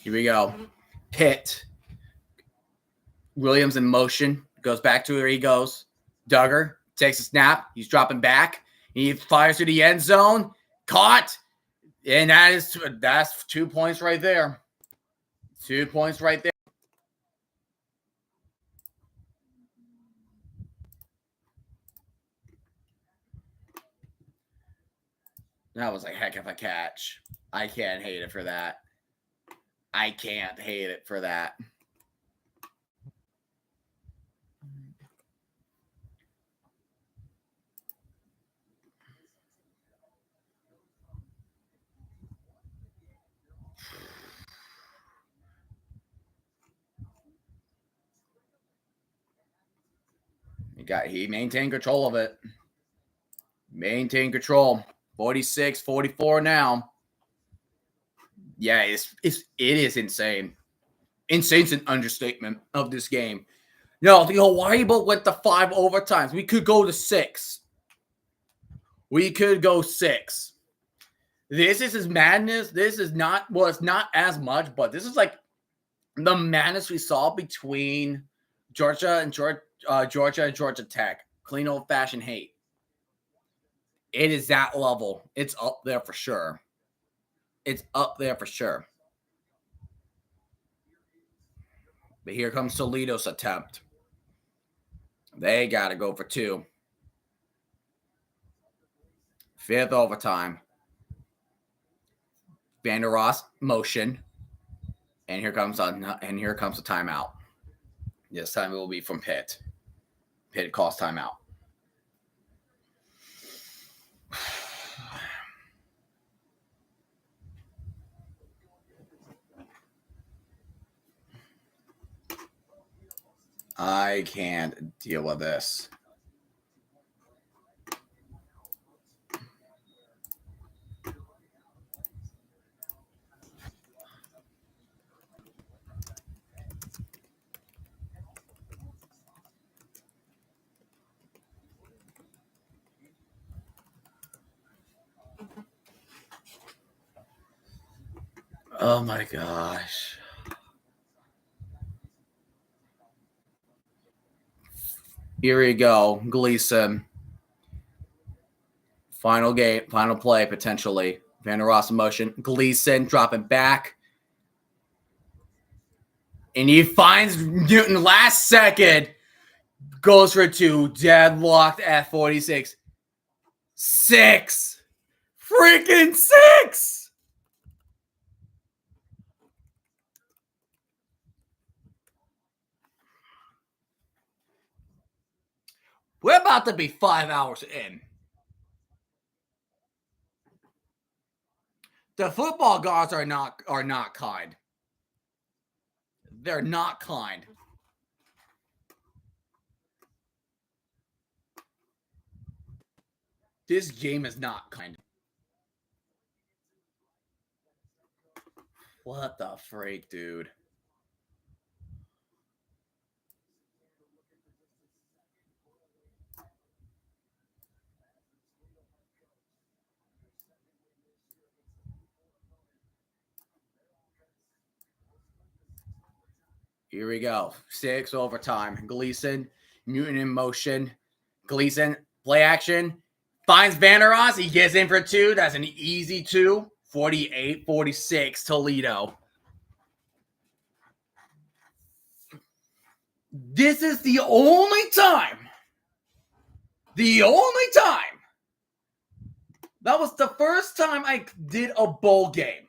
Here we go. Pitt. Williams in motion. Goes back to where he goes. Duggar takes a snap. He's dropping back. He fires to the end zone. Caught. And that's 2 points right there. 2 points right there. That was a heck of a catch. I can't hate it for that. I can't hate it for that. He maintained control of it. Maintain control. 46-44 now. Yeah, it is insane. Insane's an understatement of this game. No, the Hawaii Bowl went to 5 overtimes. We could go to 6. We could go 6. This is his madness. This is not, well, it's not as much, but this is like the madness we saw between Georgia and Georgia Tech. Clean old-fashioned hate. It is that level. It's up there for sure. It's up there for sure. But here comes Toledo's attempt. They got to go for 2. 5th overtime. Vander Ross motion. And here comes a timeout. This time it will be from Pitt. Pitt calls timeout. I can't deal with this. Oh my gosh. Here we go. Gleason. Final game, final play, potentially. Vander Ross in motion. Gleason dropping back. And he finds Newton last second. Goes for 2. Deadlocked at 46. 6. Freaking 6. We're about to be 5 hours in. The football gods are not kind. They're not kind. This game is not kind. What the freak, dude? Here we go. 6 overtime. Gleason, Newton in motion. Gleason, play action. Finds Vander Ross. He gets in for 2. That's an easy 2. 48-46, Toledo. This is the only time. That was the first time I did a bowl game.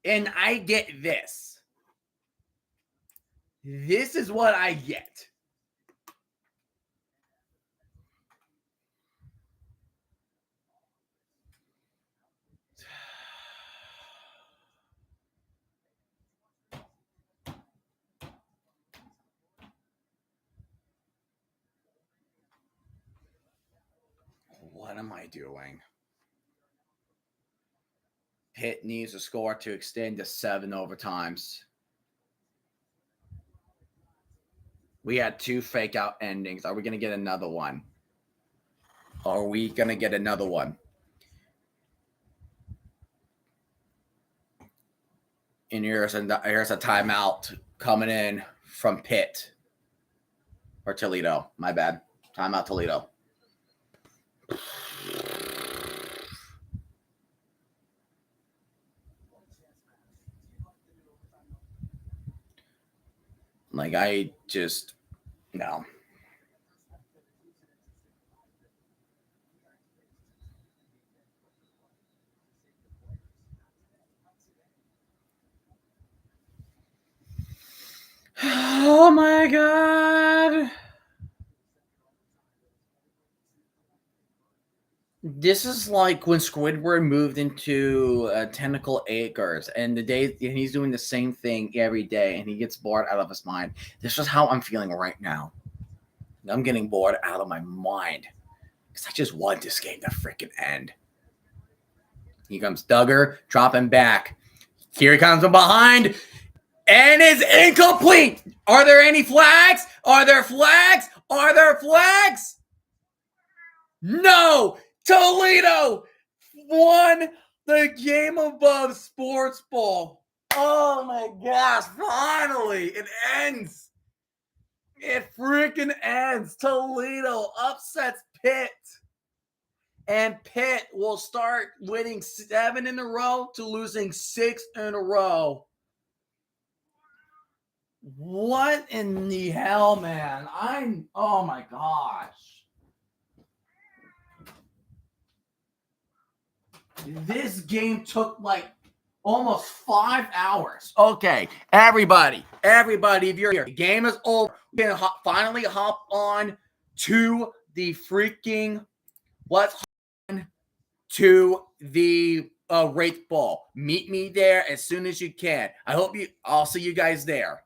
And I get this. This is what I get. What am I doing? Pitt needs a score to extend to 7 overtimes. We had 2 fake out endings. Are we going to get another one? And here's a timeout coming in from Pitt or Toledo. My bad. Timeout Toledo. Like, I just, no. Oh my God. This is like when Squidward moved into Tentacle Acres, and he's doing the same thing every day, and he gets bored out of his mind. This is how I'm feeling right now. I'm getting bored out of my mind because I just want this game to freaking end. Here comes Duggar, dropping back. Here he comes from behind, and it's incomplete. Are there any flags? Are there flags? Are there flags? No! Toledo won the GameAbove Sports Ball. Oh my gosh, finally, it ends. It freaking ends. Toledo upsets Pitt. And Pitt will start winning 7 in a row to losing 6 in a row. What in the hell, man? Oh my gosh. This game took like almost 5 hours. Okay, everybody, if you're here, the game is over. We're gonna finally hop on to the freaking to the Wraith Ball. Meet me there as soon as you can. I'll see you guys there.